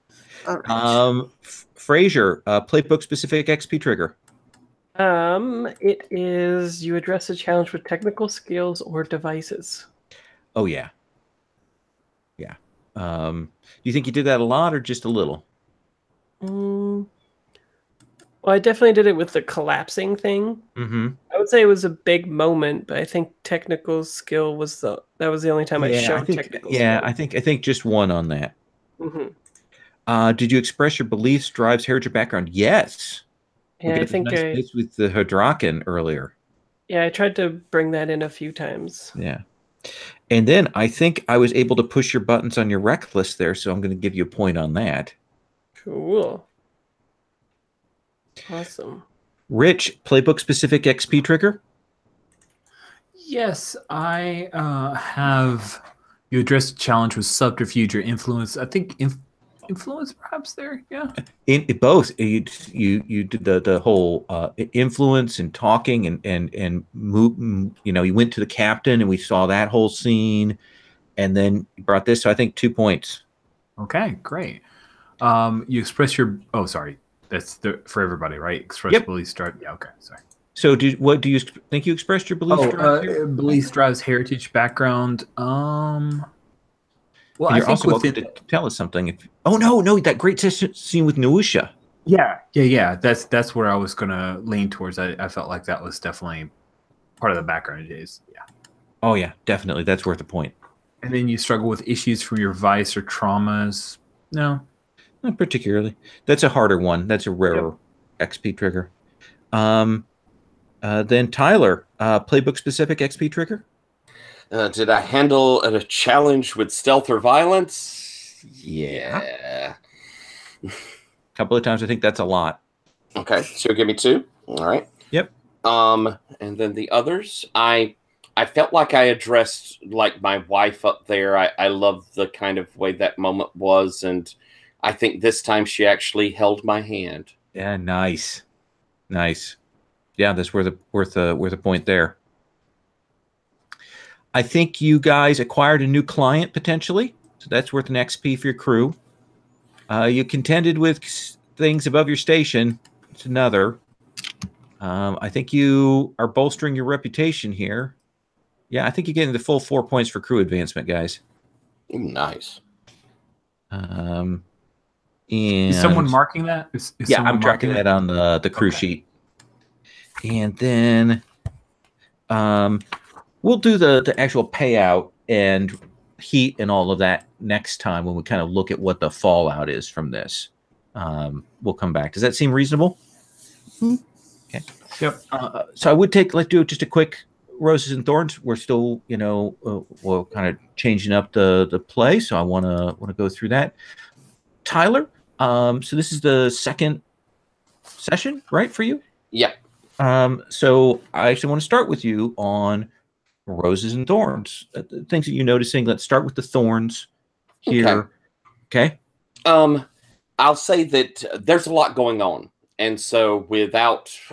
All right. Fraser, playbook specific XP trigger. It is you address a challenge with technical skills or devices. Oh yeah. Yeah. Do you think you did that a lot or just a little? Well, I definitely did it with the collapsing thing. Mm-hmm. I would say it was a big moment, but I think technical skill was the only time I showed technical skill. Yeah, I think just 1 on that. Mm-hmm. Did you express your beliefs, drives, heritage, or background? Yes. Yeah, we I got think nice bits with the Hadraken earlier. yeah, I tried to bring that in a few times. Yeah. And then I think I was able to push your buttons on your rec list there, so I'm going to give you a point on that. Cool. Awesome. Rich, playbook specific XP trigger? Yes, I have. You addressed a challenge with subterfuge or influence. I think influence perhaps there. Yeah. In both, you did the whole influence and talking and move. You went to the captain and we saw that whole scene, and then you brought this. So I think 2 points. Okay, great. You express your. Oh, sorry. That's for everybody, right? Express Yep. beliefs drive. Yeah. Okay. Sorry. So what do you think you expressed your beliefs? Beliefs drives heritage background. Well, And I you're think also welcome to tell us something. No, that great scene with Nausha. Yeah. That's where I was gonna lean towards. I felt like that was definitely part of the background days. Yeah. Oh yeah, definitely. That's worth a point. And then you struggle with issues from your vice or traumas. No. Not particularly. That's a harder one. That's a rarer XP trigger. Then Tyler, playbook specific XP trigger. Did I handle a challenge with stealth or violence? Yeah. A couple of times. I think that's a lot. Okay, so give me 2. All right. Yep. And then the others, I felt like I addressed like my wife up there. I love the kind of way that moment was, and I think this time she actually held my hand. Yeah, nice. Yeah, that's worth a point there. I think you guys acquired a new client potentially, so that's worth an XP for your crew. You contended with things above your station. It's another. I think you are bolstering your reputation here. Yeah, I think you're getting the full 4 points for crew advancement, guys. Ooh, nice. And is someone marking that? Yeah, I'm tracking that on the crew sheet. And then we'll do the actual payout and heat and all of that next time when we kind of look at what the fallout is from this. We'll come back. Does that seem reasonable? Mm-hmm. Okay. Yep. So I would let's do just a quick Roses and Thorns. We're still, we're kind of changing up the play. So I want to go through that. Tyler, so this is the second session, right, for you? Yeah. So I actually want to start with you on Roses and Thorns. Things that you're noticing. Let's start with the thorns here. Okay. I'll say that there's a lot going on. And so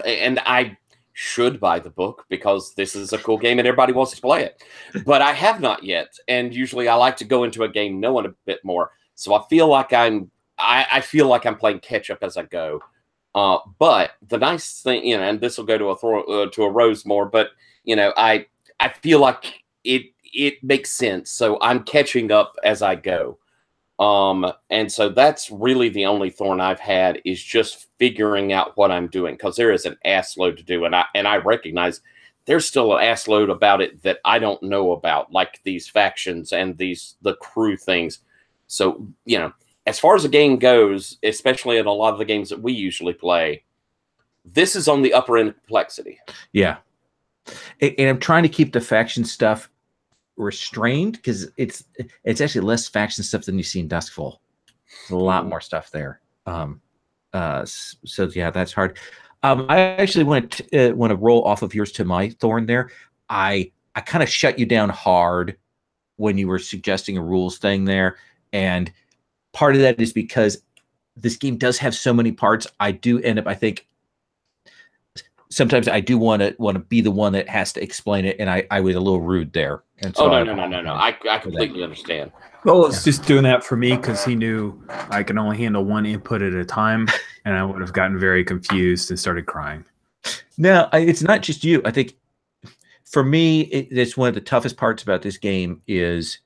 and I should buy the book because this is a cool game and everybody wants to play it. But I have not yet. And usually I like to go into a game knowing a bit more. So I feel like I feel like I'm playing catch up as I go. But the nice thing, and this will go to a rose more, but I feel like it makes sense. So I'm catching up as I go. And so that's really the only thorn I've had is just figuring out what I'm doing, because there is an ass load to do. And I recognize there's still an ass load about it that I don't know about, like these factions and the crew things. So, as far as the game goes, especially in a lot of the games that we usually play, this is on the upper end of complexity. Yeah. And I'm trying to keep the faction stuff restrained because it's actually less faction stuff than you see in Duskfall. There's a lot more stuff there. So yeah, that's hard. I actually want to roll off of yours to my thorn there. I kind of shut you down hard when you were suggesting a rules thing there, and part of that is because this game does have so many parts. I do end up, I think, sometimes I do want to be the one that has to explain it, and I was a little rude there. And so no. I completely understand. Well, it's just doing that for me because he knew I can only handle one input at a time, and I would have gotten very confused and started crying. No, it's not just you. I think for me, it's one of the toughest parts about this game is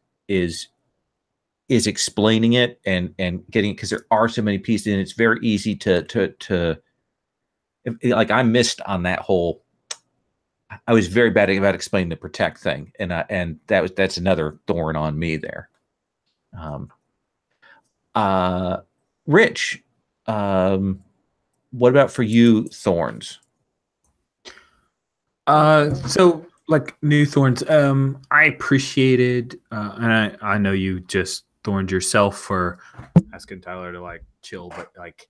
explaining it and getting it, because there are so many pieces, and it's very easy to like I missed on that whole. I was very bad about explaining the protect thing, and that's another thorn on me there. Rich, what about for you, Thorns? So like new thorns, I appreciated, and I know you just thorned yourself for asking Tyler to like chill, but like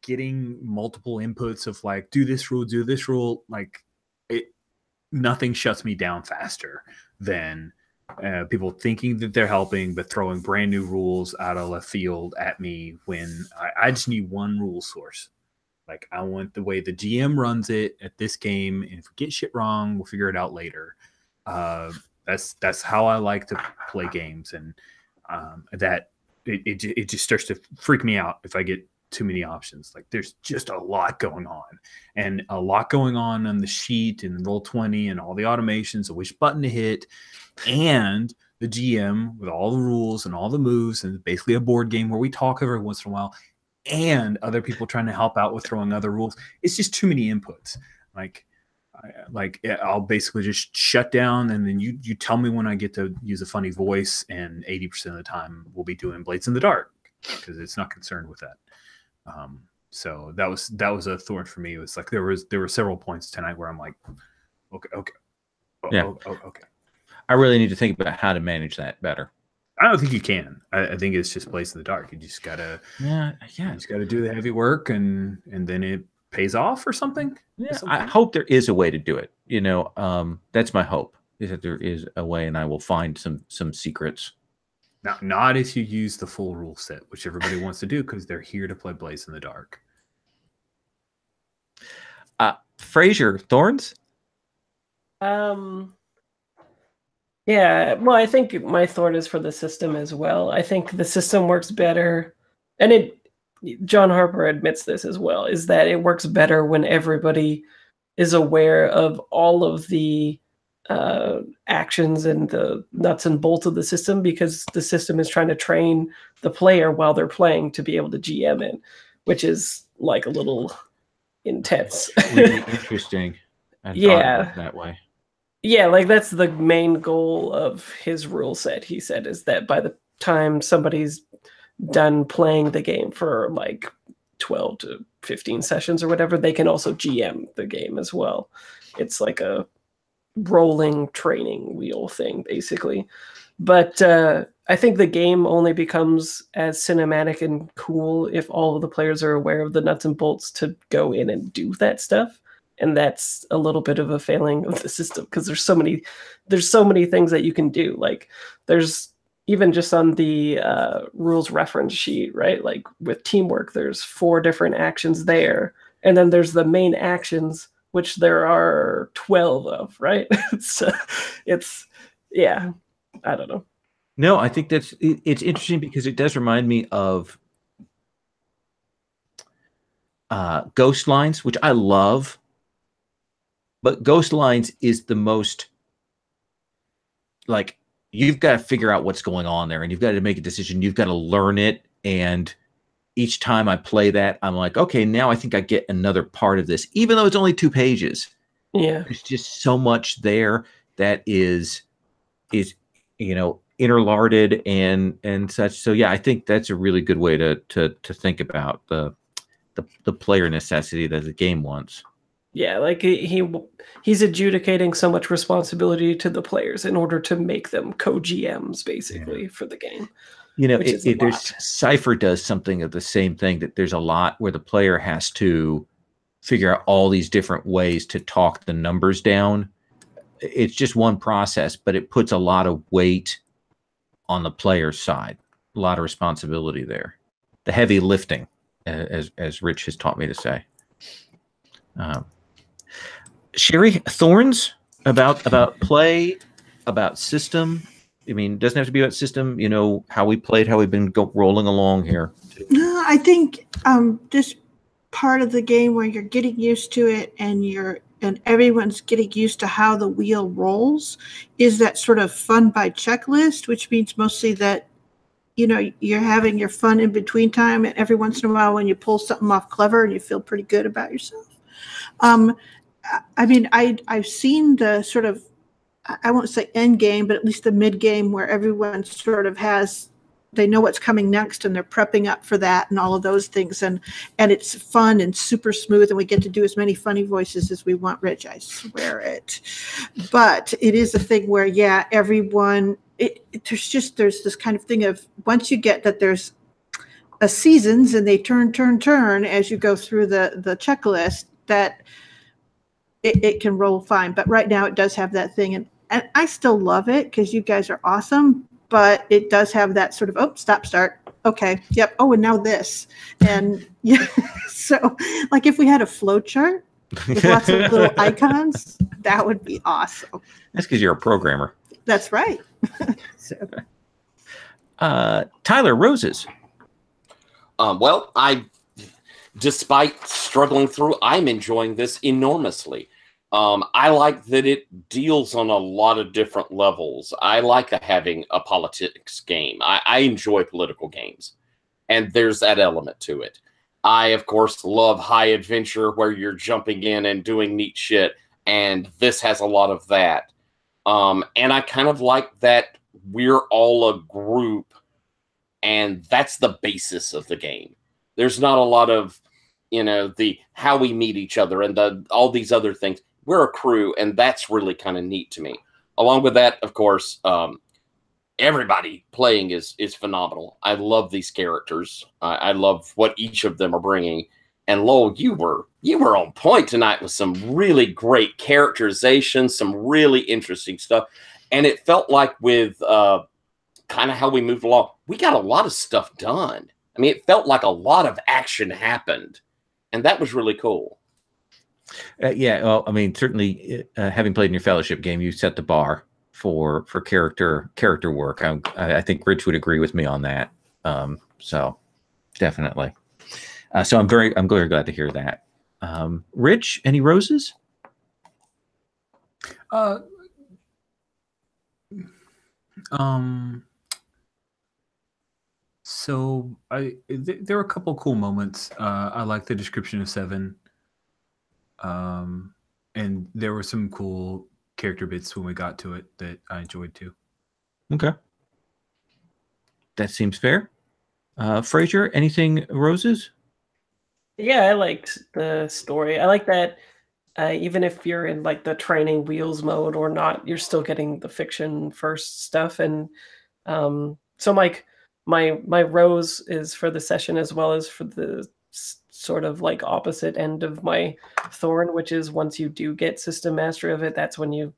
getting multiple inputs of like do this rule, like nothing shuts me down faster than people thinking that they're helping but throwing brand new rules out of left field at me when I just need one rule source. Like I want the way the GM runs it at this game, and if we get shit wrong, we'll figure it out later. That's how I like to play games, and that it just starts to freak me out if I get too many options. Like there's just a lot going on, and a lot going on the sheet and Roll20 and all the automations of which button to hit, and the GM with all the rules and all the moves, and basically a board game where we talk every once in a while, and other people trying to help out with throwing other rules. It's just too many inputs. I'll basically just shut down, and then you tell me when I get to use a funny voice, and 80% of the time we'll be doing Blades in the Dark because it's not concerned with that. So that was a thorn for me. It was like there were several points tonight where I'm like, okay. Okay. I really need to think about how to manage that better. I don't think you can. I think it's just Blades in the Dark. You just gotta you just gotta do the heavy work, and then it pays off or something. Yeah, I hope there is a way to do it. That's my hope, is that there is a way, and I will find some secrets. Not if you use the full rule set, which everybody wants to do because they're here to play Blades in the Dark. Fraser, Thorns? Yeah, well, I think my thorn is for the system as well. I think the system works better, and John Harper admits this as well, is that it works better when everybody is aware of all of the actions and the nuts and bolts of the system, because the system is trying to train the player while they're playing to be able to GM it, which is like a little intense. Really interesting. Yeah, that way. Yeah, like that's the main goal of his rule set, he said, is that by the time somebody's done playing the game for like 12 to 15 sessions or whatever, they can also GM the game as well. It's like a rolling training wheel thing, basically. But I think the game only becomes as cinematic and cool if all of the players are aware of the nuts and bolts to go in and do that stuff. And that's a little bit of a failing of the system, because there's so many things that you can do. Like there's even just on the rules reference sheet, right? Like with teamwork, there's 4 different actions there. And then there's the main actions, which there are 12 of, right? Yeah, I don't know. No, I think it's interesting because it does remind me of Ghost Lines, which I love. But Ghost Lines is the most, like, you've got to figure out what's going on there, and you've got to make a decision. You've got to learn it. And each time I play that, I'm like, okay, now I think I get another part of this, even though it's only 2 pages. Yeah. There's just so much there that is interlarded and such. So yeah, I think that's a really good way to think about the player necessity that the game wants. Yeah, like he's adjudicating so much responsibility to the players in order to make them co-GMs, basically, for the game. Cypher does something of the same thing, that there's a lot where the player has to figure out all these different ways to talk the numbers down. It's just one process, but it puts a lot of weight on the player's side, a lot of responsibility there. The heavy lifting, as Rich has taught me to say. Sherry, thorns about play, about system. I mean, it doesn't have to be about system. How we played, how we've been rolling along here. No, I think this part of the game where you're getting used to it and everyone's getting used to how the wheel rolls is that sort of fun by checklist, which means mostly that you're having your fun in between time, and every once in a while when you pull something off clever and you feel pretty good about yourself. I mean, I've seen the sort of, I won't say end game, but at least the mid game where everyone sort of has they know what's coming next, and they're prepping up for that and all of those things. And it's fun and super smooth, and we get to do as many funny voices as we want, Rich, I swear it. But it is a thing where, yeah, everyone, there's this kind of thing of once you get that there's a seasons and they turn as you go through the checklist, that it can roll fine. But right now it does have that thing. And I still love it because you guys are awesome. But it does have that sort of, stop, start. Okay. Yep. Oh, and now this. And yeah, so like if we had a flow chart with lots of little icons, that would be awesome. That's because you're a programmer. That's right. So. Tyler, roses. Well, despite struggling through, I'm enjoying this enormously. I like that it deals on a lot of different levels. I like having a politics game. I enjoy political games, and there's that element to it. I, of course, love high adventure where you're jumping in and doing neat shit, and this has a lot of that. And I kind of like that we're all a group, and that's the basis of the game. There's not a lot of, the how we meet each other and all these other things. We're a crew, and that's really kind of neat to me. Along with that, of course, everybody playing is phenomenal. I love these characters. I love what each of them are bringing. And Lowell, you were on point tonight with some really great characterization, some really interesting stuff. And it felt like with kind of how we moved along, we got a lot of stuff done. I mean, it felt like a lot of action happened, and that was really cool. Yeah, well, I mean, certainly having played in your fellowship game, you set the bar for character work. I think Rich would agree with me on that. So definitely. So I'm very glad to hear that. Rich, any roses? So there were a couple cool moments. I like the description of Seven. And there were some cool character bits when we got to it that I enjoyed too. Okay. That seems fair. Fraser, anything roses? Yeah, I liked the story. I like that even if you're in like the training wheels mode or not, you're still getting the fiction first stuff. And so like my rose is for the session as well as for the sort of like opposite end of my thorn, which is once you do get system mastery of it, that's when you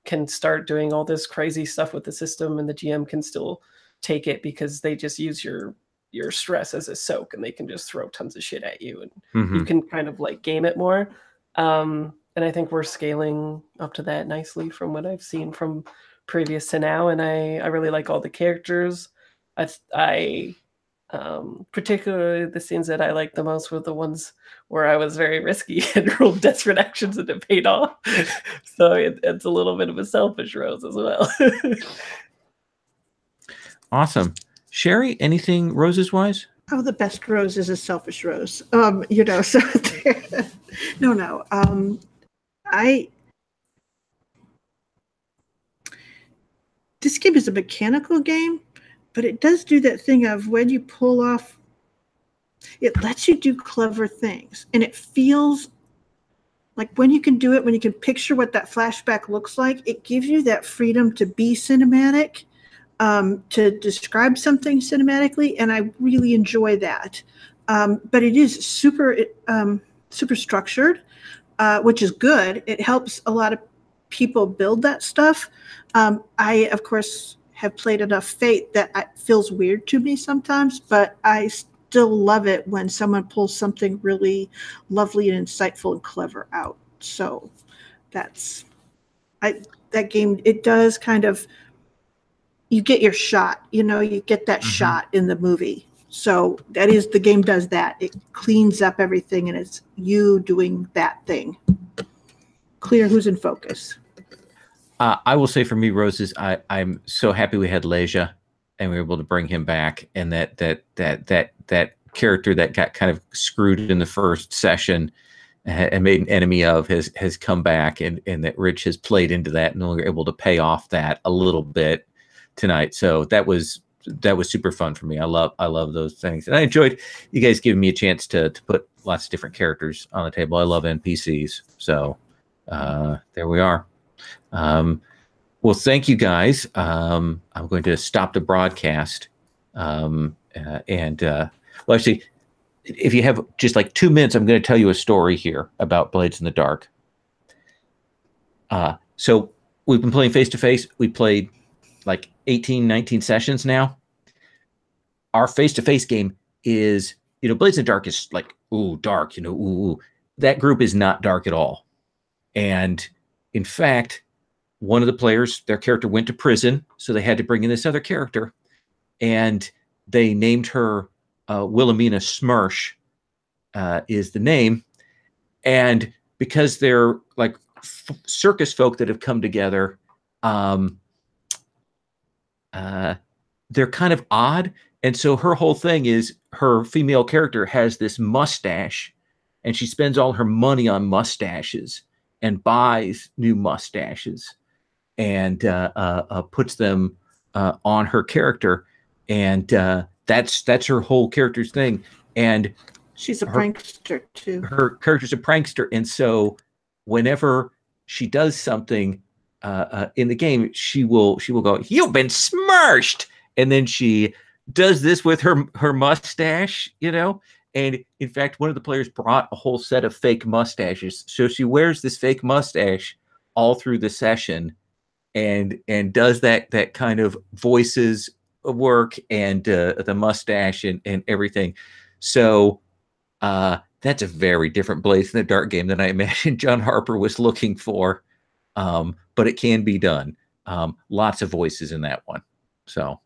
can start doing all this crazy stuff with the system, and the GM can still take it because they just use your stress as a soak, and they can just throw tons of shit at you, and you can kind of like game it more. And I think we're scaling up to that nicely from what I've seen from previous to now, and I really like all the characters. I particularly the scenes that I liked the most were the ones where I was very risky and rolled desperate actions and it paid off. So it's a little bit of a selfish rose as well. Awesome. Sherry, anything roses wise? Oh, the best rose is a selfish rose. So no. This game is a mechanical game, but it does do that thing of when you pull off, it lets you do clever things. And it feels like when you can do it, when you can picture what that flashback looks like, it gives you that freedom to be cinematic, to describe something cinematically. And I really enjoy that. But it is super structured, which is good. It helps a lot of people build that stuff. I, of course, have played enough Fate that it feels weird to me sometimes, but I still love it when someone pulls something really lovely and insightful and clever out. So that game, it does kind of, you get your shot, you get that shot in the movie. So the game does that. It cleans up everything and it's you doing that thing. Clear who's in focus. I will say for me, roses, I'm so happy we had Leja and we were able to bring him back, and that character that got kind of screwed in the first session and made an enemy of has come back, and that Rich has played into that, and we were able to pay off that a little bit tonight. So that was that was super fun for me. I love those things, and I enjoyed you guys giving me a chance to put lots of different characters on the table. I love NPCs, so there we are. Well, thank you guys. I'm going to stop the broadcast, well, actually, if you have just like 2 minutes, I'm going to tell you a story here about Blades in the Dark. So we've been playing face to face. We played like 18, 19 sessions now. Our face-to-face game is, Blades in the Dark is like, ooh, dark, ooh. That group is not dark at all. And in fact, one of the players, their character went to prison, so they had to bring in this other character. And they named her Wilhelmina Smersh is the name. And because they're like circus folk that have come together, they're kind of odd. And so her whole thing is her female character has this mustache, and she spends all her money on mustaches and buys new mustaches and puts them on her character. And that's her whole character's thing. And she's a prankster too. Her character's a prankster. And so whenever she does something in the game, she will go, "You've been smirched," and then she does this with her mustache, And in fact, one of the players brought a whole set of fake mustaches, so she wears this fake mustache all through the session, and does that kind of voices work and the mustache and everything. So that's a very different Blades in the Dark game than I imagined John Harper was looking for. But it can be done. Lots of voices in that one. So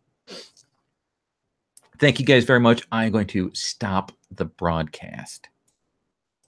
thank you guys very much. I'm going to stop the broadcast.